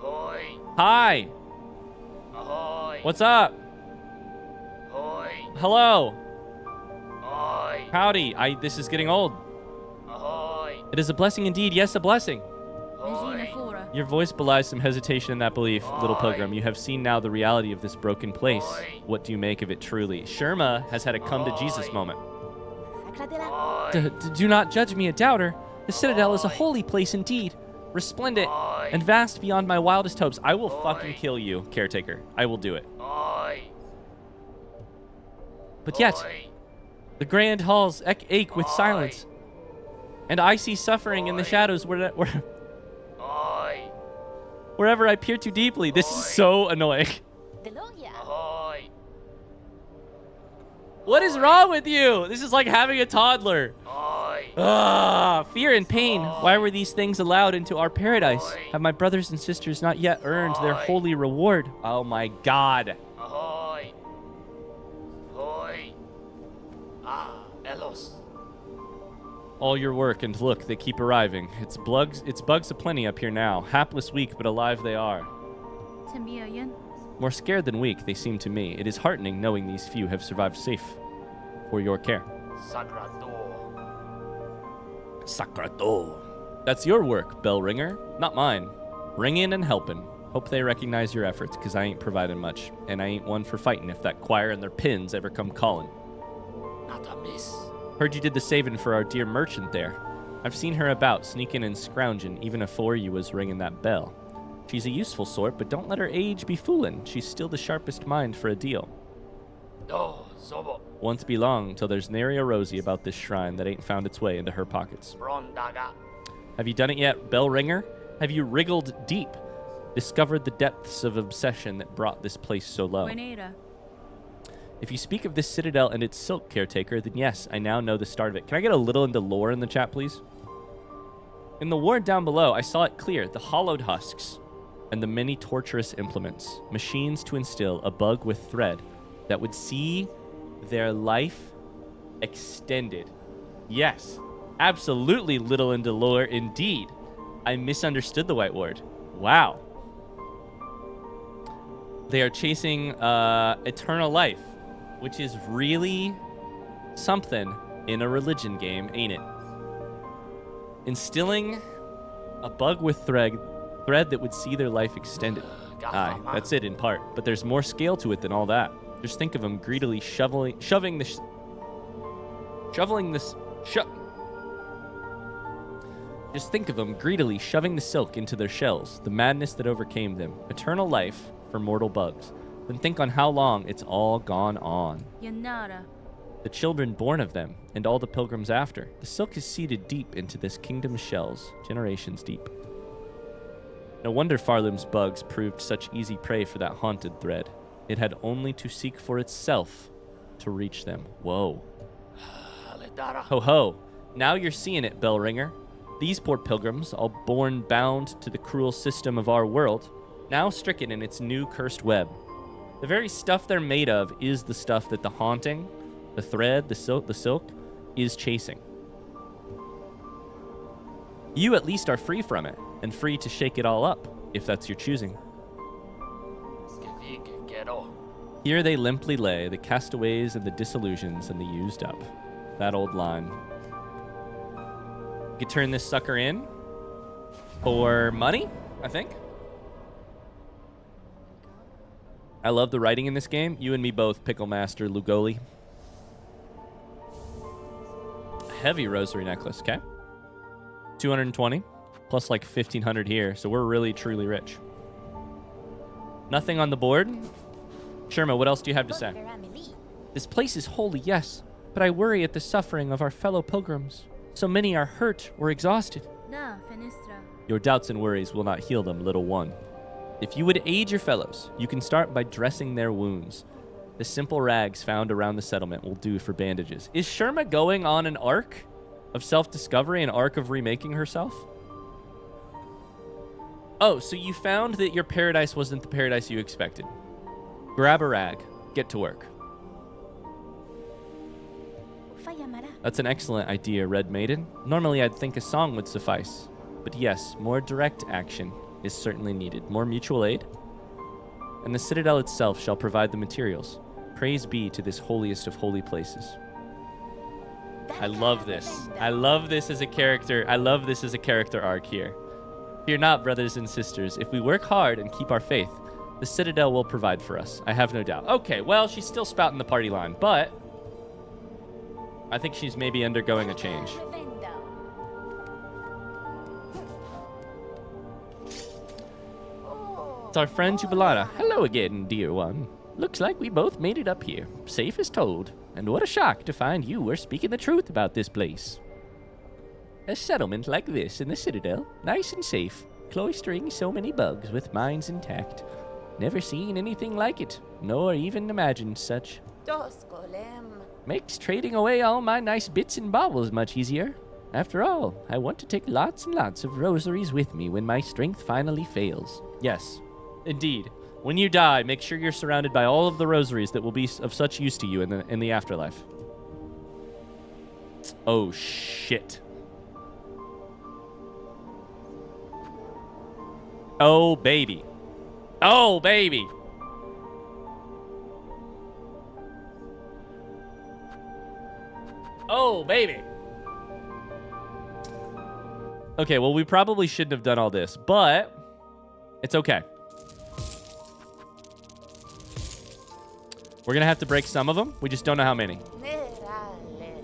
[SPEAKER 4] Ahoy!
[SPEAKER 1] Hi!
[SPEAKER 4] Ahoy!
[SPEAKER 1] What's up?
[SPEAKER 4] Ahoy!
[SPEAKER 1] Hello!
[SPEAKER 4] Ahoy!
[SPEAKER 1] Howdy! This is getting old.
[SPEAKER 4] Ahoy!
[SPEAKER 1] It is a blessing indeed. Yes, a blessing.
[SPEAKER 4] Ahoy!
[SPEAKER 1] Your voice belies some hesitation in that belief, little pilgrim. You have seen now the reality of this broken place. What do you make of it truly? Sherma has had a come-to-Jesus moment. Do not judge me a doubter. The Citadel is a holy place indeed. Resplendent and vast beyond my wildest hopes. I will fucking kill you, caretaker. I will do it. But yet, the grand halls ache with silence. And I see suffering in the shadows where wherever I peer too deeply. This is so annoying.
[SPEAKER 4] Ahoy!
[SPEAKER 1] What is wrong with you? This is like having a toddler.
[SPEAKER 4] Ahoy!
[SPEAKER 1] Fear and pain. Why were these things allowed into our paradise? Have my brothers and sisters not yet earned their holy reward? Oh my god.
[SPEAKER 4] Ahoy! Ahoy! Elos.
[SPEAKER 1] All your work and look, they keep arriving. It's bugs aplenty up here now. Hapless weak, but alive they are. More scared than weak, they seem to me. It is heartening knowing these few have survived safe for your care. Sacrato. That's your work, bell ringer, not mine. Ringin' and helpin'. Hope they recognize your efforts, cause I ain't providing much. And I ain't one for fighting if that choir and their pins ever come calling.
[SPEAKER 4] Not a miss.
[SPEAKER 1] Heard you did the saving for our dear merchant there. I've seen her about, sneaking and scrounging, even afore you was ringing that bell. She's a useful sort, but don't let her age be foolin'. She's still the sharpest mind for a deal.
[SPEAKER 4] Oh, Zobo.
[SPEAKER 1] Once be long till there's nary a rosy about this shrine that ain't found its way into her pockets.
[SPEAKER 4] Brondaga.
[SPEAKER 1] Have you done it yet, bell ringer? Have you wriggled deep? Discovered the depths of obsession that brought this place so low? If you speak of this citadel and its silk caretaker, then yes, I now know the start of it. Can I get a little into lore in the chat, please? In the ward down below, I saw it clear. The hollowed husks and the many torturous implements. Machines to instill a bug with thread that would see their life extended. Yes, absolutely little into lore indeed. I misunderstood the white ward. Wow. They are chasing eternal life, which is really something in a religion game, ain't it? Instilling a bug with thread that would see their life extended. Aye, that's it in part. But there's more scale to it than all that. Just think of them greedily shoving the silk into their shells, the madness that overcame them, eternal life for mortal bugs. Then think on how long it's all gone on. The children born of them, and all the pilgrims after. The silk is seeded deep into this kingdom's shells, generations deep. No wonder Farlum's bugs proved such easy prey for that haunted thread. It had only to seek for itself to reach them. Whoa. Ho ho. Now you're seeing it, bell ringer. These poor pilgrims, all born bound to the cruel system of our world, now stricken in its new cursed web. The very stuff they're made of is the stuff that the haunting, the thread, the silk, is chasing. You at least are free from it, and free to shake it all up, if that's your choosing. Here they limply lay, the castaways and the disillusions and the used up. That old line. You could turn this sucker in for money, I think. I love the writing in this game. You and me both, Pickle Master Lugoli. Heavy rosary necklace, okay? 220 plus like 1,500 here, so we're really truly rich. Nothing on the board. Sherma, what else do you have to say? This place is holy, yes, but I worry at the suffering of our fellow pilgrims. So many are hurt or exhausted. Your doubts and worries will not heal them, little one. If you would aid your fellows, you can start by dressing their wounds. The simple rags found around the settlement will do for bandages. Is Sherma going on an arc of self-discovery, an arc of remaking herself? Oh, so you found that your paradise wasn't the paradise you expected. Grab a rag. Get to work. That's an excellent idea, Red Maiden. Normally I'd think a song would suffice. But yes, more direct action is certainly needed. More mutual aid. And the Citadel itself shall provide the materials. Praise be to this holiest of holy places. I love this. I love this as a character. I love this as a character arc here. Fear not, brothers and sisters. If we work hard and keep our faith, the Citadel will provide for us. I have no doubt. Okay, well, she's still spouting the party line, but I think she's maybe undergoing a change. It's our friend Jubilata. Hello again, dear one. Looks like we both made it up here, safe as told. And what a shock to find you were speaking the truth about this place. A settlement like this in the Citadel, nice and safe, cloistering so many bugs with minds intact. Never seen anything like it, nor even imagined such. Makes trading away all my nice bits and baubles much easier. After all, I want to take lots and lots of rosaries with me when my strength finally fails. Yes, indeed. When you die, make sure you're surrounded by all of the rosaries that will be of such use to you in the afterlife. Oh, shit. Oh, baby. Oh, baby. Oh, baby. Okay, well, we probably shouldn't have done all this, but it's okay. We're going to have to break some of them. We just don't know how many.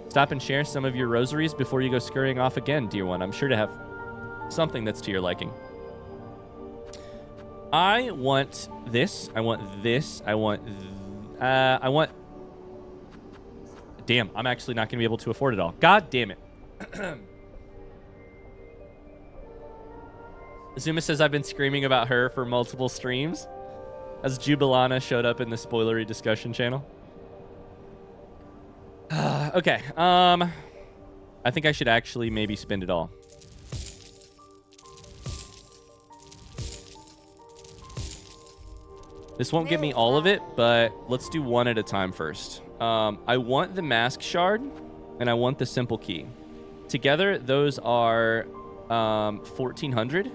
[SPEAKER 1] Stop and share some of your rosaries before you go scurrying off again, dear one. I'm sure to have something that's to your liking. I want this. I want this. I want... Damn, I'm actually not going to be able to afford it all. God damn it. Zuma says I've been screaming about her for multiple streams as Jubilana showed up in the spoilery discussion channel. Okay. I think I should actually maybe spend it all. This won't get me all of it, but let's do one at a time first. I want the mask shard, and I want the simple key. Together, those are 1,400.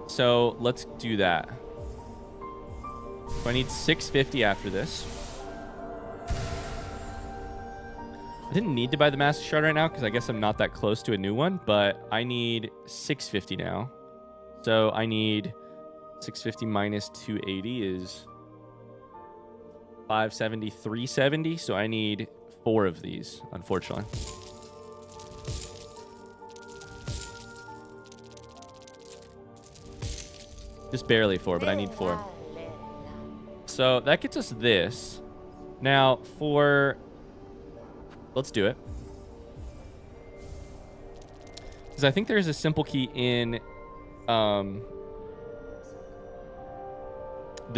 [SPEAKER 1] So let's do that. So I need 650 after this. I didn't need to buy the mask shard right now because I guess I'm not that close to a new one, but I need 650 now. So I need 650 minus 280 is 570, 370. So I need 4 of these, unfortunately. Just barely 4, but I need 4. So that gets us this. Now for... Let's do it. Because I think there's a simple key in the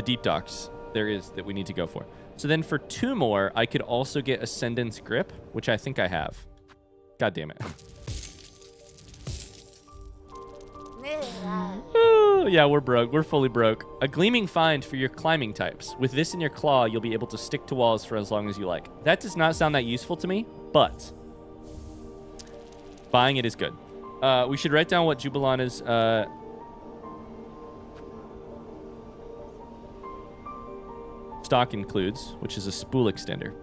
[SPEAKER 1] deep docks. There is that we need to go for. So then for 2 more, I could also get Ascendance Grip, which I think I have. God damn it. Oh, yeah, we're broke. We're fully broke. A gleaming find for your climbing types. With this in your claw, you'll be able to stick to walls for as long as you like. That does not sound that useful to me, but buying it is good. We should write down what Jubilana's stock includes, which is a spool extender.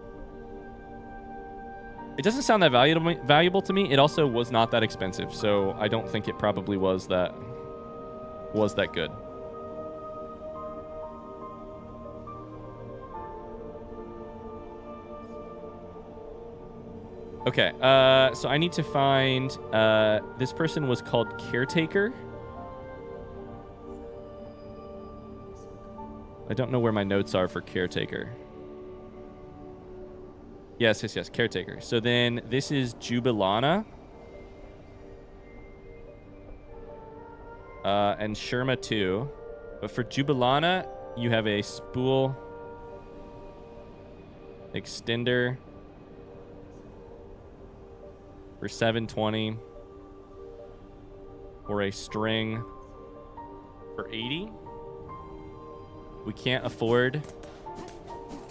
[SPEAKER 1] It doesn't sound that valuable to me. It also was not that expensive, so I don't think it probably was that good. Okay, so I need to find this person was called Caretaker. I don't know where my notes are for Caretaker. Yes, Caretaker. So then this is Jubilana. And Sherma too. But for Jubilana, you have a spool extender for 720. Or a string for 80. We can't afford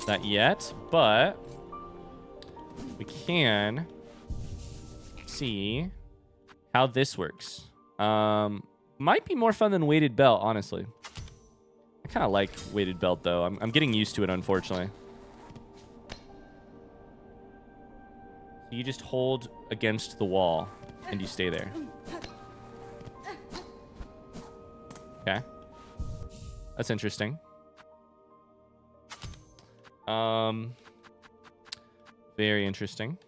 [SPEAKER 1] that yet, but we can see how this works. Might be more fun than weighted belt, honestly. I kind of like weighted belt, though. I'm getting used to it, unfortunately. You just hold against the wall, and you stay there. Okay. That's interesting. Very interesting.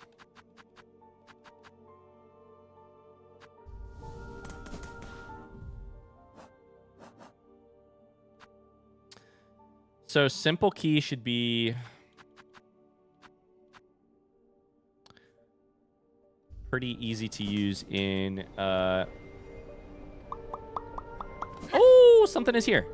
[SPEAKER 1] So simple key should be pretty easy to use in something is here.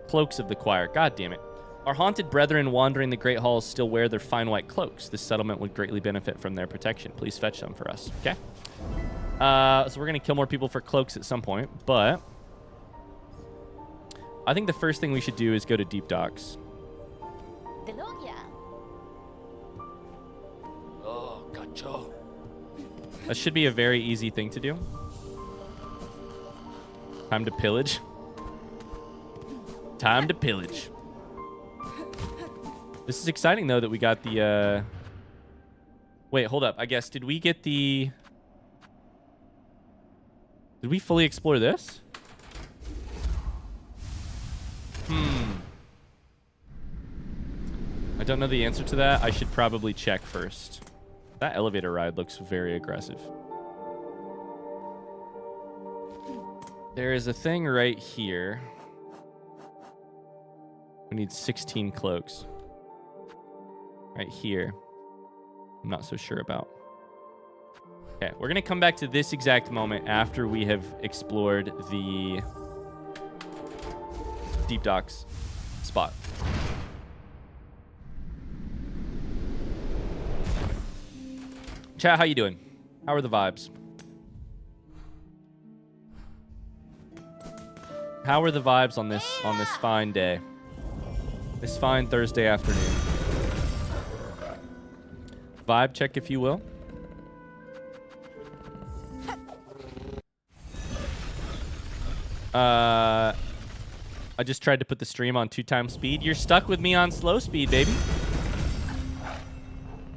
[SPEAKER 1] Cloaks of the choir. God damn it. Our haunted brethren wandering the great halls still wear their fine white cloaks. This settlement would greatly benefit from their protection. Please fetch some for us. Okay. So we're going to kill more people for cloaks at some point, but I think the first thing we should do is go to Deep Docks.
[SPEAKER 4] Oh, gacho.
[SPEAKER 1] That should be a very easy thing to do. Time to pillage. Time to pillage. This is exciting, though, that we got the... Wait, hold up. I guess, did we get the... Did we fully explore this? I don't know the answer to that. I should probably check first. That elevator ride looks very aggressive. There is a thing right here. We need 16 cloaks. Right here. I'm not so sure about. Okay, we're going to come back to this exact moment after we have explored the Deep Docks spot. Chat, how you doing? How are the vibes? How are the vibes on this fine day? This fine Thursday afternoon. Vibe check, if you will. I just tried to put the stream on 2x speed. You're stuck with me on slow speed, baby.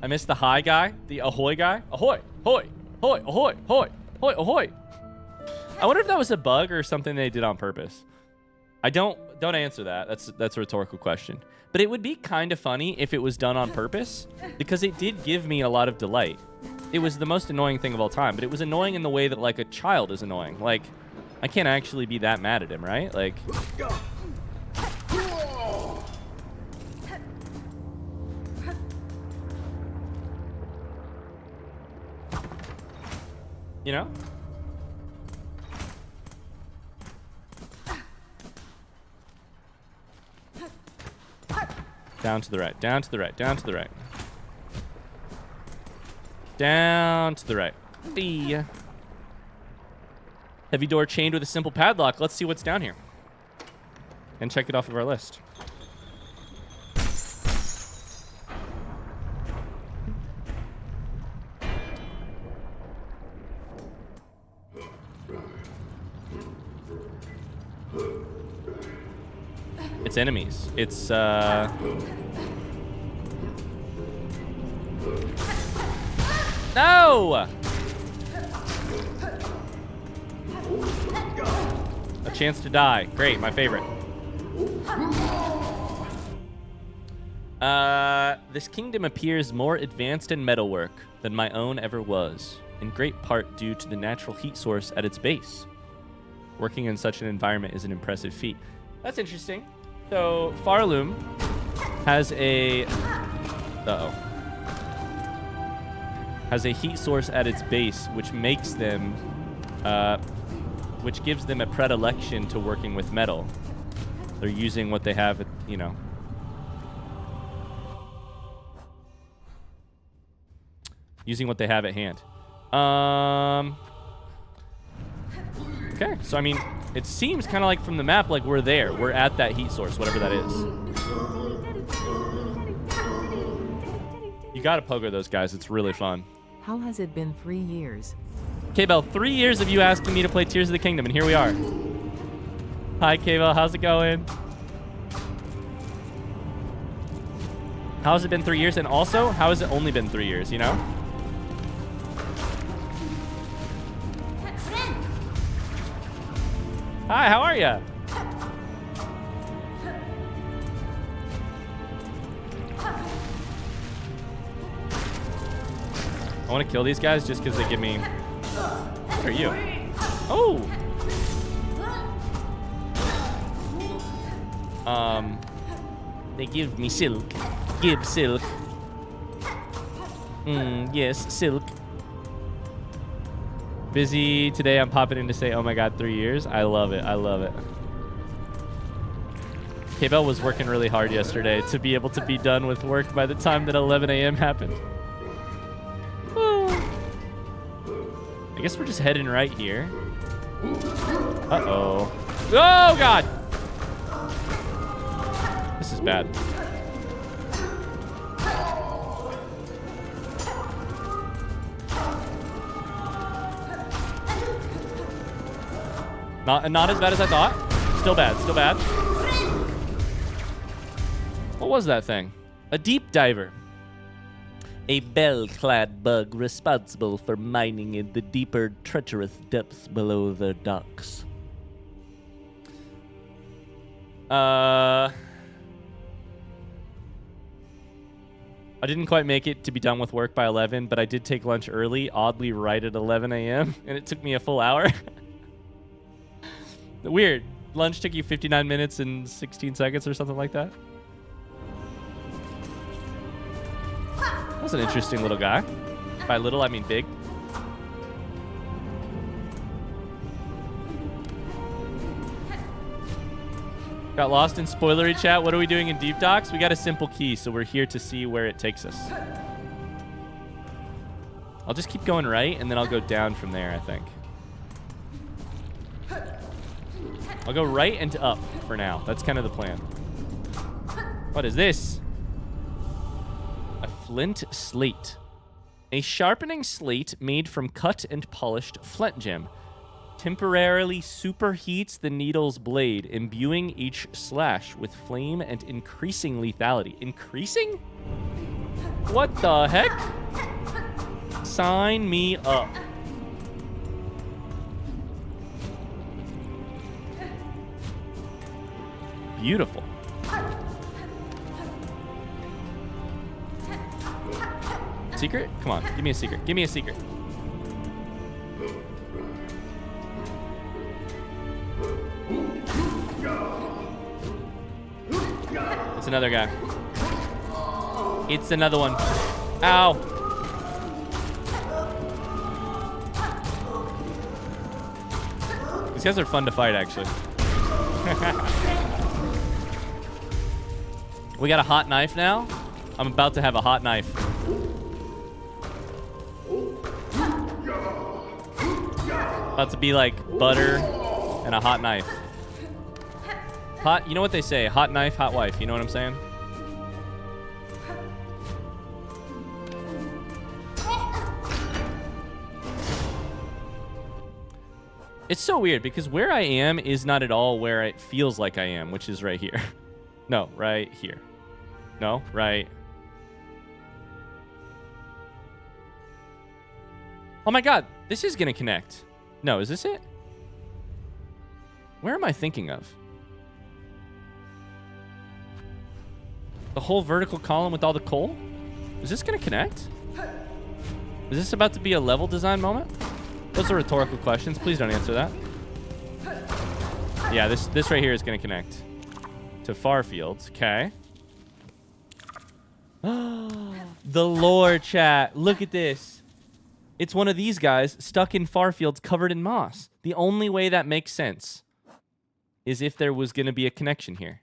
[SPEAKER 1] I missed the hi guy, the ahoy guy. Ahoy, hoy, hoy, ahoy, hoy, hoy, ahoy. I wonder if that was a bug or something they did on purpose. I don't answer that. That's a rhetorical question. But it would be kind of funny if it was done on purpose, because it did give me a lot of delight. It was the most annoying thing of all time, but it was annoying in the way that like a child is annoying. Like, I can't actually be that mad at him, right? Like, you know? Down to the right, down to the right, down to the right. Down to the right. Hey. Heavy door chained with a simple padlock. Let's see what's down here. And check it off of our list. It's enemies. It's No! A chance to die. Great, my favorite. This kingdom appears more advanced in metalwork than my own ever was, in great part due to the natural heat source at its base. Working in such an environment is an impressive feat. That's interesting. So, Farloom has a... has a heat source at its base, which makes them... which gives them a predilection to working with metal. They're using what they have, you know. Using what they have at hand. Okay, so I mean, it seems kind of like from the map, like we're there. We're at that heat source, whatever that is. You gotta pogo those guys. It's really fun.
[SPEAKER 2] How has it been 3 years?
[SPEAKER 1] K-Bell, 3 years of you asking me to play Tears of the Kingdom, and here we are. Hi, K-Bell. How's it going? How has it been 3 years? And also, how has it only been 3 years, you know? Hi, how are you? I want to kill these guys just because they give me... What are you? Oh! They give me silk. Give silk. Yes, silk. Busy today. I'm popping in to say, oh my god, 3 years. I love it. I love it. K-Bell was working really hard yesterday to be able to be done with work by the time that 11 a.m. happened. Woo. I guess we're just heading right here. Uh-oh. Oh, God! This is bad. Not as bad as I thought. Still bad, still bad. What was that thing? A deep diver. A bell-clad bug responsible for mining in the deeper, treacherous depths below the docks. I didn't quite make it to be done with work by 11, but I did take lunch early, oddly right at 11 a.m., and it took me a full hour. Weird. Lunch took you 59 minutes and 16 seconds or something like that. That's an interesting little guy. By little, I mean big. Got lost in spoilery chat. What are we doing in Deep Docks? We got a simple key, so we're here to see where it takes us. I'll just keep going right, and then I'll go down from there, I think. I'll go right and up for now. That's kind of the plan. What is this? A flint slate. A sharpening slate made from cut and polished flint gem. Temporarily superheats the needle's blade, imbuing each slash with flame and increasing lethality. Increasing? What the heck? Sign me up. Beautiful. Secret? Come on, give me a secret. Give me a secret. It's another guy. It's another one. Ow. These guys are fun to fight, actually. We got a hot knife now. I'm about to have a hot knife. About to be like butter and a hot knife. Hot, you know what they say? Hot knife, hot wife. You know what I'm saying? It's so weird because where I am is not at all where it feels like I am, which is right here. No, right here. No, right. Oh my God, this is gonna connect. No, is this it? Where am I thinking of? The whole vertical column with all the coal? Is this gonna connect? Is this about to be a level design moment? Those are rhetorical questions. Please don't answer that. Yeah, this right here is gonna connect to Farfields. Okay. The lore chat. Look at this. It's one of these guys stuck in Farfields covered in moss. The only way that makes sense is if there was going to be a connection here.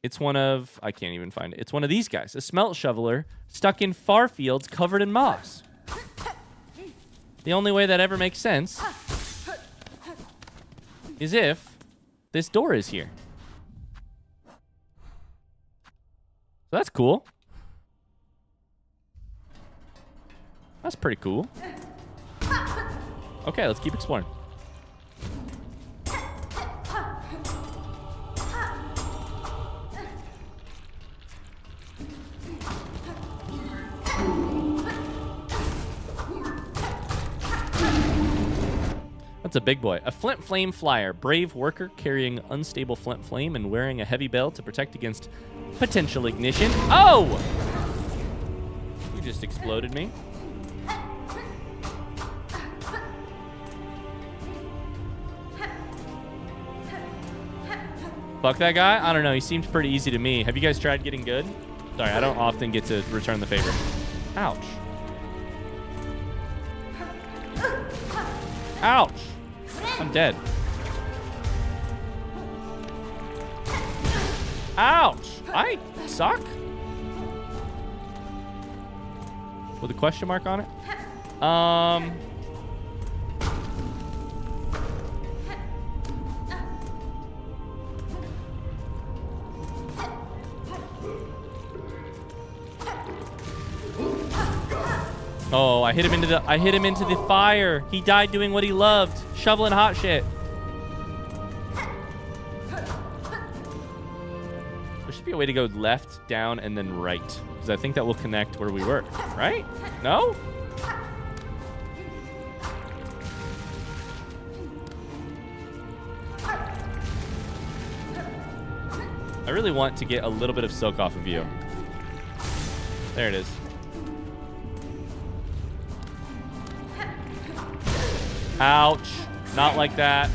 [SPEAKER 1] It's one of... I can't even find it. It's one of these guys. A smelt shoveler stuck in Farfields covered in moss. The only way that ever makes sense is if this door is here. So that's cool. That's pretty cool. Okay, let's keep exploring. That's a big boy. A flint flame flyer. Brave worker carrying unstable flint flame and wearing a heavy bell to protect against potential ignition. Oh! You just exploded me. Fuck that guy? I don't know. He seemed pretty easy to me. Have you guys tried getting good? Sorry, I don't often get to return the favor. Ouch. Ouch. I'm dead. Ouch! I suck? With a question mark on it? Oh, I hit him into the fire. He died doing what he loved, shoveling hot shit. There should be a way to go left, down, and then right, because I think that will connect where we were. Right? No? I really want to get a little bit of silk off of you. There it is. Ouch. Not like that.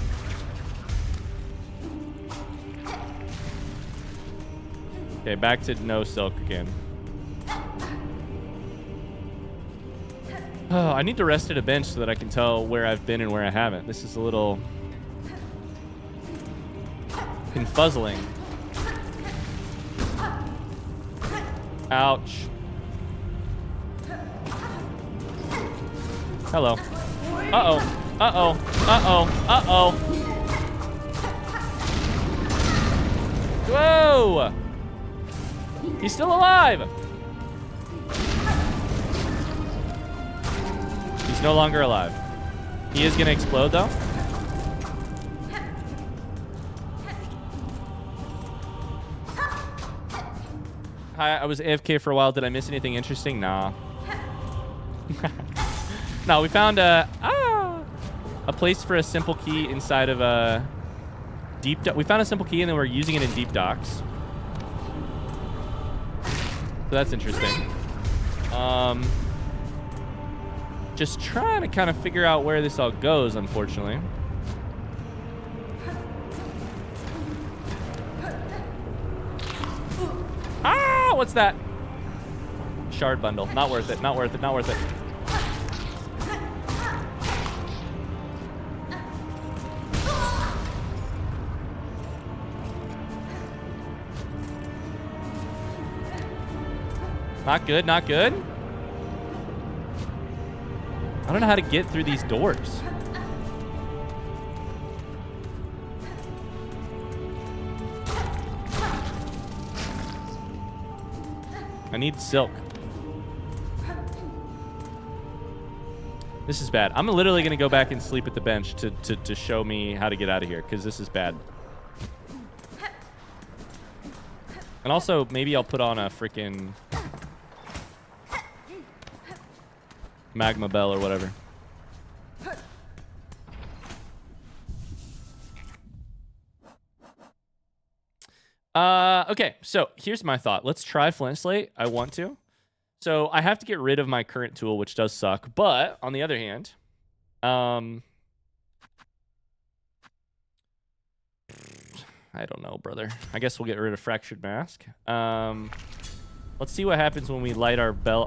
[SPEAKER 1] Okay, back to no silk again. Oh, I need to rest at a bench so that I can tell where I've been and where I haven't. This is a little confuzzling. Ouch. Hello. Uh-oh. Uh-oh. Uh-oh. Uh-oh. Whoa! He's still alive! He's no longer alive. He is gonna explode, though. Hi, I was AFK for a while. Did I miss anything interesting? Nah. No, we found a place for a simple key inside of a deep. We found a simple key and then we're using it in deep docks. So that's interesting. Just trying to kind of figure out where this all goes, unfortunately. Ah, what's that? Shard bundle. Not worth it. Not worth it. Not worth it. Not good, not good. I don't know how to get through these doors. I need silk. This is bad. I'm literally going to go back and sleep at the bench to show me how to get out of here, because this is bad. And also, maybe I'll put on a freaking magma bell or whatever. Okay, so here's my thought. Let's try flint slate. I want to. So I have to get rid of my current tool, which does suck. But on the other hand, I don't know, brother. I guess we'll get rid of fractured mask. Let's see what happens when we light our bell.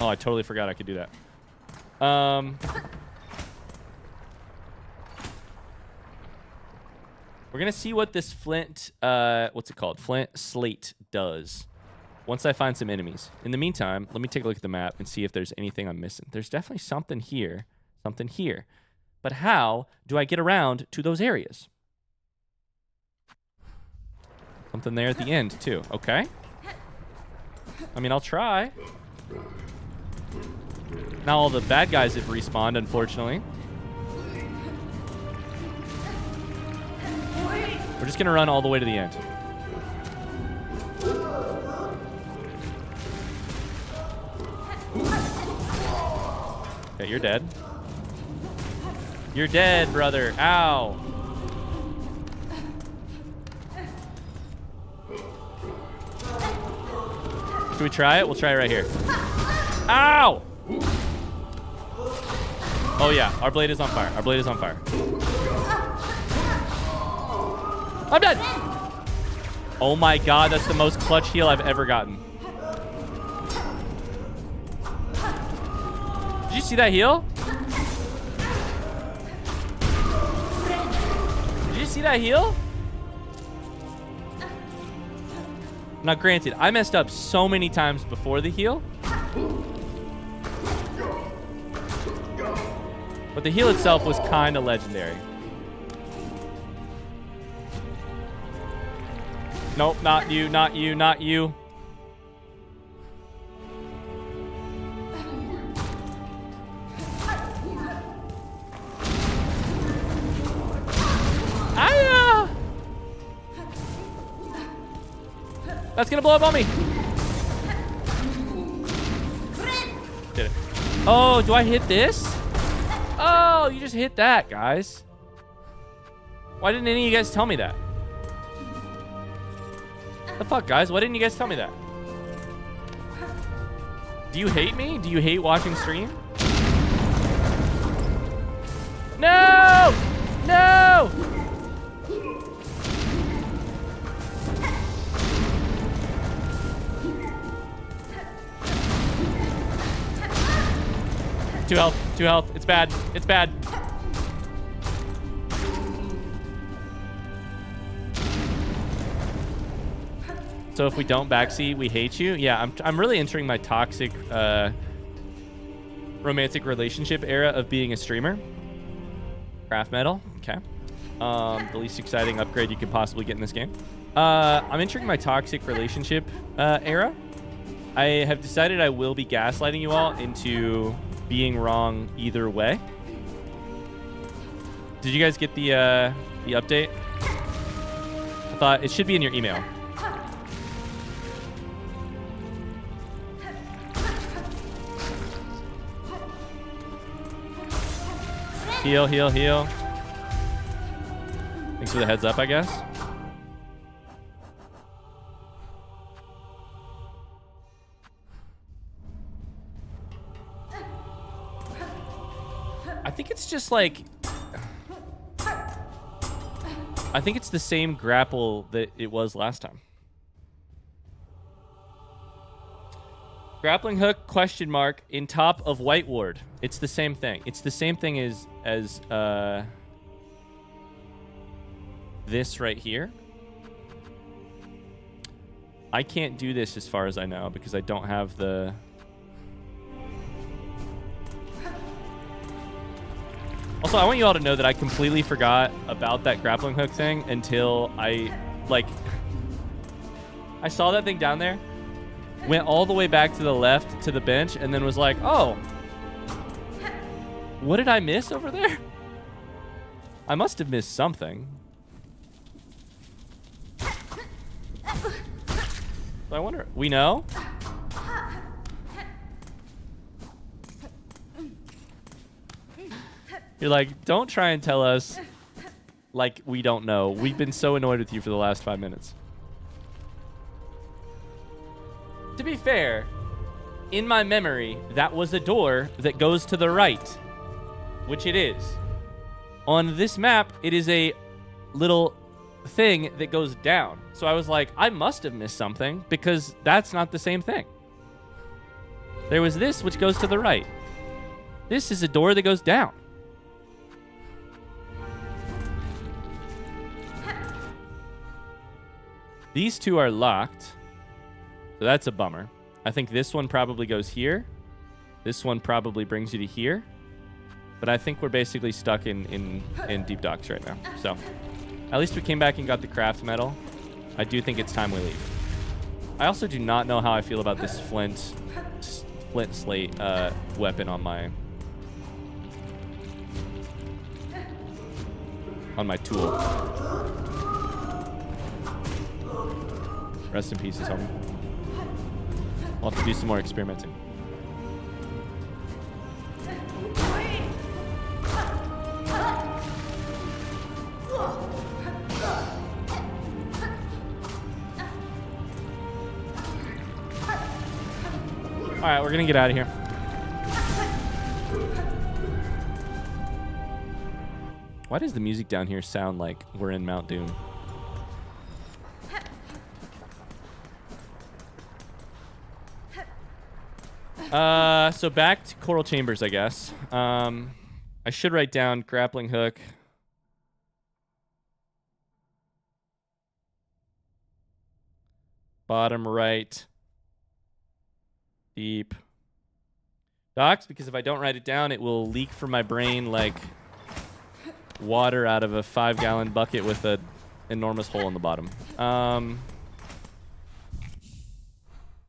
[SPEAKER 1] Oh, I totally forgot I could do that. We're going to see what this flint, what's it called? Flint slate does once I find some enemies. In the meantime, let me take a look at the map and see if there's anything I'm missing. There's definitely something here, something here. But how do I get around to those areas? Something there at the end, too. Okay. I mean, I'll try. Now all the bad guys have respawned, unfortunately. We're just going to run all the way to the end. Okay, you're dead. You're dead, brother. Ow. Should we try it? We'll try it right here. Ow! Oh, yeah. Our blade is on fire. Our blade is on fire. I'm dead! Oh my god, that's the most clutch heal I've ever gotten. Did you see that heal? see that heal? Now, granted, I messed up so many times before the heal. But the heal itself was kind of legendary. Nope, not you, not you, not you. Aya! That's gonna blow up on me. Did it. Oh, do I hit this? Oh, you just hit that, guys. Why didn't any of you guys tell me that? The fuck, guys? Why didn't you guys tell me that? Do you hate me? Do you hate watching stream? No! No! Two health. Two health. It's bad. It's bad. So if we don't backseat, we hate you. Yeah, I'm really entering my toxic romantic relationship era of being a streamer. Craft metal. Okay. The least exciting upgrade you could possibly get in this game. I'm entering my toxic relationship era. I have decided I will be gaslighting you all into being wrong either way. Did you guys get the update? I thought it should be in your email. Heal, heal, heal. Thanks for the heads up, I guess. I think it's just like... I think it's the same grapple that it was last time. Grappling hook, question mark, in top of white ward. It's the same thing. It's the same thing as this right here. I can't do this as far as I know because I don't have the... Also, I want you all to know that I completely forgot about that grappling hook thing until I saw that thing down there, went all the way back to the left to the bench, and then was like, oh, what did I miss over there? I must have missed something. So I wonder, we know? You're like, don't try and tell us like we don't know. We've been so annoyed with you for the last 5 minutes. To be fair, in my memory, that was a door that goes to the right, which it is. On this map, it is a little thing that goes down. So I was like, I must have missed something because that's not the same thing. There was this, which goes to the right. This is a door that goes down. These two are locked. So that's a bummer. I think this one probably goes here. This one probably brings you to here. But I think we're basically stuck in deep docks right now. So at least we came back and got the craft metal. I do think it's time we leave. I also do not know how I feel about this flint slate weapon on my tool. Rest in pieces, homie. We'll have to do some more experimenting. All right, we're gonna get out of here. Why does the music down here sound like we're in Mount Doom? So back to Coral Chambers, I guess. I should write down grappling hook. Bottom right. Deep. Docks, because if I don't write it down, it will leak from my brain like water out of a 5-gallon bucket with an enormous hole in the bottom.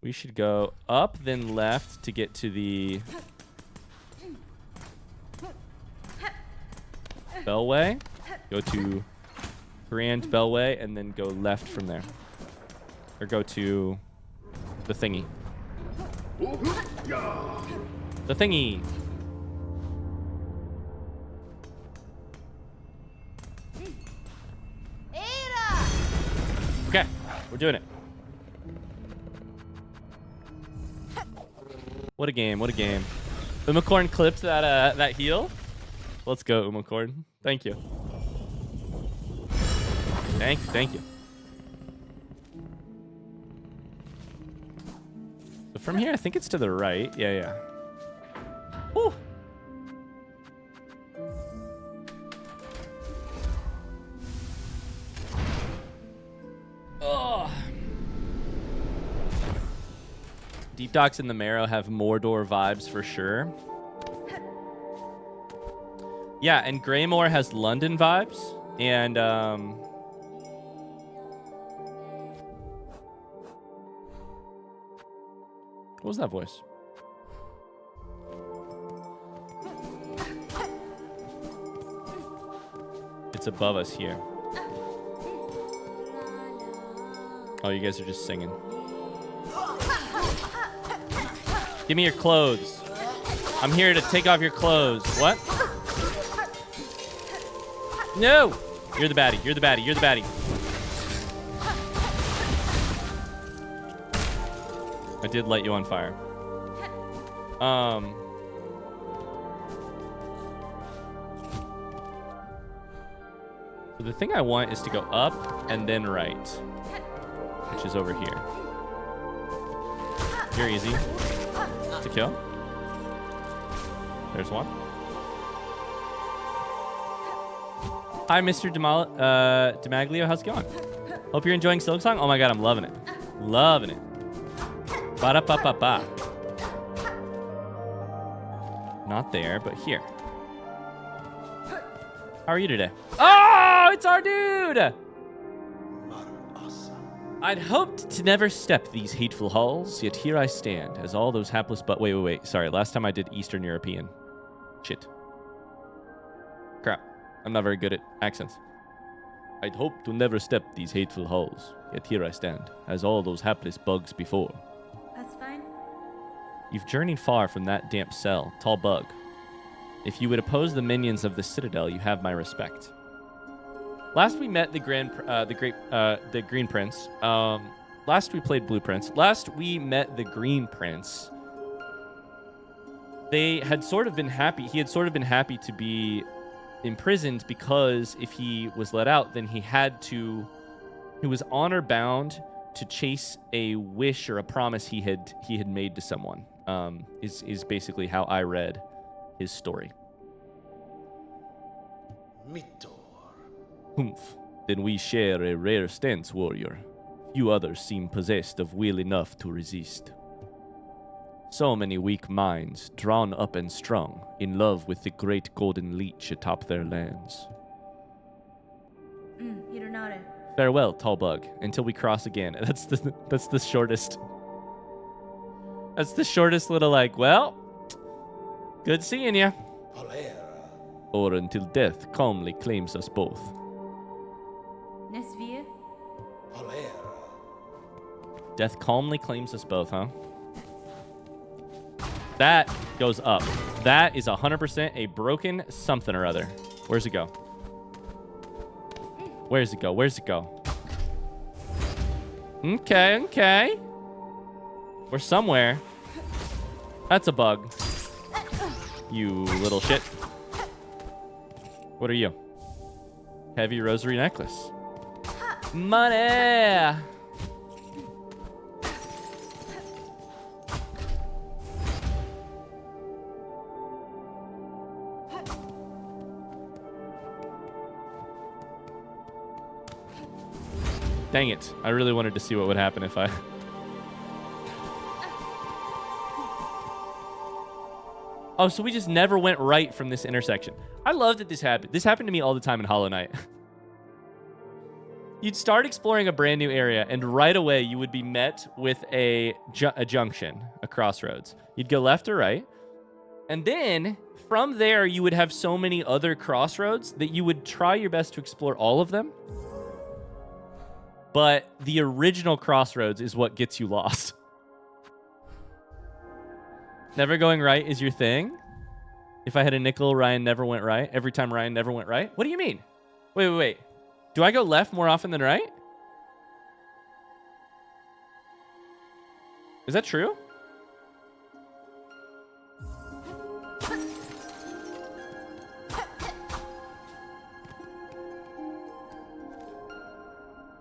[SPEAKER 1] We should go up, then left to get to the Bellway. Go to Grand Bellway, and then go left from there. Or go to the thingy. The thingy. Okay, we're doing it. What a game, what a game. Umacorn clipped that heal. Let's go, Umacorn. Thank you. Thank you. So from here, I think it's to the right. Yeah. Woo! Oh. Deep Docks in the Marrow have Mordor vibes for sure. Yeah, and Greymore has London vibes. And, what was that voice? It's above us here. Oh, you guys are just singing. Give me your clothes. I'm here to take off your clothes. What? No! You're the baddie. You're the baddie. You're the baddie. I did light you on fire. So the thing I want is to go up and then right, which is over here. You're easy to kill. There's one. Hi, Mr. Demaglio. How's it going? Hope you're enjoying Silksong. Oh my god, I'm loving it. Loving it. Ba-da-ba-ba-ba. Not there, but here. How are you today? Oh, it's our dude! I'd hoped to never step these hateful halls, yet here I stand, as all those hapless wait. Sorry, last time I did Eastern European. Shit. Crap. I'm not very good at accents. I'd hoped to never step these hateful halls, yet here I stand, as all those hapless bugs before.
[SPEAKER 5] That's fine.
[SPEAKER 1] You've journeyed far from that damp cell, tall bug. If you would oppose the minions of the Citadel, you have my respect. Last we met the Green Prince. Last we played Blue Prince. Last we met the Green Prince. They had sort of been happy. He had sort of been happy to be imprisoned because if he was let out, then he was honor bound to chase a wish or a promise he had made to someone. Is basically how I read his story.
[SPEAKER 3] Mito.
[SPEAKER 1] Humph. Then we share a rare stance, warrior. Few others seem possessed of will enough to resist. So many weak minds, drawn up and strung, in love with the great golden leech atop their lands.
[SPEAKER 5] You don't know it.
[SPEAKER 1] Farewell, tall bug, until we cross again. That's the shortest. That's the shortest little well, good seeing ya. Or until death calmly claims us both.
[SPEAKER 5] Nesvia?
[SPEAKER 1] Death calmly claims us both, huh? That goes up. That is 100% a broken something or other. Where's it go? Where's it go? Where's it go? Okay. We're somewhere. That's a bug. You little shit. What are you? Heavy rosary necklace. Money! Dang it. I really wanted to see what would happen if I... Oh, so we just never went right from this intersection. I love that this happened. This happened to me all the time in Hollow Knight. You'd start exploring a brand new area, and right away you would be met with a junction, a crossroads. You'd go left or right, and then from there you would have so many other crossroads that you would try your best to explore all of them. But the original crossroads is what gets you lost. Never going right is your thing? If I had a nickel, Ryan never went right. Every time Ryan never went right? What do you mean? Wait. Do I go left more often than right? Is that true?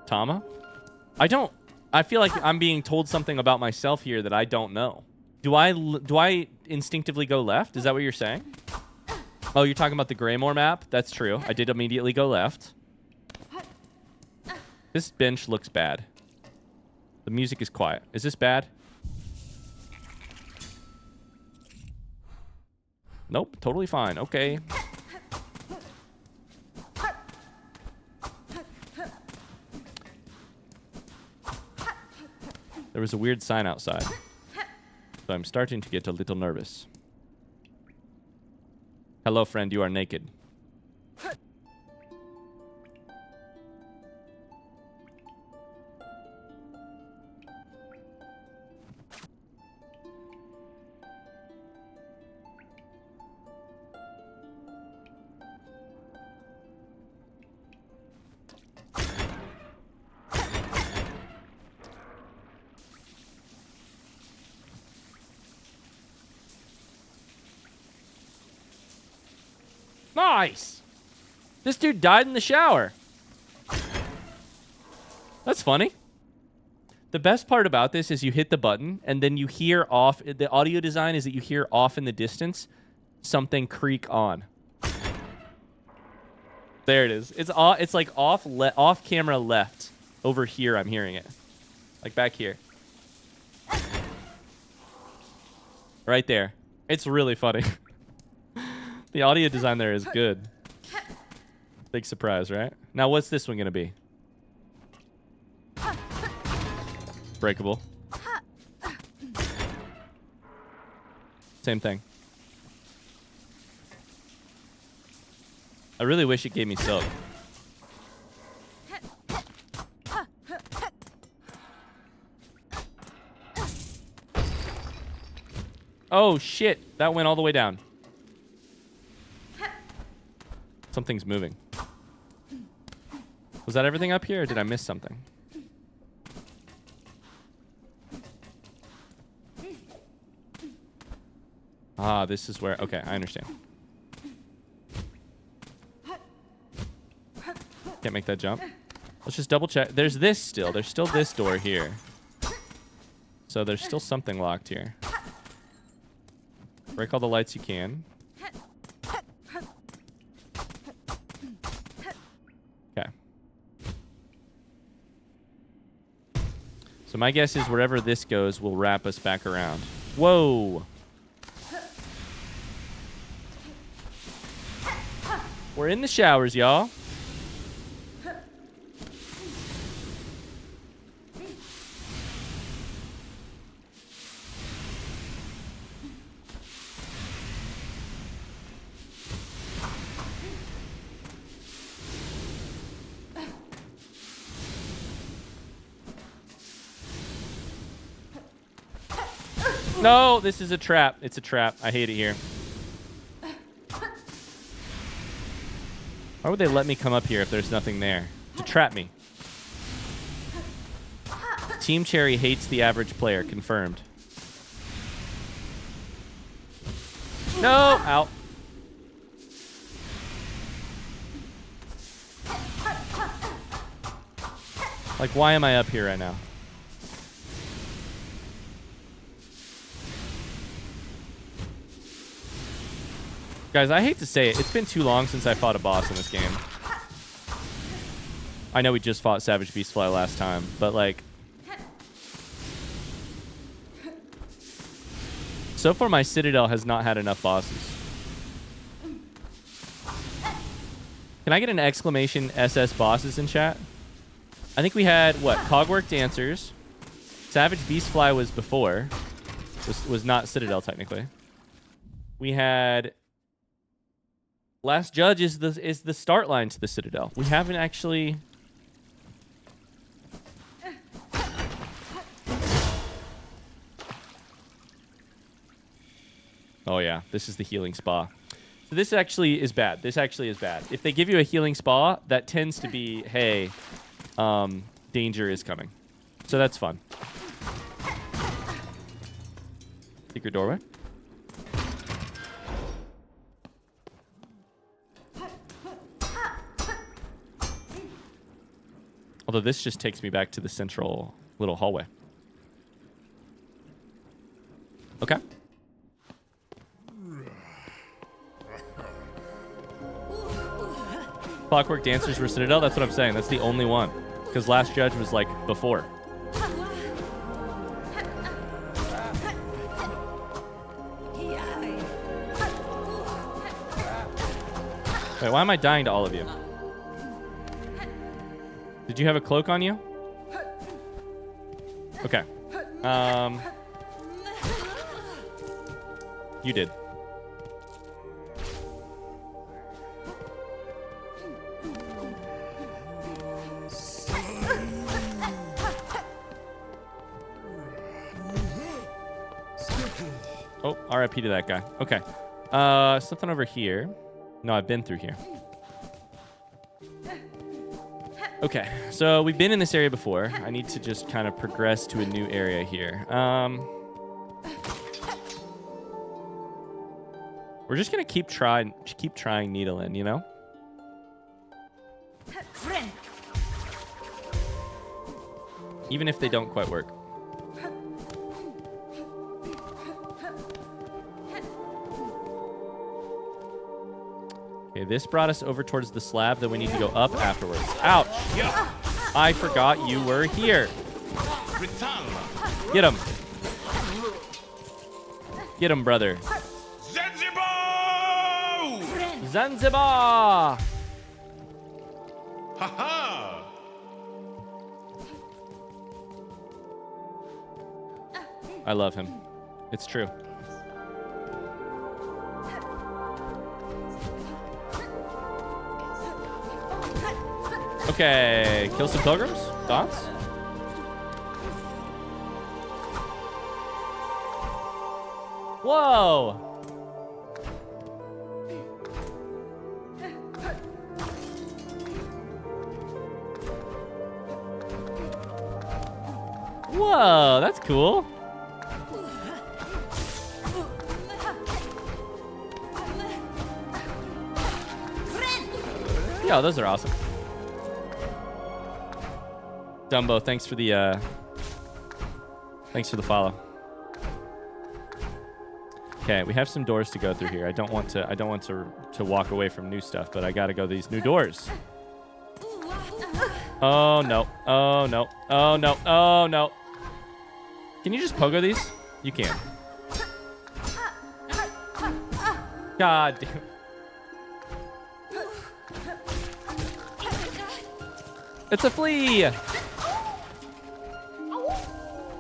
[SPEAKER 1] Tama? I feel like I'm being told something about myself here that I don't know. Do I instinctively go left? Is that what you're saying? Oh, you're talking about the Greymore map? That's true. I did immediately go left. This bench looks bad. The music is quiet. Is this bad? Nope, totally fine. Okay. There was a weird sign outside. So I'm starting to get a little nervous. Hello, friend. You are naked. Nice! This dude died in the shower. That's funny. The best part about this is you hit the button, and then you hear off... The audio design is that you hear off in the distance something creak on. There it is. It's like off camera left. Over here, I'm hearing it. Like back here. Right there. It's really funny. The audio design there is good. Big surprise, right? Now, what's this one going to be? Breakable. Same thing. I really wish it gave me silk. Oh, shit. That went all the way down. Something's moving. Was that everything up here, or did I miss something? Ah, this is where... Okay, I understand. Can't make that jump. Let's just double check. There's this still. There's still this door here. So there's still something locked here. Break all the lights you can. Okay. So my guess is wherever this goes will wrap us back around. Whoa! We're in the showers, y'all. No, this is a trap. It's a trap. I hate it here. Why would they let me come up here if there's nothing there? To trap me. Team Cherry hates the average player. Confirmed. No! Out. Like, why am I up here right now? Guys, I hate to say it. It's been too long since I fought a boss in this game. I know we just fought Savage Beastfly last time, but like... So far, my Citadel has not had enough bosses. Can I get an exclamation SS bosses in chat? I think we had, what, Cogwork Dancers. Savage Beastfly was before. Was not Citadel, technically. We had... Last Judge is the start line to the Citadel. We haven't actually... Oh, yeah. This is the healing spa. So this actually is bad. This actually is bad. If they give you a healing spa, that tends to be, hey, danger is coming. So that's fun. Secret doorway. Although this just takes me back to the central little hallway. Okay. Clockwork Dancers were Citadel? That's what I'm saying. That's the only one. Because Last Judge was, like, before. Wait, why am I dying to all of you? Did you have a cloak on you? Okay. You did. Oh, RIP to that guy. Okay. Something over here. No, I've been through here. Okay, so we've been in this area before. I need to just kind of progress to a new area here. We're just gonna keep trying needle in, you know? Even if they don't quite work. Okay, this brought us over towards the slab, then we need to go up afterwards. Ouch! I forgot you were here. Get him. Get him, brother.
[SPEAKER 3] Zanzibar!
[SPEAKER 1] Zanzibar!
[SPEAKER 3] Ha-ha!
[SPEAKER 1] I love him. It's true. Okay, kill some pilgrims. Thoughts? Whoa! Whoa, that's cool. Yeah, those are awesome. Dumbo, thanks for the follow. Okay, we have some doors to go through here. I don't want to walk away from new stuff, but I gotta go these new doors. Oh no. Oh no. Oh no. Oh no. Can you just pogo these? You can. God damn. It's a flea!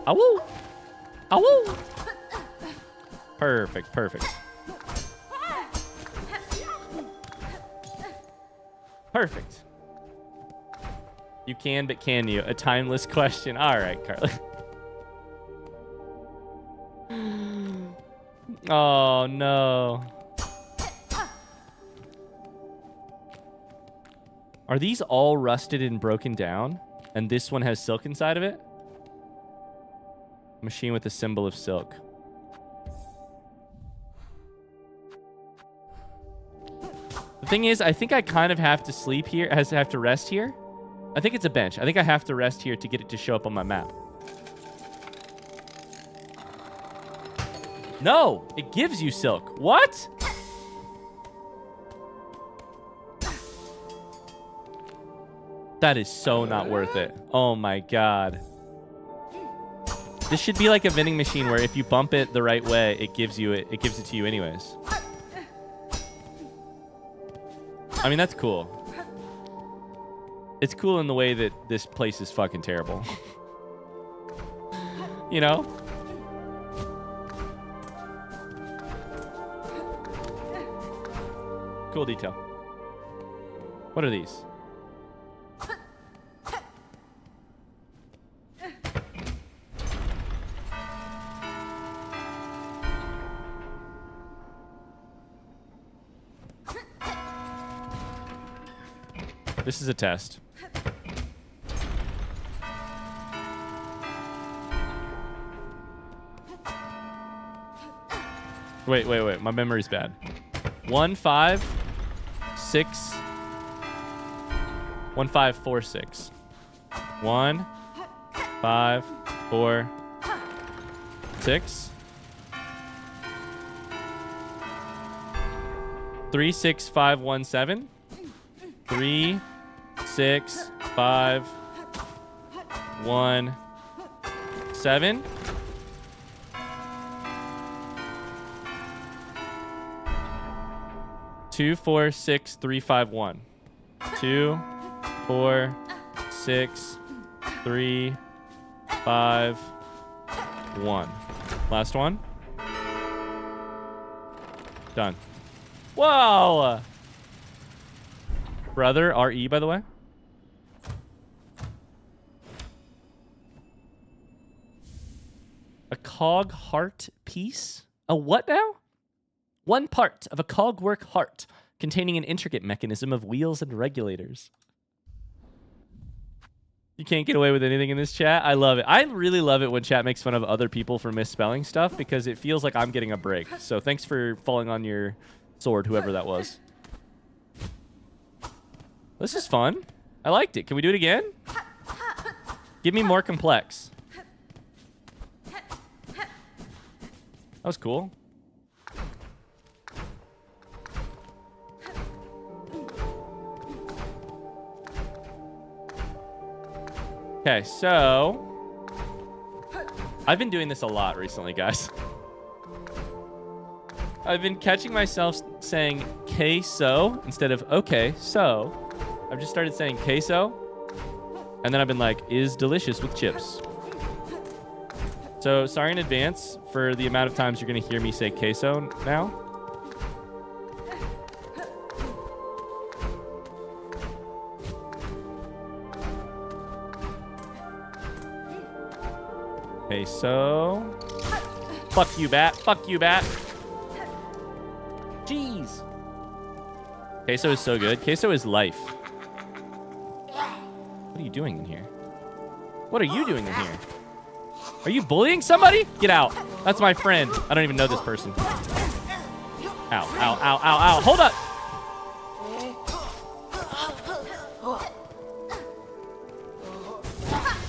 [SPEAKER 1] Ow! Ow! Perfect, perfect. Perfect. You can, but can you? A timeless question. All right, Carly. Oh, no. Are these all rusted and broken down? And this one has silk inside of it? Machine with a symbol of silk. The thing is, I think I kind of have to sleep here. I have to rest here. I think it's a bench. I think I have to rest here to get it to show up on my map. No, it gives you silk. What? That is so not worth it. Oh my god. This should be like a vending machine where if you bump it the right way, it gives it to you anyways. I mean, that's cool. It's cool in the way that this place is fucking terrible. You know? Cool detail. What are these? This is a test. Wait. My memory's bad. 1 5 6 1 5 4 6 1 5 4 6 3 6 5 1 7 3 6 5 1 7 2 4 6 3 5 1 2 4 6 3 5 1. Last one. Done. Whoa! Brother, RE, by the way. A cog heart piece? A what now? One part of a cogwork heart containing an intricate mechanism of wheels and regulators. You can't get away with anything in this chat. I love it. I really love it when chat makes fun of other people for misspelling stuff because it feels like I'm getting a break. So thanks for falling on your sword, whoever that was. This is fun. I liked it. Can we do it again? Give me more complex. That was cool. Okay, so I've been doing this a lot recently, guys. I've been catching myself saying queso instead of okay, so I've just started saying queso, and then I've been like, is delicious with chips. So sorry in advance for the amount of times you're going to hear me say queso now. Queso. Fuck you, bat. Fuck you, bat. Jeez. Queso is so good. Queso is life. What are you doing in here? What are you doing in here? Are you bullying somebody? Get out. That's my friend. I don't even know this person. Ow, ow, ow, ow, ow. Hold up.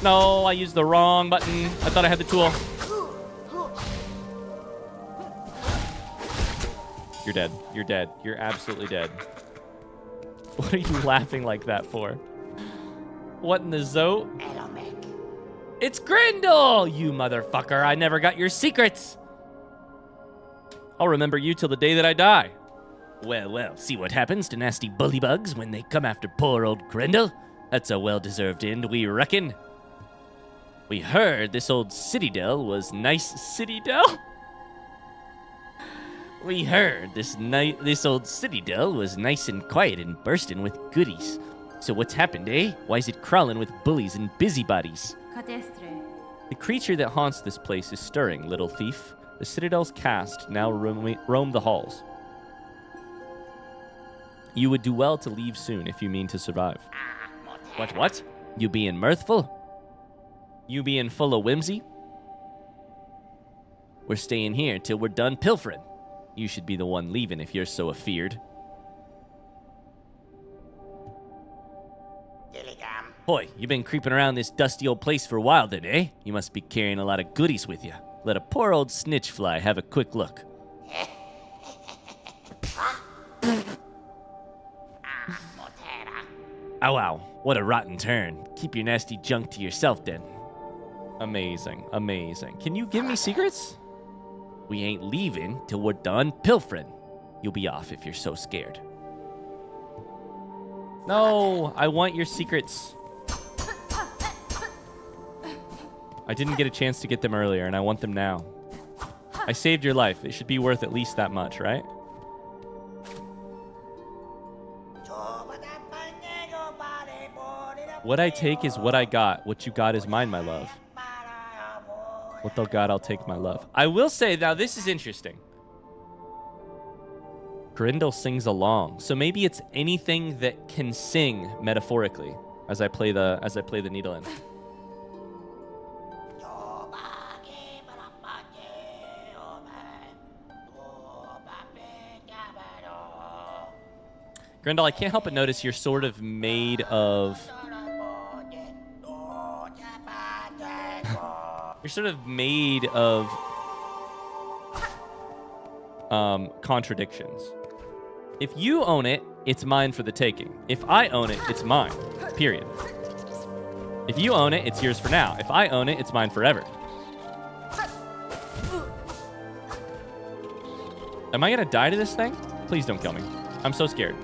[SPEAKER 1] No, I used the wrong button. I thought I had the tool. You're dead. You're dead. You're absolutely dead. What are you laughing like that for? What in the zote? It's Grindel! You motherfucker. I never got your secrets. I'll remember you till the day that I die. Well, see what happens to nasty bullybugs when they come after poor old Grindel? That's a well-deserved end, we reckon. We heard this old citadel was nice. Citadel? We heard this old citadel was nice and quiet and bursting with goodies. So what's happened, eh? Why is it crawling with bullies and busybodies? The creature that haunts this place is stirring, little thief. The citadel's cast now roam the halls. You would do well to leave soon if you mean to survive. What? You being mirthful? You being full of whimsy? We're staying here till we're done pilfering. You should be the one leaving if you're so afeared. Hoy, you been creeping around this dusty old place for a while then, eh? You must be carrying a lot of goodies with you. Let a poor old snitch fly have a quick look. Oh, wow. What a rotten turn. Keep your nasty junk to yourself, then. Amazing. Amazing. Can you give me secrets? We ain't leaving till we're done pilfering. You'll be off if you're so scared. No, I want your secrets. I didn't get a chance to get them earlier, and I want them now. I saved your life. It should be worth at least that much, right? What I take is what I got. What you got is mine, my love. What thou got, I'll take, my love. I will say, now this is interesting. Grindel sings along, so maybe it's anything that can sing metaphorically as I play the needle in. Grindel, I can't help but notice you're sort of made of. You're sort of made of contradictions. If you own it, it's mine for the taking. If I own it, it's mine. Period. If you own it, it's yours for now. If I own it, it's mine forever. Am I gonna die to this thing? Please don't kill me. I'm so scared.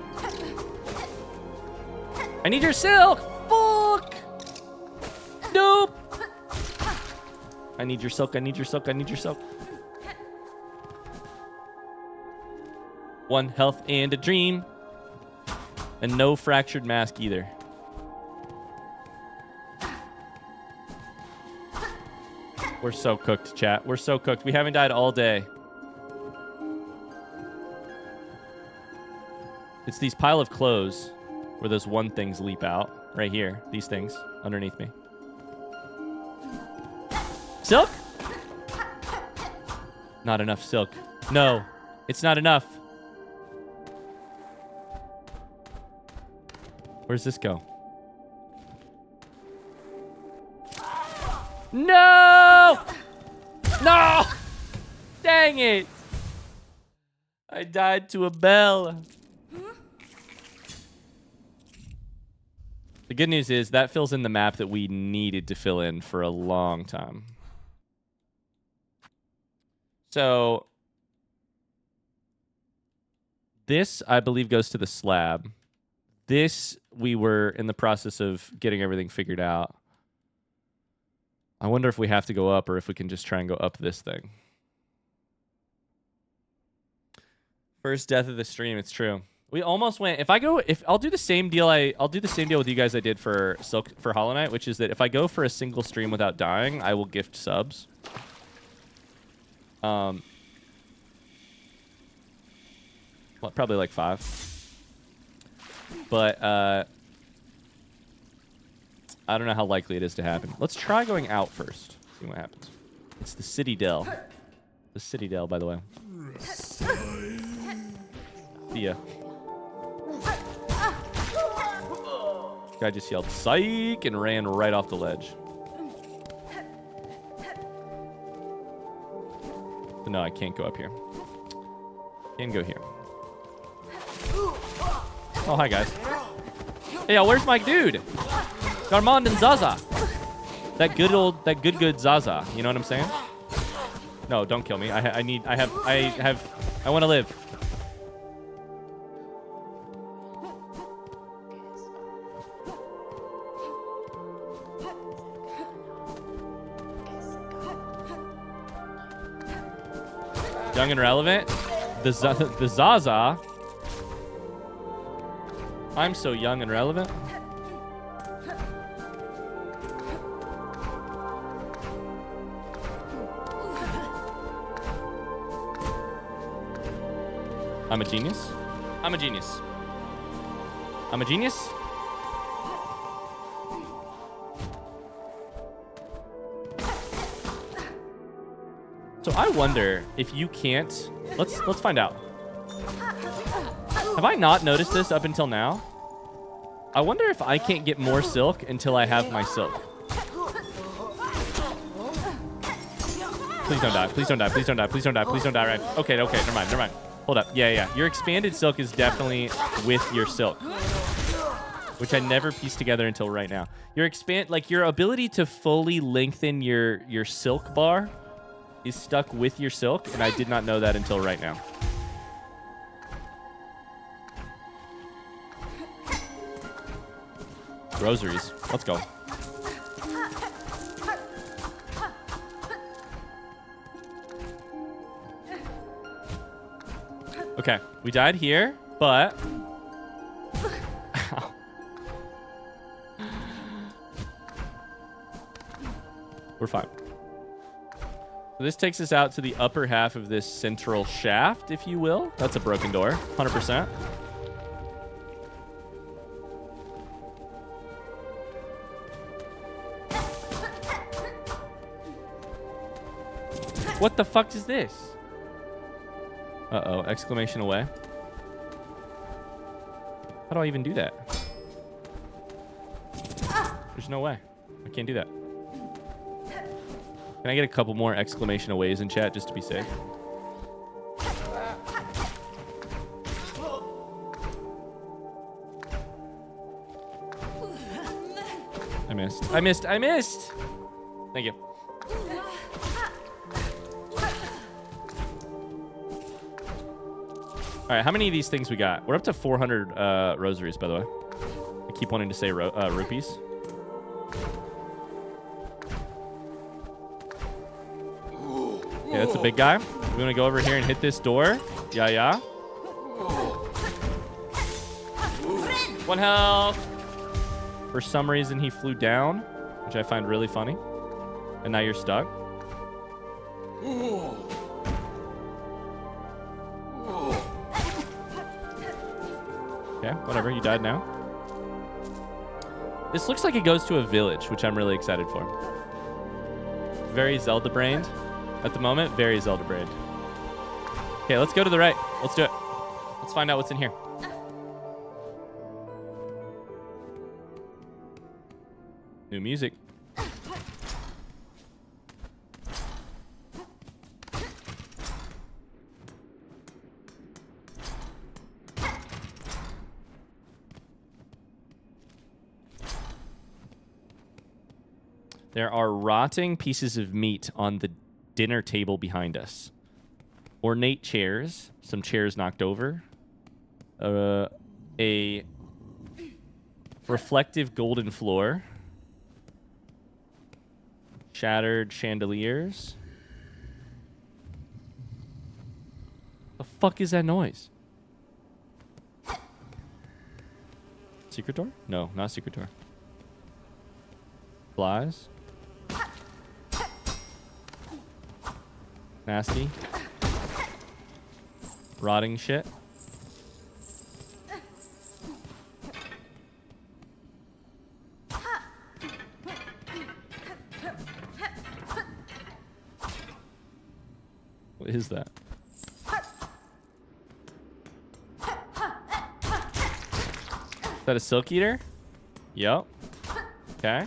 [SPEAKER 1] I need your silk! Fuck! Nope! I need your silk, I need your silk, I need your silk. One health and a dream. And no fractured mask either. We're so cooked, chat. We're so cooked. We haven't died all day. It's these pile of clothes where those one things leap out. Right here. These things underneath me. Silk? Not enough silk. No, it's not enough. Where's this go? No! No! Dang it! I died to a bell. The good news is that fills in the map that we needed to fill in for a long time. So this, I believe, goes to the slab. This, we were in the process of getting everything figured out. I wonder if we have to go up or if we can just try and go up this thing. First death of the stream, it's true. We almost went. If I'll do the same deal. I'll do the same deal with you guys I did for Hollow Knight, which is that if I go for a single stream without dying, I will gift subs. Well, probably like 5. But I don't know how likely it is to happen. Let's try going out first. See what happens. It's the City Dell. The City Dell, by the way. See ya. Guy just yelled psych and ran right off the ledge. But no, I can't go up here. Can go here. Oh, hi guys. Hey, y'all, where's my dude? Garmond and Zaza. That good Zaza. You know what I'm saying? No, don't kill me. I want to live. Young and relevant. The Zaza. I'm so young and relevant. I'm a genius. I'm a genius. I'm a genius. So I wonder if you can't. Let's find out. Have I not noticed this up until now? I wonder if I can't get more silk until I have my silk. Please don't die. Please don't die. Please don't die. Please don't die. Please don't die. Right. Okay. Never mind. Hold up. Yeah. Your expanded silk is definitely with your silk. which I never pieced together until right now. Your ability to fully lengthen your silk bar is stuck with your silk, and I did not know that until right now. Rosaries. Let's go. Okay, we died here, but... Ow. We're fine. So this takes us out to the upper half of this central shaft, if you will. That's a broken door, 100%. What the fuck is this? Uh-oh, exclamation away. How do I even do that? There's no way. I can't do that. Can I get a couple more exclamation aways in chat just to be safe? I missed. I missed. I missed! Thank you. All right, how many of these things we got? We're up to 400 rosaries, by the way. I keep wanting to say rupees. Okay, that's a big guy. We want to go over here and hit this door. Yeah, yeah. One health. For some reason, he flew down, which I find really funny. And now you're stuck. Okay, whatever. You died now. This looks like it goes to a village, which I'm really excited for. Very Zelda-brained. At the moment, very Zelda-brained. Okay, let's go to the right. Let's do it. Let's find out what's in here. New music. There are rotting pieces of meat on the dinner table behind us. Ornate chairs. Some chairs knocked over. A reflective golden floor. Shattered chandeliers. The fuck is that noise? Secret door? No, not secret door. Flies. Nasty. Rotting shit. What is that? Is that a silk eater? Yup. Okay.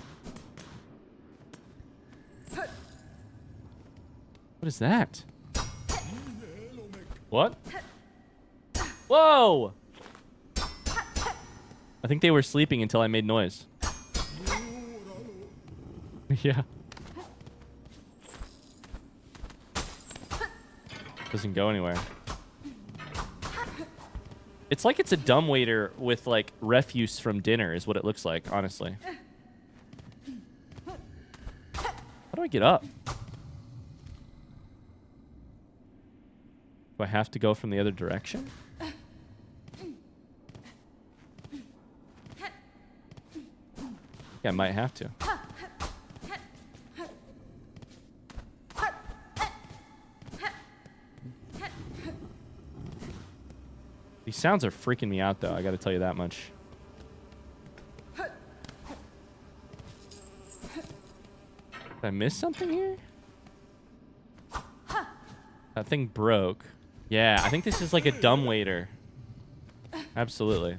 [SPEAKER 1] What is that? What? Whoa! I think they were sleeping until I made noise. Yeah. Doesn't go anywhere. It's like it's a dumbwaiter with like refuse from dinner is what it looks like, honestly. How do I get up? Do I have to go from the other direction? Yeah, I might have to. These sounds are freaking me out, though. I gotta tell you that much. Did I miss something here? That thing broke. Yeah, I think this is like a dumbwaiter. Absolutely.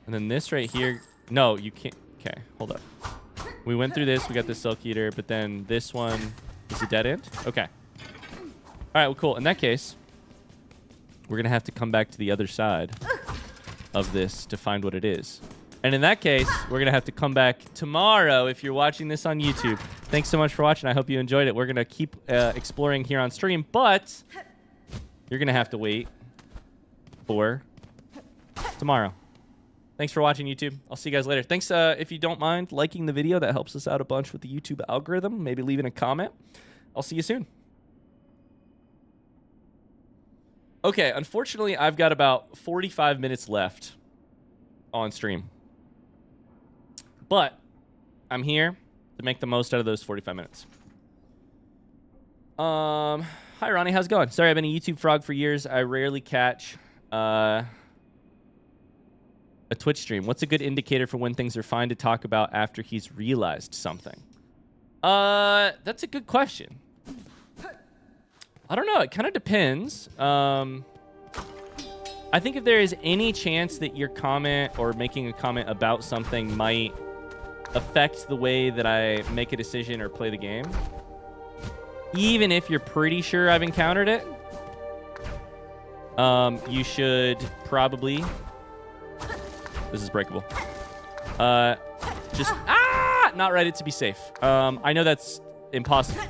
[SPEAKER 1] And then this right here. No, you can't. Okay, hold up. We went through this. We got the silk eater, but then this one is a dead end. Okay. All right, well, cool. In that case, we're going to have to come back to the other side of this to find what it is. And in that case, we're going to have to come back tomorrow if you're watching this on YouTube. Thanks so much for watching. I hope you enjoyed it. We're going to keep exploring here on stream, but you're going to have to wait for tomorrow. Thanks for watching, YouTube. I'll see you guys later. Thanks, if you don't mind liking the video. That helps us out a bunch with the YouTube algorithm. Maybe leaving a comment. I'll see you soon. Okay, unfortunately, I've got about 45 minutes left on stream. But I'm here to make the most out of those 45 minutes. Hi, Ronnie. How's it going? Sorry, I've been a YouTube frog for years. I rarely catch a Twitch stream. What's a good indicator for when things are fine to talk about after he's realized something? That's a good question. I don't know. It kind of depends. I think if there is any chance that your comment or making a comment about something might affect the way that I make a decision or play the game, even if you're pretty sure I've encountered it, you should probably... This is breakable. Just... Not write it to be safe. I know that's impossible.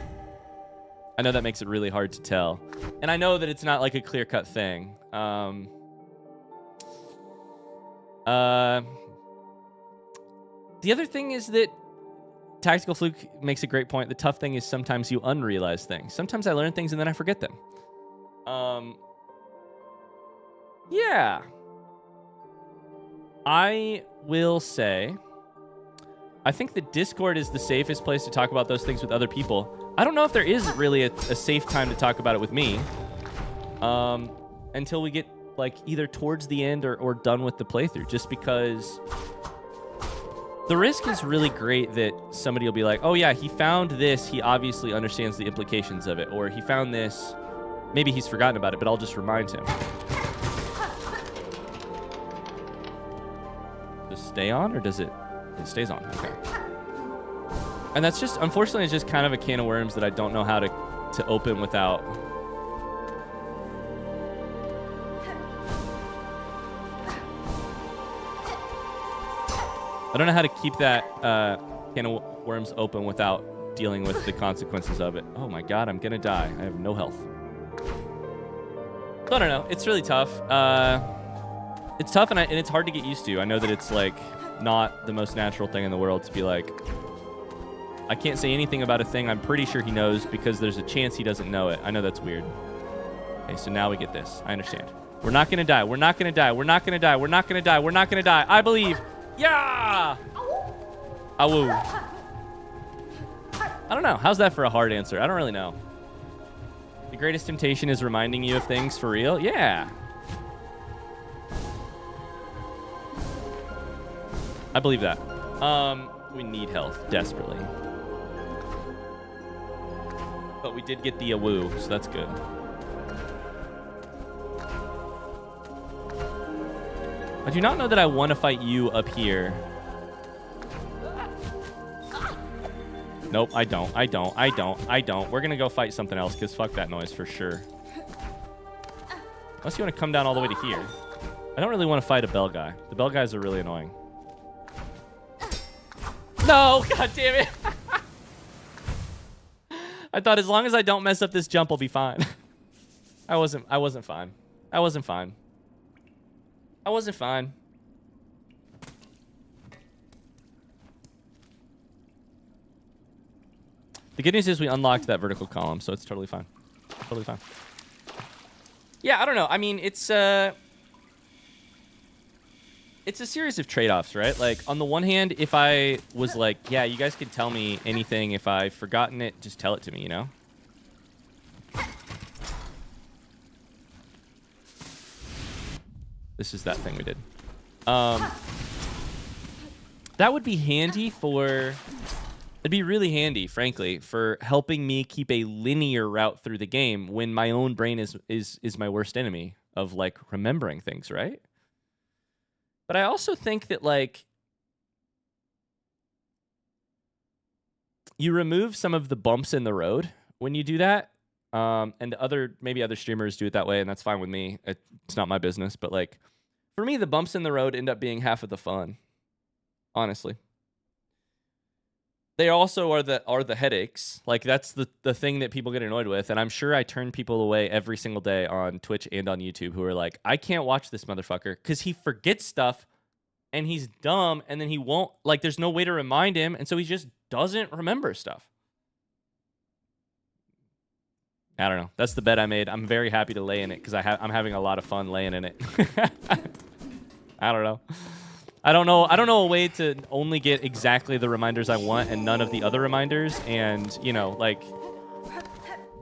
[SPEAKER 1] I know that makes it really hard to tell. And I know that it's not like a clear-cut thing. The other thing is that Tactical Fluke makes a great point. The tough thing is sometimes you unrealize things. Sometimes I learn things and then I forget them. Yeah. I will say, I think that Discord is the safest place to talk about those things with other people. I don't know if there is really a safe time to talk about it with me until we get like either towards the end or done with the playthrough, just because the risk is really great that somebody will be like, oh yeah, he found this, he obviously understands the implications of it, or he found this, maybe he's forgotten about it, but I'll just remind him. Does it stay on, or does it stays on? Okay. And that's just, unfortunately, it's just kind of a can of worms that I don't know how to open without... I don't know how to keep that can of worms open without dealing with the consequences of it. Oh my god, I'm gonna die. I have no health. So I don't know. It's really tough. It's tough and it's hard to get used to. I know that it's like not the most natural thing in the world to be like, I can't say anything about a thing I'm pretty sure he knows because there's a chance he doesn't know it. I know that's weird. Okay, so now we get this. I understand. We're not gonna die. We're not gonna die. We're not gonna die. We're not gonna die. We're not gonna die. I believe. Yeah! Awoo. I don't know. How's that for a hard answer? I don't really know. The greatest temptation is reminding you of things for real? Yeah. I believe that. We need health desperately. But we did get the awoo, so that's good. I do not know that I want to fight you up here. Nope, I don't. I don't. I don't. I don't. We're going to go fight something else because fuck that noise for sure. Unless you want to come down all the way to here. I don't really want to fight a bell guy. The bell guys are really annoying. No! God damn it! I thought as long as I don't mess up this jump, I'll be fine. I wasn't fine. I wasn't fine. I wasn't fine. The good news is we unlocked that vertical column, so it's totally fine. Totally fine. Yeah, I don't know. I mean, it's a series of trade-offs, right? Like, on the one hand, if I was like, yeah, you guys can tell me anything. If I've forgotten it, just tell it to me, you know? This is that thing we did. That would be handy for... It'd be really handy, frankly, for helping me keep a linear route through the game when my own brain is my worst enemy of, like, remembering things, right? But I also think that, like, you remove some of the bumps in the road when you do that. And maybe other streamers do it that way, and that's fine with me. It's not my business, but, like, for me, the bumps in the road end up being half of the fun. Honestly. They also are the headaches. Like, that's the thing that people get annoyed with. And I'm sure I turn people away every single day on Twitch and on YouTube who are like, I can't watch this motherfucker because he forgets stuff and he's dumb, and then he won't, like, there's no way to remind him, and so he just doesn't remember stuff. I don't know. That's the bet I made. I'm very happy to lay in it because I'm having a lot of fun laying in it. I don't know. I don't know a way to only get exactly the reminders I want and none of the other reminders. And, you know, like,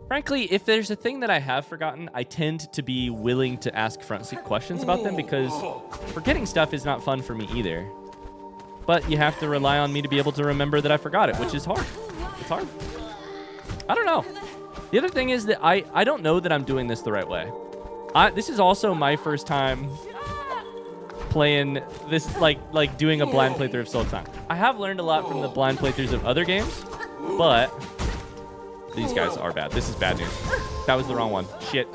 [SPEAKER 1] frankly, if there's a thing that I have forgotten, I tend to be willing to ask front seat questions about them because forgetting stuff is not fun for me either. But you have to rely on me to be able to remember that I forgot it, which is hard. It's hard. I don't know. The other thing is that I don't know that I'm doing this the right way. This is also my first time playing this, like doing a blind playthrough of Silksong. I have learned a lot from the blind playthroughs of other games, but these guys are bad. This is bad news. That was the wrong one. Shit.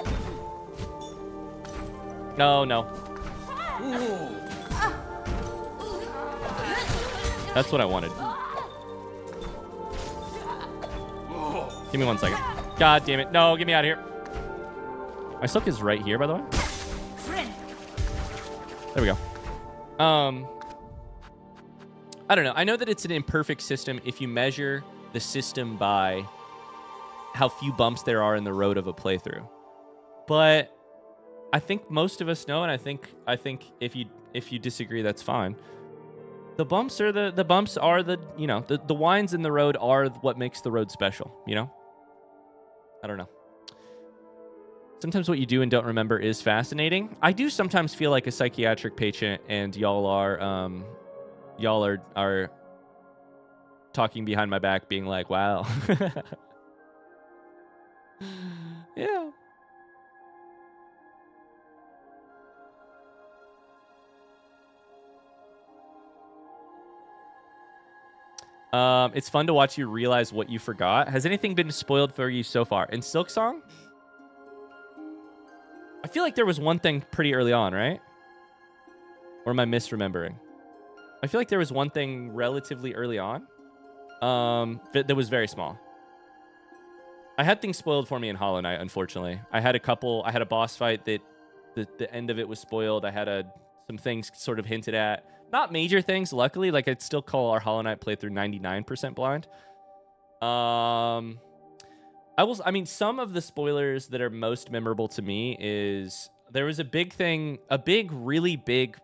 [SPEAKER 1] No. That's what I wanted. Give me 1 second. God damn it. No, get me out of here. My Silk is right here, by the way. There we go. I don't know. I know that it's an imperfect system if you measure the system by how few bumps there are in the road of a playthrough. But I think most of us know, and I think if you disagree, that's fine. The bumps are the you know, the wines in the road are what makes the road special, you know? I don't know. Sometimes what you do and don't remember is fascinating. I do sometimes feel like a psychiatric patient, and y'all are talking behind my back, being like, "Wow, yeah." It's fun to watch you realize what you forgot. Has anything been spoiled for you so far? In Silksong? I feel like there was one thing pretty early on, right? Or am I misremembering? I feel like there was one thing relatively early on that was very small. I had things spoiled for me in Hollow Knight, unfortunately. I had a boss fight that the end of it was spoiled. I had some things sort of hinted at. Not major things, luckily. Like, I'd still call our Hollow Knight playthrough 99% blind. I mean, some of the spoilers that are most memorable to me is there was a really big.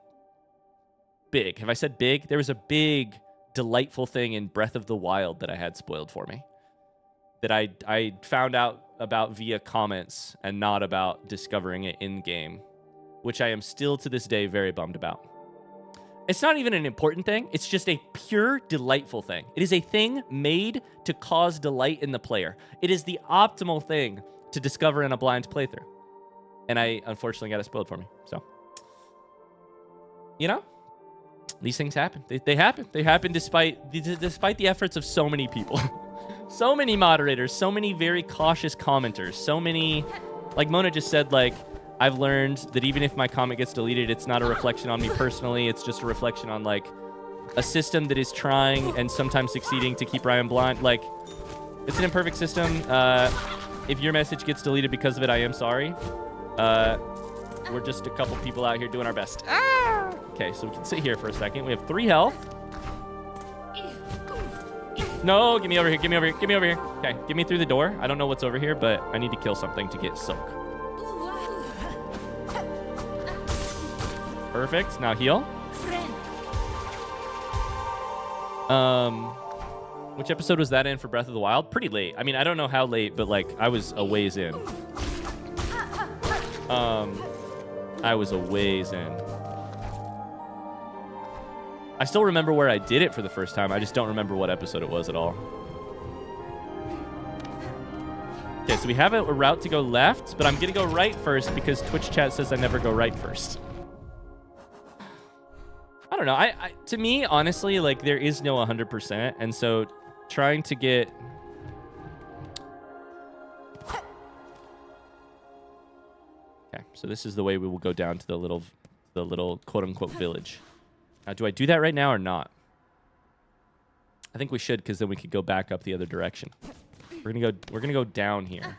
[SPEAKER 1] Have I said big? There was a big, delightful thing in Breath of the Wild that I had spoiled for me. That I found out about via comments and not about discovering it in-game. Which I am still to this day very bummed about. It's not even an important thing. It's just a pure, delightful thing. It is a thing made to cause delight in the player. It is the optimal thing to discover in a blind playthrough. And I unfortunately got it spoiled for me. So, you know, these things happen. They happen. They happen despite the efforts of so many people. So many moderators, so many very cautious commenters, so many, like Mona just said, like, I've learned that even if my comment gets deleted, it's not a reflection on me personally. It's just a reflection on, like, a system that is trying and sometimes succeeding to keep Ryan blind. Like, it's an imperfect system. If your message gets deleted because of it, I am sorry. We're just a couple people out here doing our best. Okay, so we can sit here for a second. We have 3 health. No, get me over here. Get me over here. Get me over here. Okay, get me through the door. I don't know what's over here, but I need to kill something to get Silk. Perfect. Now heal. Which episode was that in for Breath of the Wild? Pretty late. I mean, I don't know how late, but like I was a ways in. I was a ways in. I still remember where I did it for the first time. I just don't remember what episode it was at all. Okay, so we have a route to go left, but I'm going to go right first because Twitch chat says I never go right first. I don't know. To me, honestly, like, there is no 100%. And so trying to get... Okay, so this is the way we will go down to the little quote-unquote village. Now, do I do that right now or not? I think we should, because then we could go back up the other direction. We're gonna go down here.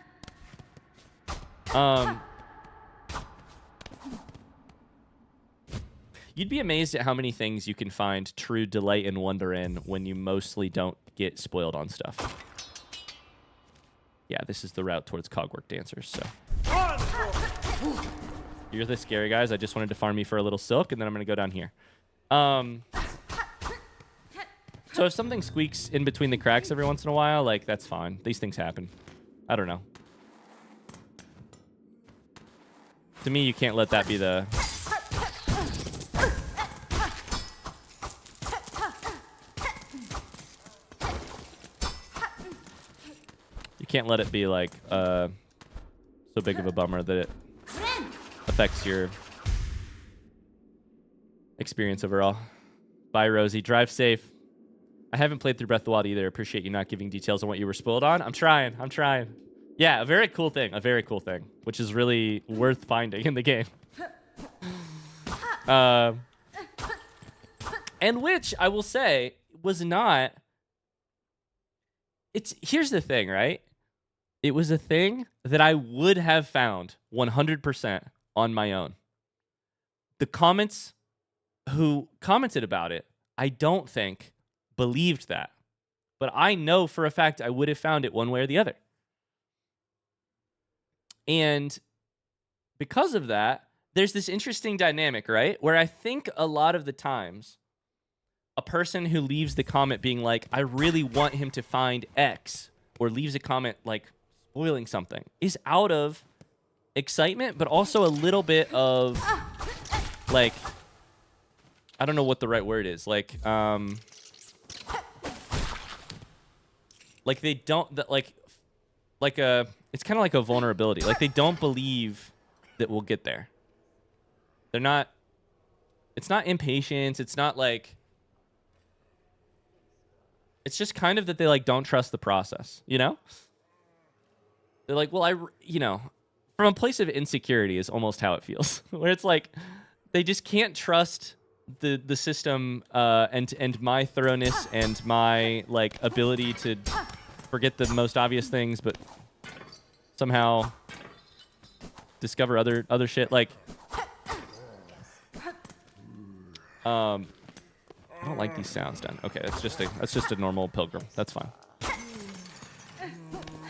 [SPEAKER 1] You'd be amazed at how many things you can find true delight and wonder in when you mostly don't get spoiled on stuff. Yeah, this is the route towards Cogwork Dancers, so. You're the scary guys. I just wanted to farm you for a little silk, and then I'm going to go down here. So if something squeaks in between the cracks every once in a while, like, that's fine. These things happen. I don't know. To me, you can't let that be the... You can't let it be, like, so big of a bummer that it affects your experience overall. Bye, Rosie. Drive safe. I haven't played through Breath of the Wild either. Appreciate you not giving details on what you were spoiled on. I'm trying. Yeah, a very cool thing. Which is really worth finding in the game. And which, I will say, was not... Here's the thing, right? It was a thing that I would have found 100% on my own. The comments who commented about it, I don't think believed that. But I know for a fact I would have found it one way or the other. And because of that, there's this interesting dynamic, right? Where I think a lot of the times, a person who leaves the comment being like, I really want him to find X, or leaves a comment like spoiling something, is out of excitement, but also a little bit of like, I don't know what the right word is. Like they don't, it's kind of like a vulnerability. Like they don't believe that we'll get there. They're not, it's not impatience. It's not like, it's just kind of that they like don't trust the process, you know? They're like, well, from a place of insecurity is almost how it feels. Where it's like, they just can't trust the system and my thoroughness and my like ability to forget the most obvious things, but somehow discover other shit. Like, I don't like these sounds done. Okay, that's just a normal pilgrim. That's fine.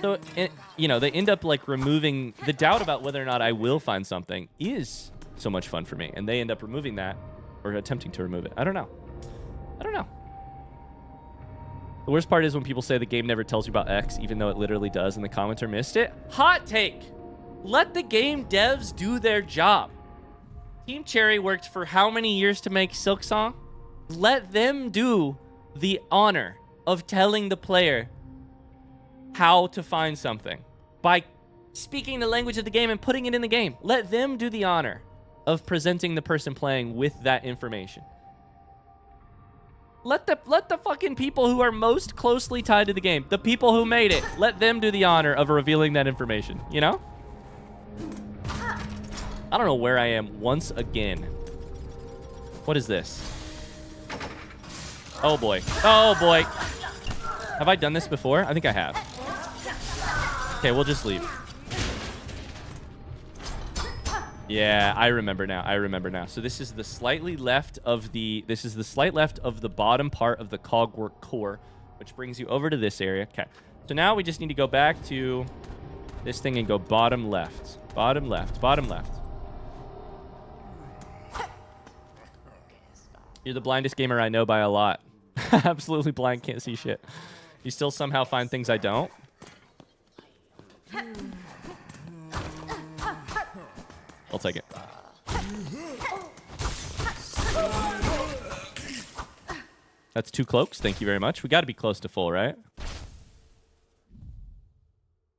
[SPEAKER 1] So, they end up like removing the doubt about whether or not I will find something is so much fun for me, and they end up removing that or attempting to remove it. I don't know. The worst part is when people say the game never tells you about X, even though it literally does, and the commenter missed it. Hot take. Let the game devs do their job. Team Cherry worked for how many years to make Silksong? Let them do the honor of telling the player how to find something by speaking the language of the game and putting it in the game. Let them do the honor of presenting the person playing with that information. Let the fucking people who are most closely tied to the game, the people who made it, let them do the honor of revealing that information, you know? I don't know where I am once again. What is this? Oh boy. Oh boy. Have I done this before? I think I have. Okay, we'll just leave. Yeah, I remember now. So this is the slightly left of the bottom part of the Cogwork core, which brings you over to this area. Okay. So now we just need to go back to this thing and go bottom left. Bottom left. Bottom left. You're the blindest gamer I know by a lot. Absolutely blind, can't see shit. You still somehow find things I don't? I'll take it. That's 2 cloaks. Thank you very much. We got to be close to full, right?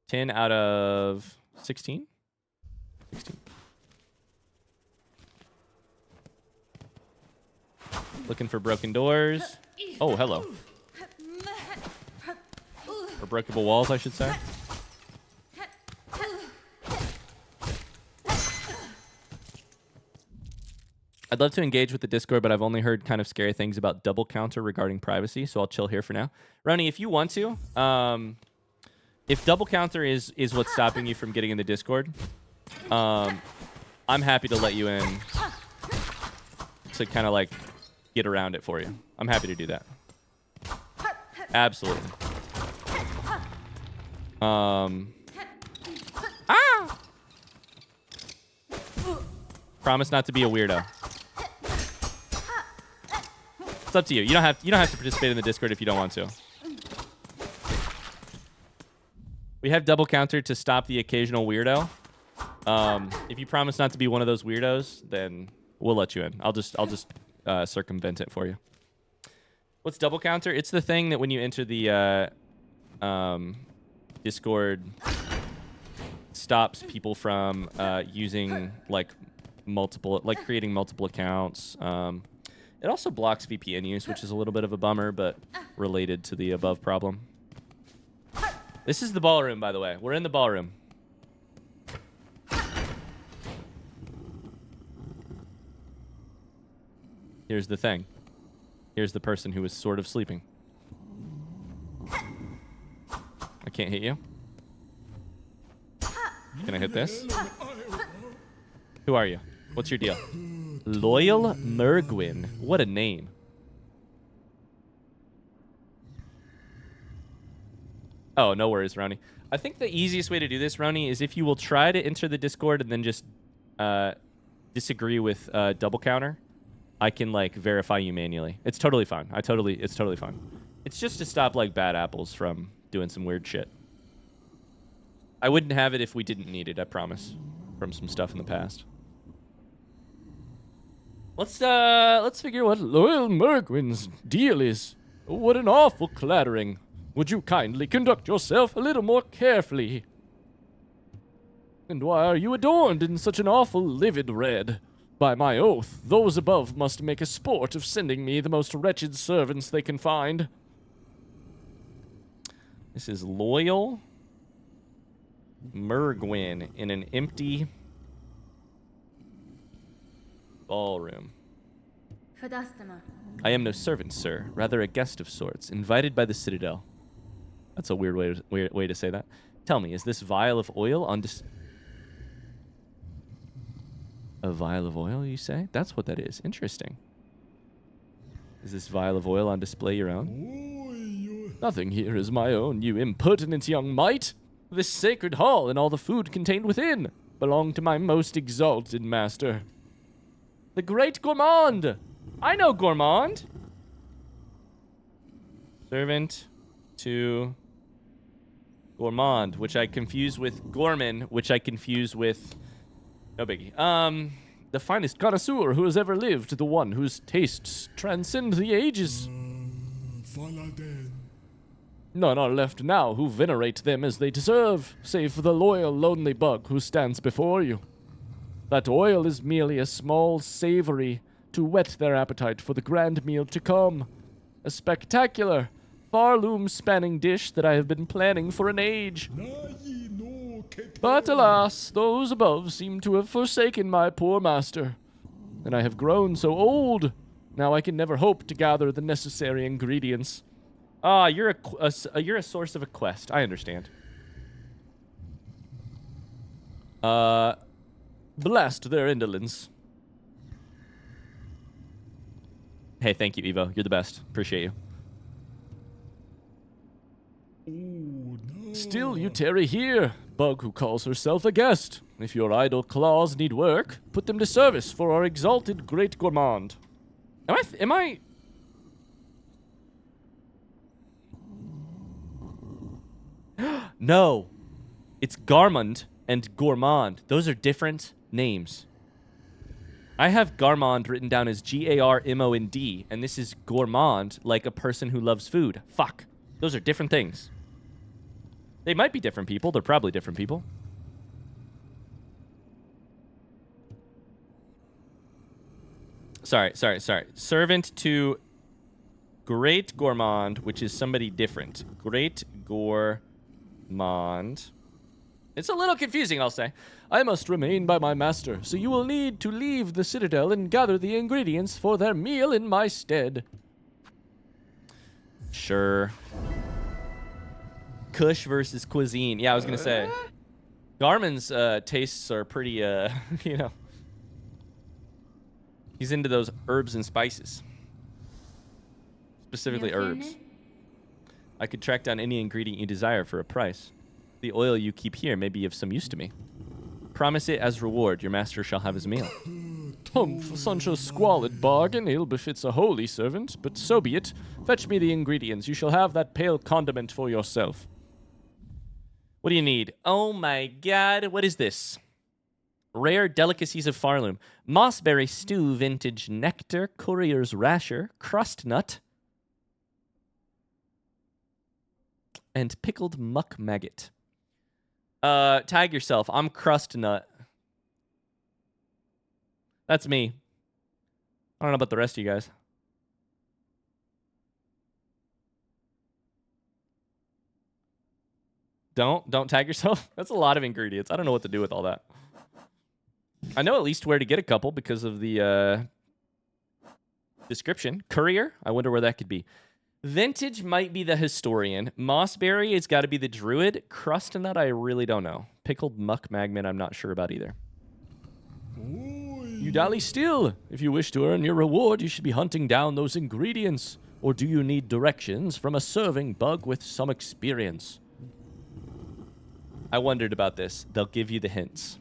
[SPEAKER 1] 10 out of 16? 16. Looking for broken doors. Oh, hello. Or breakable walls, I should say. I'd love to engage with the Discord, but I've only heard kind of scary things about double counter regarding privacy, so I'll chill here for now. Roni, if you want to, if double counter is what's stopping you from getting in the Discord, I'm happy to let you in to kind of like get around it for you. I'm happy to do that. Absolutely. Promise not to be a weirdo. It's up to you. You don't have to participate in the Discord if you don't want to. We have double counter to stop the occasional weirdo. If you promise not to be one of those weirdos, then we'll let you in. I'll just circumvent it for you. What's double counter? It's the thing that when you enter the Discord, stops people from using like creating multiple accounts. It also blocks VPN use, which is a little bit of a bummer, but related to the above problem. This is the ballroom, by the way. We're in the ballroom. Here's the thing. Here's the person who was sort of sleeping. I can't hit you. Can I hit this? Who are you? What's your deal? Loyal Mergwin. What a name. Oh, no worries, Roni. I think the easiest way to do this, Roni, is if you will try to enter the Discord and then just disagree with double counter, I can like verify you manually. It's totally fine. It's totally fine. It's just to stop like bad apples from doing some weird shit. I wouldn't have it if we didn't need it, I promise. From some stuff in the past. Let's figure what Loyal Mergwin's deal is. What an awful clattering. Would you kindly conduct yourself a little more carefully? And why are you adorned in such an awful livid red? By my oath, those above must make a sport of sending me the most wretched servants they can find. This is Loyal Mergwin in an empty ballroom. I am no servant, sir. Rather a guest of sorts, invited by the Citadel. That's a weird way to say that. Tell me, is this vial of oil on a vial of oil, you say? That's what that is. Interesting. Is this vial of oil on display your own? Nothing here is my own, you impertinent young mite. This sacred hall and all the food contained within belong to my most exalted master, the great Gourmand. I know Gourmand. Servant to Gourmand, which I confuse with Gorman, which I confuse with... No biggie. The finest connoisseur who has ever lived, the one whose tastes transcend the ages. None are left now who venerate them as they deserve, save for the loyal lonely bug who stands before you. That oil is merely a small savory to whet their appetite for the grand meal to come. A spectacular, far-loom-spanning dish that I have been planning for an age. But alas, those above seem to have forsaken my poor master, and I have grown so old, now I can never hope to gather the necessary ingredients. Ah, you're a source of a quest. I understand. Blast their indolence. Hey, thank you, Evo. You're the best. Appreciate you. Still you tarry here, bug who calls herself a guest. If your idle claws need work, put them to service for our exalted great Gourmand. Am I... No. It's Garmund and Gourmand. Those are different names. I have Garmond written down as Garmond, and this is Gourmand, like a person who loves food. Fuck. Those are different things. They might be different people. They're probably different people. Sorry. Servant to Great Gourmand, which is somebody different. Great Gourmand It's a little confusing, I'll say. I must remain by my master, so you will need to leave the citadel and gather the ingredients for their meal in my stead. Sure. Kush versus cuisine. Yeah, I was going to say. Garmin's tastes are pretty, you know. He's into those herbs and spices. Specifically herbs. I could track down any ingredient you desire for a price. The oil you keep here may be of some use to me. Promise it as reward. Your master shall have his meal. Humph, such a squalid bargain. Ill befits a holy servant, but so be it. Fetch me the ingredients. You shall have that pale condiment for yourself. What do you need? Oh my god, what is this? Rare delicacies of Farloom. Mossberry stew, vintage nectar, courier's rasher, crust nut, and pickled muck maggot. Tag yourself. I'm crust nut. That's me. I don't know about the rest of you guys. Don't tag yourself. That's a lot of ingredients. I don't know what to do with all that. I know at least where to get a couple because of the description. Courier. I wonder where that could be. Vintage might be the historian. Mossberry has got to be the druid. Crust nut, I really don't know. Pickled muck magnet, I'm not sure about either. You dally still. If you wish to earn your reward, you should be hunting down those ingredients. Or do you need directions from a serving bug with some experience? I wondered about this. They'll give you the hints.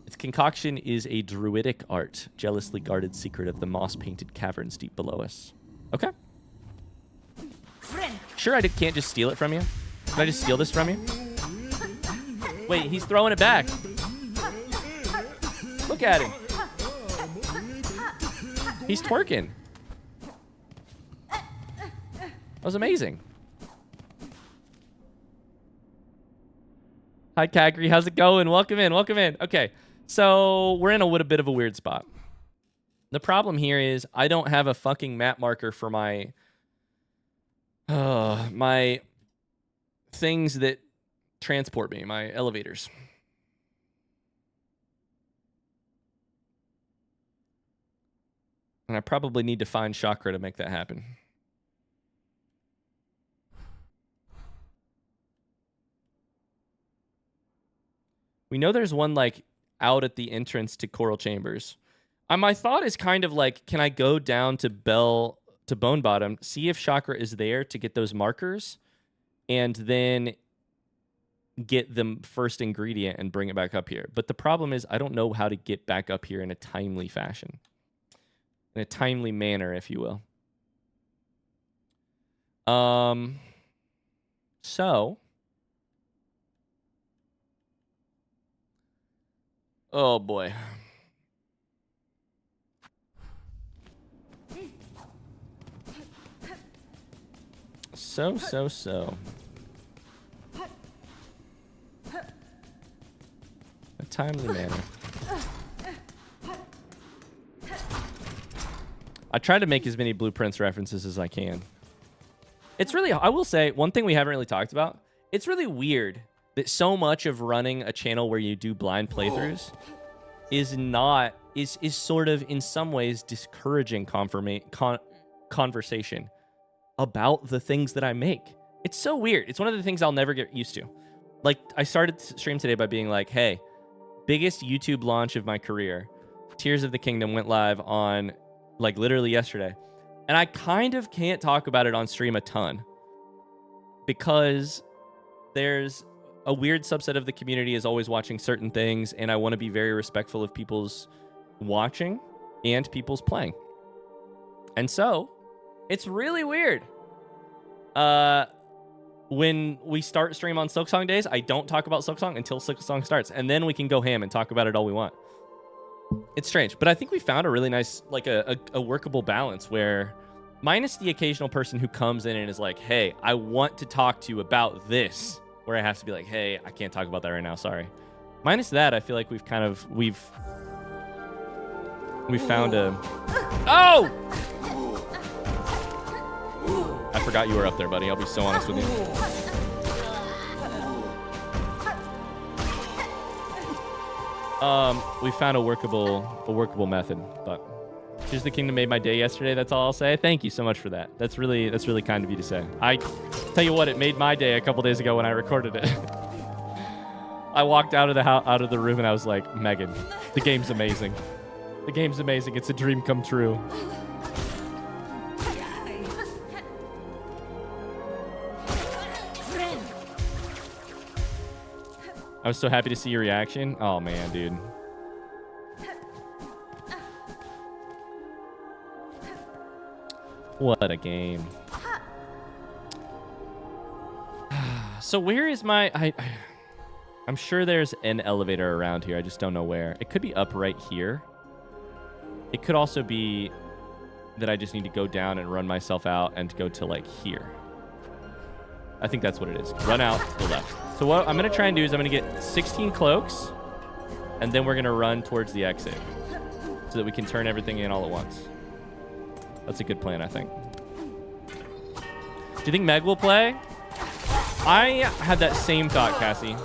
[SPEAKER 1] Its concoction is a druidic art, jealously guarded secret of the moss-painted caverns deep below us. Okay. Sure, can't just steal it from you? Can I just steal this from you? Wait, he's throwing it back. Look at him. He's twerking. That was amazing. Hi, Kagri. How's it going? Welcome in. Welcome in. Okay, so we're in a bit of a weird spot. The problem here is I don't have a fucking map marker for my things that transport me, my elevators. And I probably need to find Chakra to make that happen. We know there's one, like, out at the entrance to Coral Chambers. My thought is kind of like, can I go down to Bone Bottom, see if Chakra is there to get those markers, and then get the first ingredient and bring it back up here. But the problem is I don't know how to get back up here in a timely fashion. In a timely manner, if you will. So... oh, boy. So. A timely manner. I try to make as many blueprints references as I can. It's really, I will say, one thing we haven't really talked about, it's really weird that so much of running a channel where you do blind playthroughs is sort of in some ways discouraging conversation about the things that I make. It's so weird. It's one of the things I'll never get used to. Like, I started the stream today by being like, hey, biggest YouTube launch of my career, Tears of the Kingdom went live on, like, literally yesterday. And I kind of can't talk about it on stream a ton because there's a weird subset of the community is always watching certain things, and I want to be very respectful of people's watching and people's playing. And so, it's really weird. When we start stream on Silksong days, I don't talk about Silksong until Silksong starts, and then we can go ham and talk about it all we want. It's strange, but I think we found a really nice, like a workable balance where, minus the occasional person who comes in and is like, hey, I want to talk to you about this, where I have to be like, hey, I can't talk about that right now, sorry. Minus that, I feel like we've found a... oh! I forgot you were up there, buddy. I'll be so honest with you. We found a workable method, but Tears of the Kingdom made my day yesterday. That's all I'll say. Thank you so much for that. That's really kind of you to say. I tell you what, it made my day a couple days ago when I recorded it. I walked out of the room and I was like, Megan, the game's amazing. The game's amazing. It's a dream come true. I was so happy to see your reaction. Oh man, dude. What a game. So where is my... I'm sure there's an elevator around here. I just don't know where. It could be up right here. It could also be that I just need to go down and run myself out and go to like here. I think that's what it is. Run out to the left. So what I'm going to try and do is I'm going to get 16 cloaks, and then we're going to run towards the exit so that we can turn everything in all at once. That's a good plan, I think. Do you think Meg will play? I had that same thought, Cassie.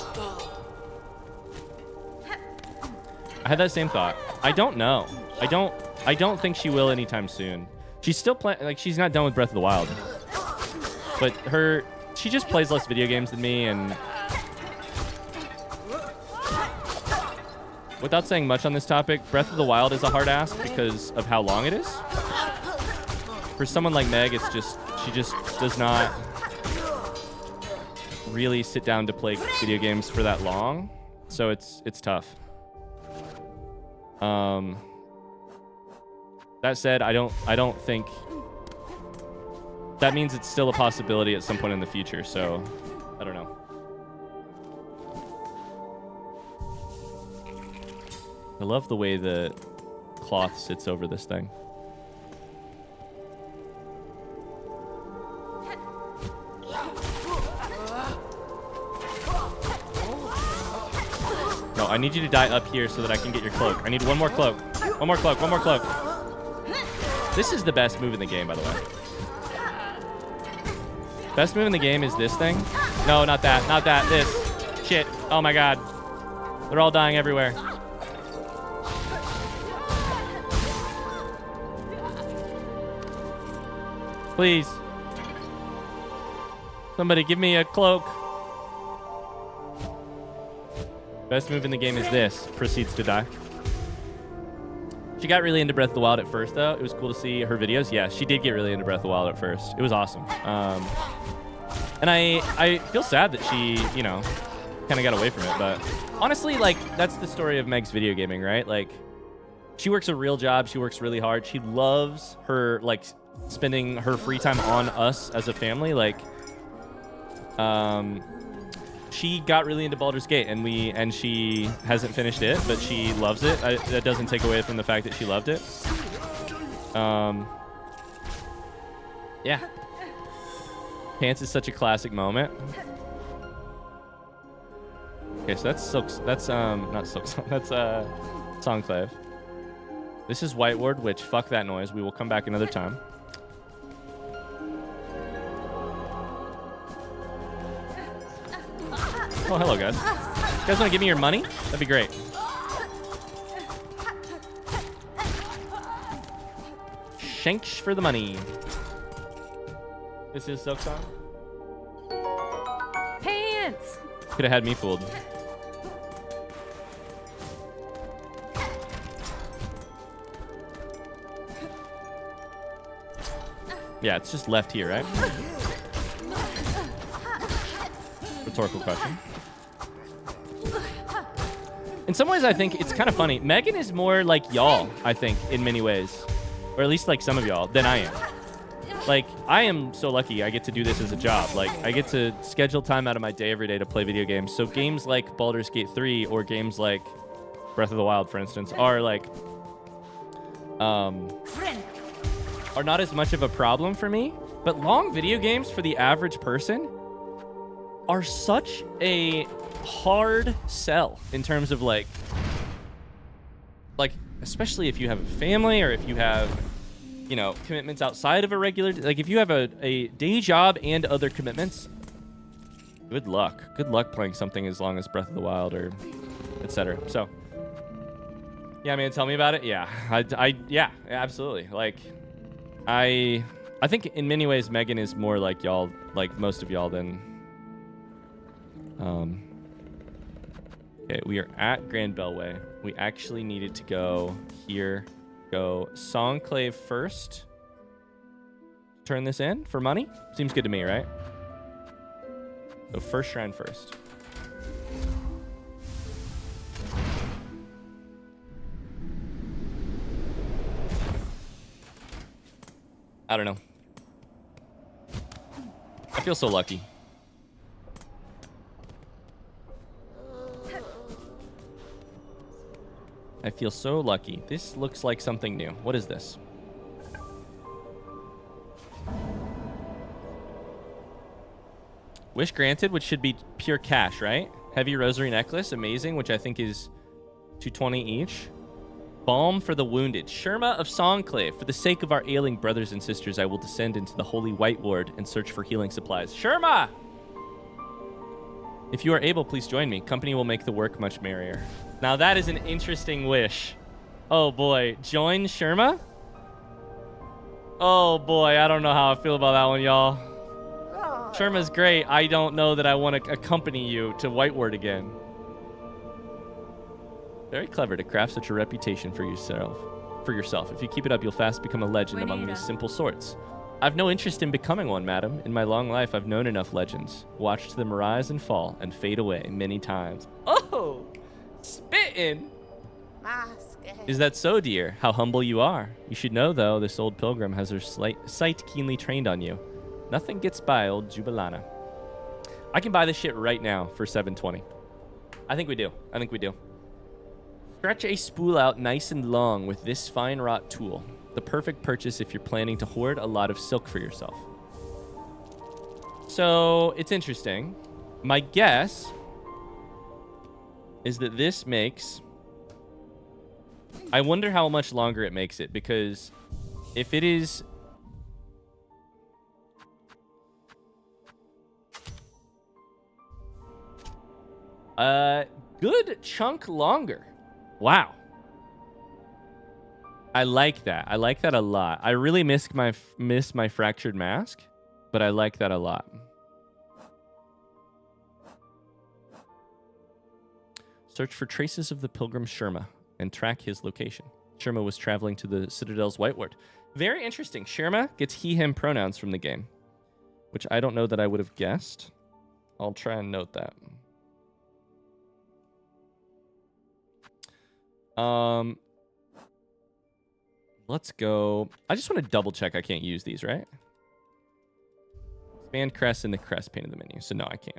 [SPEAKER 1] I had that same thought. I don't know. I don't think she will anytime soon. She's still playing, like, she's not done with Breath of the Wild. But she just plays less video games than me, and without saying much on this topic, Breath of the Wild is a hard ask because of how long it is. For someone like Meg, it's just, she just does not really sit down to play video games for that long. So it's tough. That said, I don't think that means it's still a possibility at some point in the future. So I don't know. I love the way the cloth sits over this thing. No, I need you to die up here so that I can get your cloak. I need one more cloak. One more cloak. One more cloak. This is the best move in the game, by the way. Best move in the game is this thing. No, not that. Not that. This. Shit. Oh my god. They're all dying everywhere. Please. Somebody give me a cloak. Best move in the game is this. Proceeds to die. She got really into Breath of the Wild at first, though. It was cool to see her videos. Yeah, she did get really into Breath of the Wild at first. It was awesome. And I feel sad that she, you know, kind of got away from it. But honestly, like, that's the story of Meg's video gaming, right? Like, she works a real job. She works really hard. She loves her, like, spending her free time on us as a family. Like, she got really into Baldur's Gate, and she hasn't finished it, but she loves it. That doesn't take away from the fact that she loved it. Yeah. Pants is such a classic moment. Okay, so that's not Silksong. That's Songclave. This is Whiteward, which fuck that noise. We will come back another time. Oh, hello, guys. You guys want to give me your money? That'd be great. Shanks for the money. This is Silksong.
[SPEAKER 5] Pants!
[SPEAKER 1] Could have had me fooled. Yeah, it's just left here, right? Rhetorical question. In some ways, I think it's kind of funny. Megan is more like y'all, I think, in many ways. Or at least like some of y'all, than I am. Like, I am so lucky I get to do this as a job. Like, I get to schedule time out of my day every day to play video games. So games like Baldur's Gate 3 or games like Breath of the Wild, for instance, are like... are not as much of a problem for me. But long video games for the average person are such a hard sell in terms of like especially if you have a family or if you have, you know, commitments outside of a regular, like if you have a day job and other commitments, good luck playing something as long as Breath of the Wild or etc. So Yeah, man, tell me about it. Yeah, yeah, absolutely. Like, I think in many ways Megan is more like y'all, like most of y'all than. Okay, we are at Grand Bellway. We actually needed to go here. Go Songclave first. Turn this in for money. Seems good to me, right? So first shrine first. I don't know. I feel so lucky. I feel so lucky. This looks like something new. What is this? Wish granted, which should be pure cash, right? Heavy rosary necklace, amazing, which I think is 220 each. Balm for the wounded. Sherma of Songclave. For the sake of our ailing brothers and sisters, I will descend into the Holy White Ward and search for healing supplies. Sherma! If you are able, please join me. Company will make the work much merrier. Now that is an interesting wish. Oh boy. Join Sherma? Oh boy, I don't know how I feel about that one, y'all. Sherma's great. I don't know that I want to accompany you to White Ward again. Very clever to craft such a reputation for yourself. If you keep it up, you'll fast become a legend among these simple sorts. I've no interest in becoming one, madam. In my long life, I've known enough legends. Watched them rise and fall and fade away many times. Oh, spittin'. Is that so, dear? How humble you are. You should know, though, this old pilgrim has her sight keenly trained on you. Nothing gets by old Jubilana. I can buy this shit right now for $720. I think we do. Stretch a spool out nice and long with this fine wrought tool. The perfect purchase if you're planning to hoard a lot of silk for yourself. So, it's interesting. My guess is that this makes... I wonder how much longer it makes it, because if it is... a good chunk longer. Wow. I like that. I like that a lot. I really miss my fractured mask, but I like that a lot. Search for traces of the pilgrim Sherma and track his location. Sherma was traveling to the Citadel's White Ward. Very interesting. Sherma gets he/him pronouns from the game, which I don't know that I would have guessed. I'll try and note that. Let's go. I just want to double check I can't use these, right? Expand crest in the crest pane of the menu. So no, I can't.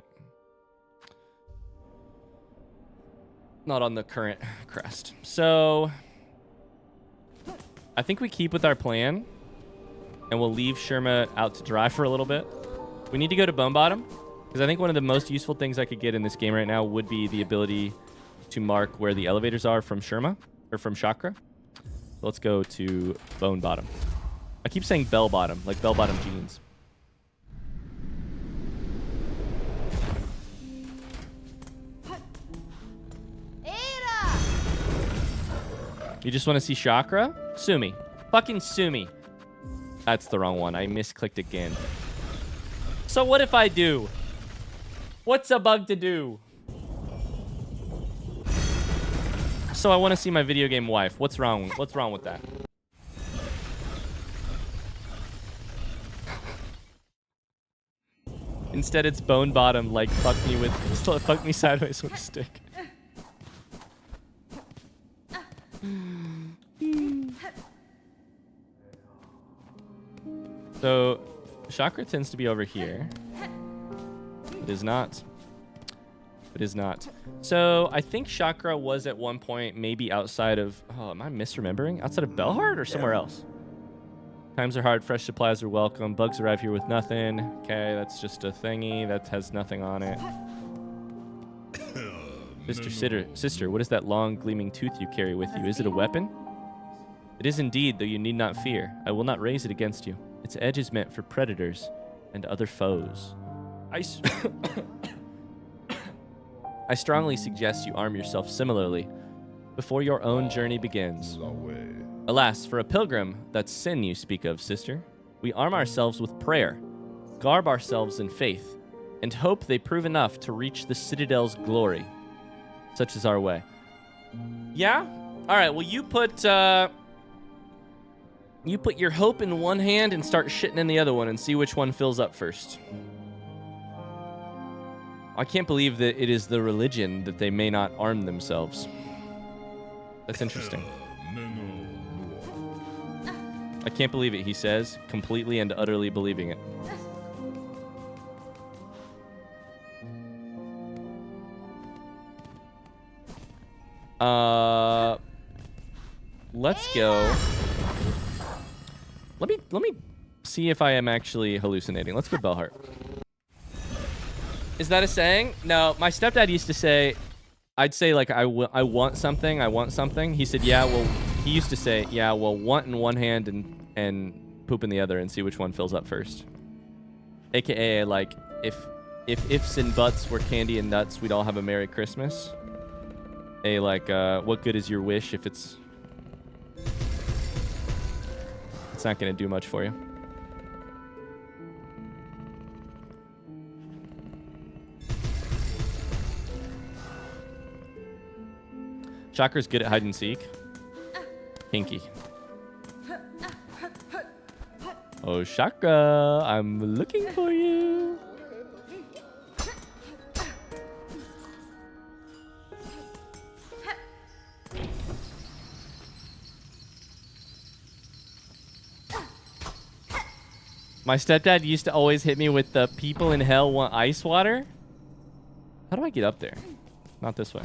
[SPEAKER 1] Not on the current crest. So I think we keep with our plan and we'll leave Sherma out to dry for a little bit. We need to go to Bone Bottom because I think one of the most useful things I could get in this game right now would be the ability to mark where the elevators are from Sherma or from Chakra. Let's go to Bone Bottom. I keep saying Bell Bottom, like Bell Bottom jeans. You just want to see Chakra? Sue me. Fucking sue me. That's the wrong one. I misclicked again. So what if I do? What's a bug to do? So I want to see my video game wife. What's wrong? What's wrong with that? Instead, it's Bone Bottom, like fuck me sideways with a stick. So, Chakra tends to be over here. It is not. It is not. So, I think Chakra was at one point maybe outside of... Oh, am I misremembering? Outside of Bellheart or somewhere else? Times are hard. Fresh supplies are welcome. Bugs arrive here with nothing. Okay, that's just a thingy. That has nothing on it. Sister, what is that long, gleaming tooth you carry with you? Is it a weapon? It is indeed, though you need not fear. I will not raise it against you. Its edge is meant for predators and other foes. I strongly suggest you arm yourself similarly, before your own journey begins. Alas, for a pilgrim, that's sin you speak of, sister. We arm ourselves with prayer, garb ourselves in faith, and hope they prove enough to reach the citadel's glory. Such is our way. Yeah? All right, well, you put your hope in one hand and start shitting in the other one and see which one fills up first. I can't believe that it is the religion that they may not arm themselves. That's interesting. I can't believe it, he says, completely and utterly believing it. Let's go. Let me see if I am actually hallucinating. Let's go Bellheart. Is that a saying? No, my stepdad used to say, I'd say like, I want something, I want something. He said, yeah, well, he used to say, yeah, well, want in one hand and poop in the other and see which one fills up first. AKA, like, if ifs and buts were candy and nuts, we'd all have a Merry Christmas. Like, what good is your wish if it's not gonna do much for you. Chakra's good at hide and seek. Pinky. Oh, Chakra, I'm looking for you. My stepdad used to always hit me with the people in hell want ice water. How do I get up there? Not this way.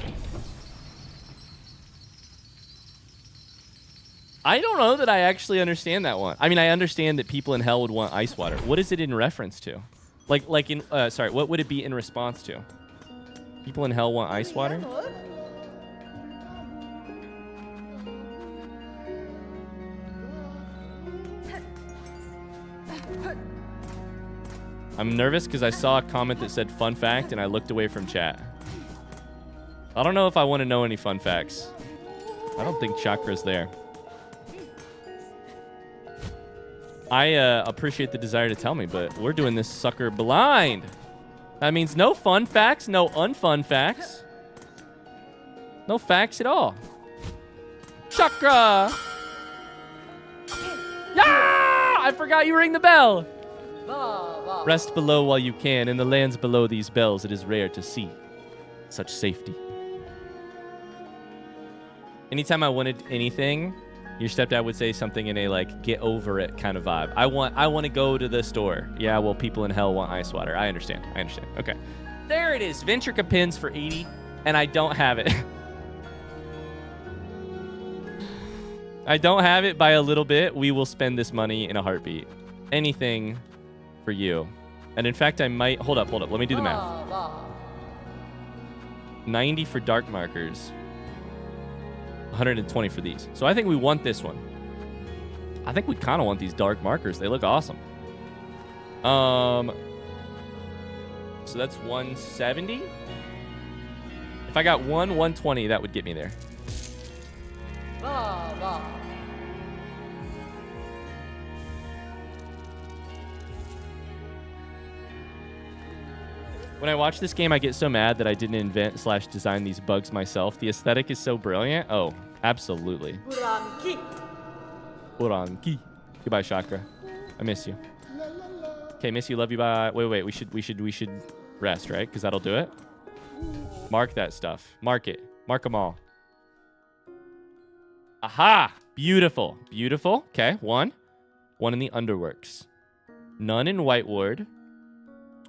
[SPEAKER 1] I don't know that I actually understand that one. I mean, I understand that people in hell would want ice water. What is it in reference to? Like in, sorry, what would it be in response to? People in hell want ice water? I'm nervous because I saw a comment that said fun fact and I looked away from chat. I don't know if I want to know any fun facts. I don't think Chakra's there. I appreciate the desire to tell me, but we're doing this sucker blind. That means no fun facts, no unfun facts. No facts at all. Chakra! Yeah! I forgot you ring the bell. Rest below while you can. In the lands below these bells, it is rare to see such safety. Anytime I wanted anything, your stepdad would say something in a like get over it kind of vibe. I want to go to the store. Yeah, well, people in hell want ice water. I understand. Okay. There it is. Ventrica pins for 80, and I don't have it. I don't have it by a little bit. We will spend this money in a heartbeat. Anything for you. And in fact, I might... Hold up. Let me do the math. 90 for dark markers. 120 for these. So I think we want this one. I think we kind of want these dark markers. They look awesome. So that's 170. If I got 120, that would get me there. When I watch this game, I get so mad that I didn't invent/design these bugs myself. The aesthetic is so brilliant. Oh, absolutely. Uranki. Goodbye, Chakra. I miss you. Okay, miss you, love you, bye. Wait. We should rest, right? Because that'll do it. Mark that stuff. Mark it. Mark them all. Aha! Beautiful. Okay, one in the Underworks. None in White Ward.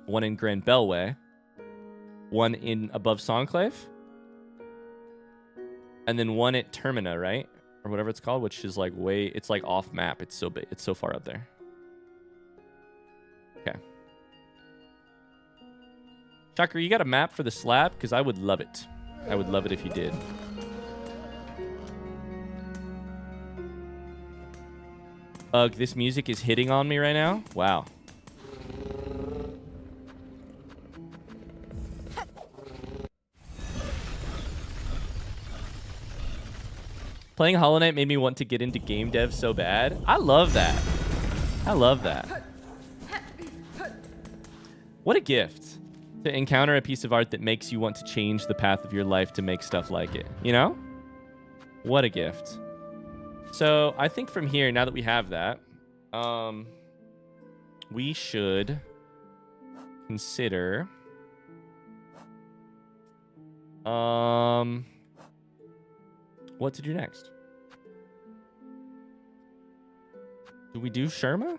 [SPEAKER 1] One in Grand Bellway. One in above Songclave. And then one at Termina, right? Or whatever it's called, which is like it's like off map. It's so big. It's so far up there. Okay. Chakra, you got a map for the slab? Because I would love it. I would love it if you did. Ugh, this music is hitting on me right now. Wow. Playing Hollow Knight made me want to get into game dev so bad. I love that. I love that. What a gift to encounter a piece of art that makes you want to change the path of your life to make stuff like it. You know? What a gift. So I think from here, now that we have that, we should consider what to do next. Do we do Sherma?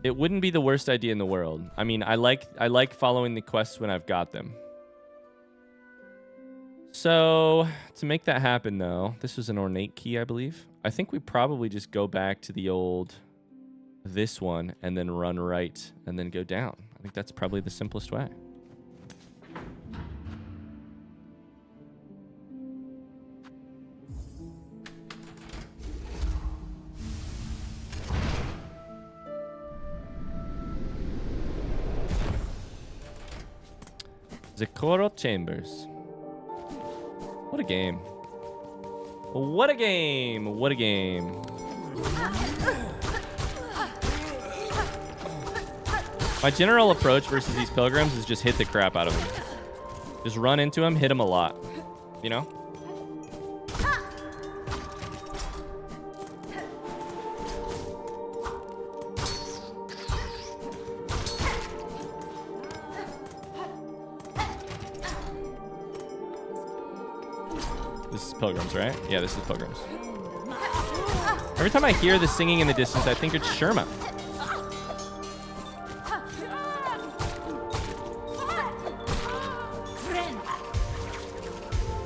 [SPEAKER 1] It wouldn't be the worst idea in the world. I mean, I like following the quests when I've got them. So to make that happen, though, this was an ornate key, I believe. I think we probably just go back to the old this one and then run right and then go down. I think that's probably the simplest way. The Coral Chambers. What a game. What a game. What a game. My general approach versus these pilgrims is just hit the crap out of them. Just run into them, hit them a lot. You know? This is Pilgrims, right? Yeah, this is Pilgrims. Every time I hear the singing in the distance, I think it's Sherma.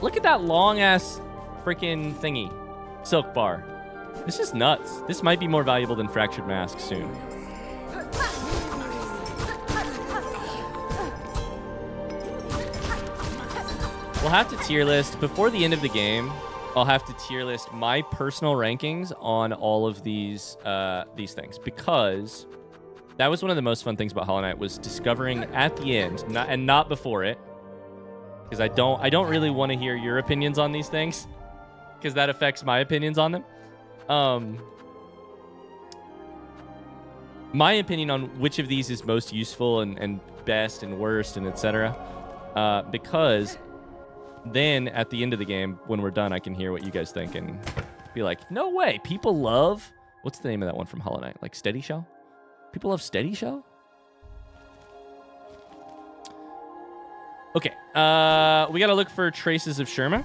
[SPEAKER 1] Look at that long-ass freaking thingy. Silk bar. This is nuts. This might be more valuable than Fractured Mask soon. We'll have to tier list before the end of the game. I'll have to tier list my personal rankings on all of these things, because that was one of the most fun things about Hollow Knight, was discovering at the end, not before it, because I don't really want to hear your opinions on these things, because that affects my opinions on them. My opinion on which of these is most useful and best and worst and etc. Because then at the end of the game, when we're done, I can hear what you guys think and be like, no way, people love... What's the name of that one from Hollow Knight? Like Steady Shell? People love Steady Shell? Okay, we gotta look for traces of Sherma.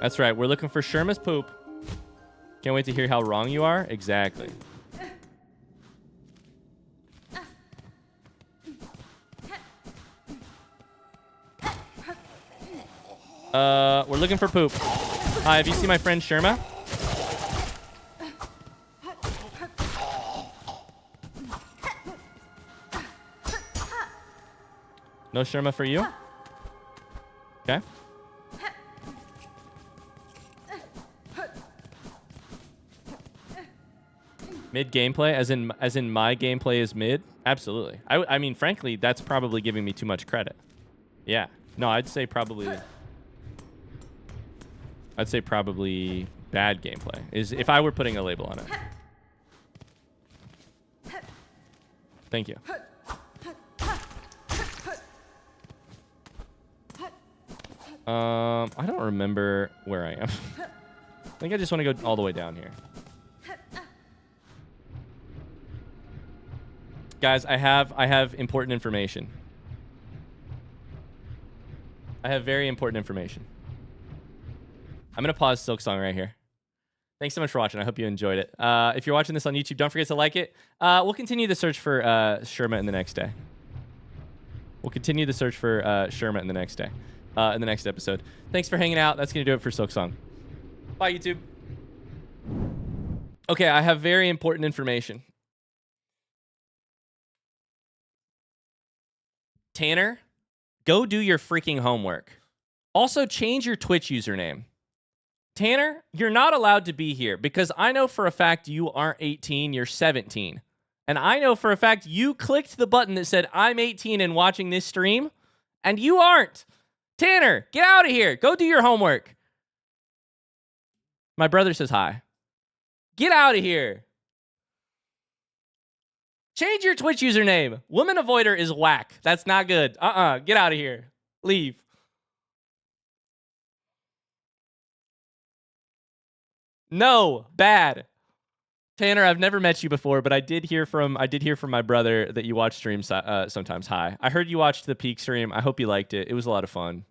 [SPEAKER 1] That's right, we're looking for Sherma's poop. Can't wait to hear how wrong you are. Exactly. We're looking for poop. Hi, have you seen my friend Sherma? No Sherma for you? Okay. Mid gameplay, as in my gameplay is mid? Absolutely. I mean, frankly, that's probably giving me too much credit. Yeah. No, I'd say probably bad gameplay is if I were putting a label on it. Thank you. I don't remember where I am. I think I just want to go all the way down here. Guys, I have important information. I have very important information. I'm going to pause Silksong right here. Thanks so much for watching. I hope you enjoyed it. If you're watching this on YouTube, don't forget to like it. We'll continue the search for Sherma in the next day. We'll continue the search for Sherma in the next day. In the next episode. Thanks for hanging out. That's going to do it for Silksong. Bye, YouTube. Okay, I have very important information. Tanner, go do your freaking homework. Also, change your Twitch username. Tanner, you're not allowed to be here because I know for a fact you aren't 18, you're 17. And I know for a fact you clicked the button that said, I'm 18 and watching this stream, and you aren't. Tanner, get out of here. Go do your homework. My brother says hi. Get out of here. Change your Twitch username. Woman Avoider is whack. That's not good. Get out of here. Leave. No, bad. Tanner, I've never met you before, but I did hear from my brother that you watch streams sometimes. Hi. I heard you watched the Peak stream. I hope you liked it. It was a lot of fun.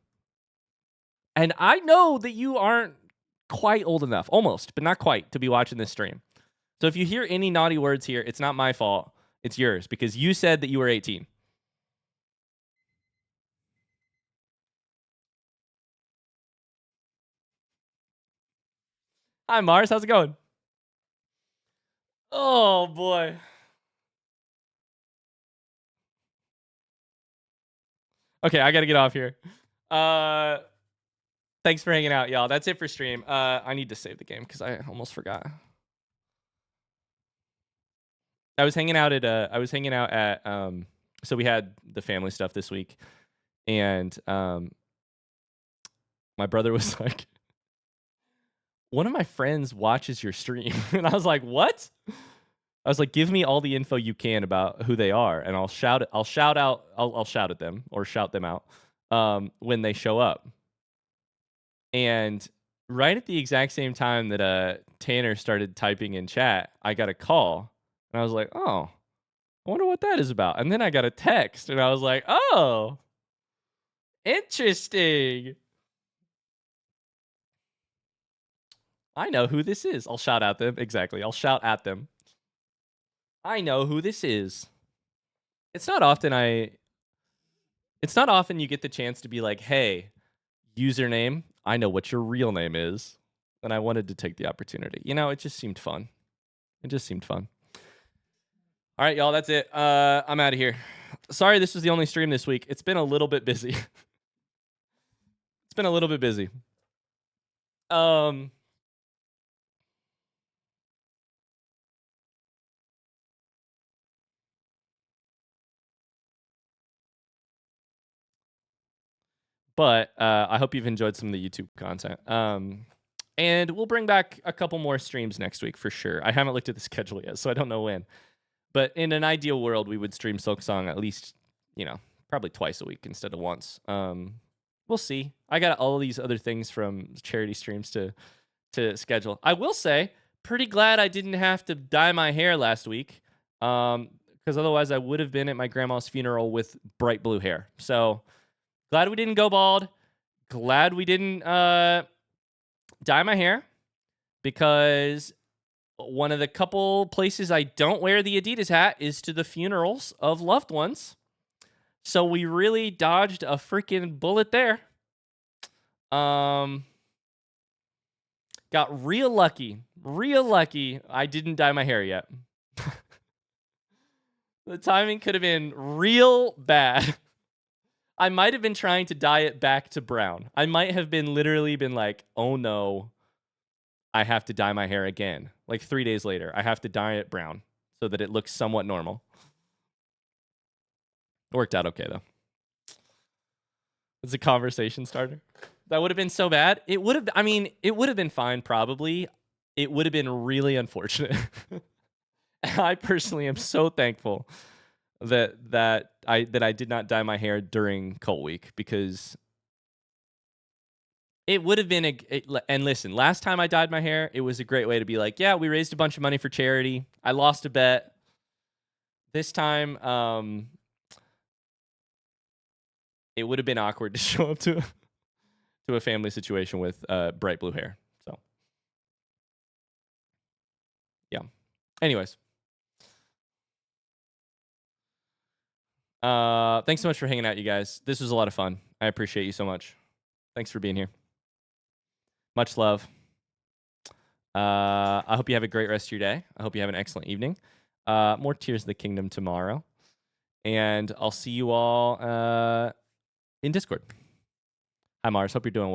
[SPEAKER 1] And I know that you aren't quite old enough, almost, but not quite, to be watching this stream. So if you hear any naughty words here, it's not my fault. It's yours, because you said that you were 18. Hi, Mars. How's it going? Oh, boy. Okay, I got to get off here. Thanks for hanging out, y'all. That's it for stream. I need to save the game because I almost forgot. I was hanging out at so we had the family stuff this week, and my brother was like, one of my friends watches your stream. And I was like, what? I was like, give me all the info you can about who they are, and I'll shout at them or shout them out when they show up. And right at the exact same time that Tanner started typing in chat, I got a call, and I was like, oh, I wonder what that is about. And then I got a text, and I was like, oh, interesting. I know who this is. I'll shout at them. Exactly. I'll shout at them. I know who this is. It's not often you get the chance to be like, hey, username, I know what your real name is. And I wanted to take the opportunity. You know, it just seemed fun. All right, y'all, that's it. I'm out of here. Sorry this was the only stream this week. It's been a little bit busy. But I hope you've enjoyed some of the YouTube content. And we'll bring back a couple more streams next week for sure. I haven't looked at the schedule yet, so I don't know when. But in an ideal world, we would stream Silksong at least, probably twice a week instead of once. We'll see. I got all these other things from charity streams to schedule. I will say, pretty glad I didn't have to dye my hair last week, because otherwise I would have been at my grandma's funeral with bright blue hair. So glad we didn't go bald. Glad we didn't dye my hair, because one of the couple places I don't wear the Adidas hat is to the funerals of loved ones. So we really dodged a freaking bullet there. Got real lucky. I didn't dye my hair yet. The timing could have been real bad. I might have been trying to dye it back to brown. I might have literally been like, oh no, I have to dye my hair again. Like 3 days later, I have to dye it brown so that it looks somewhat normal. It worked out okay, though. It's a conversation starter. That would have been so bad. It would have been fine, probably. It would have been really unfortunate. I personally am so thankful that I did not dye my hair during Cult Week, because it would have been and listen, last time I dyed my hair, it was a great way to be like, yeah, we raised a bunch of money for charity. I lost a bet. This time, it would have been awkward to show up to a family situation with bright blue hair. So, yeah. Anyways. Thanks so much for hanging out, you guys. This was a lot of fun. I appreciate you so much. Thanks for being here. Much love. I hope you have a great rest of your day. I hope you have an excellent evening. More Tears of the Kingdom tomorrow. And I'll see you all in Discord. Hi, Mars. Hope you're doing well.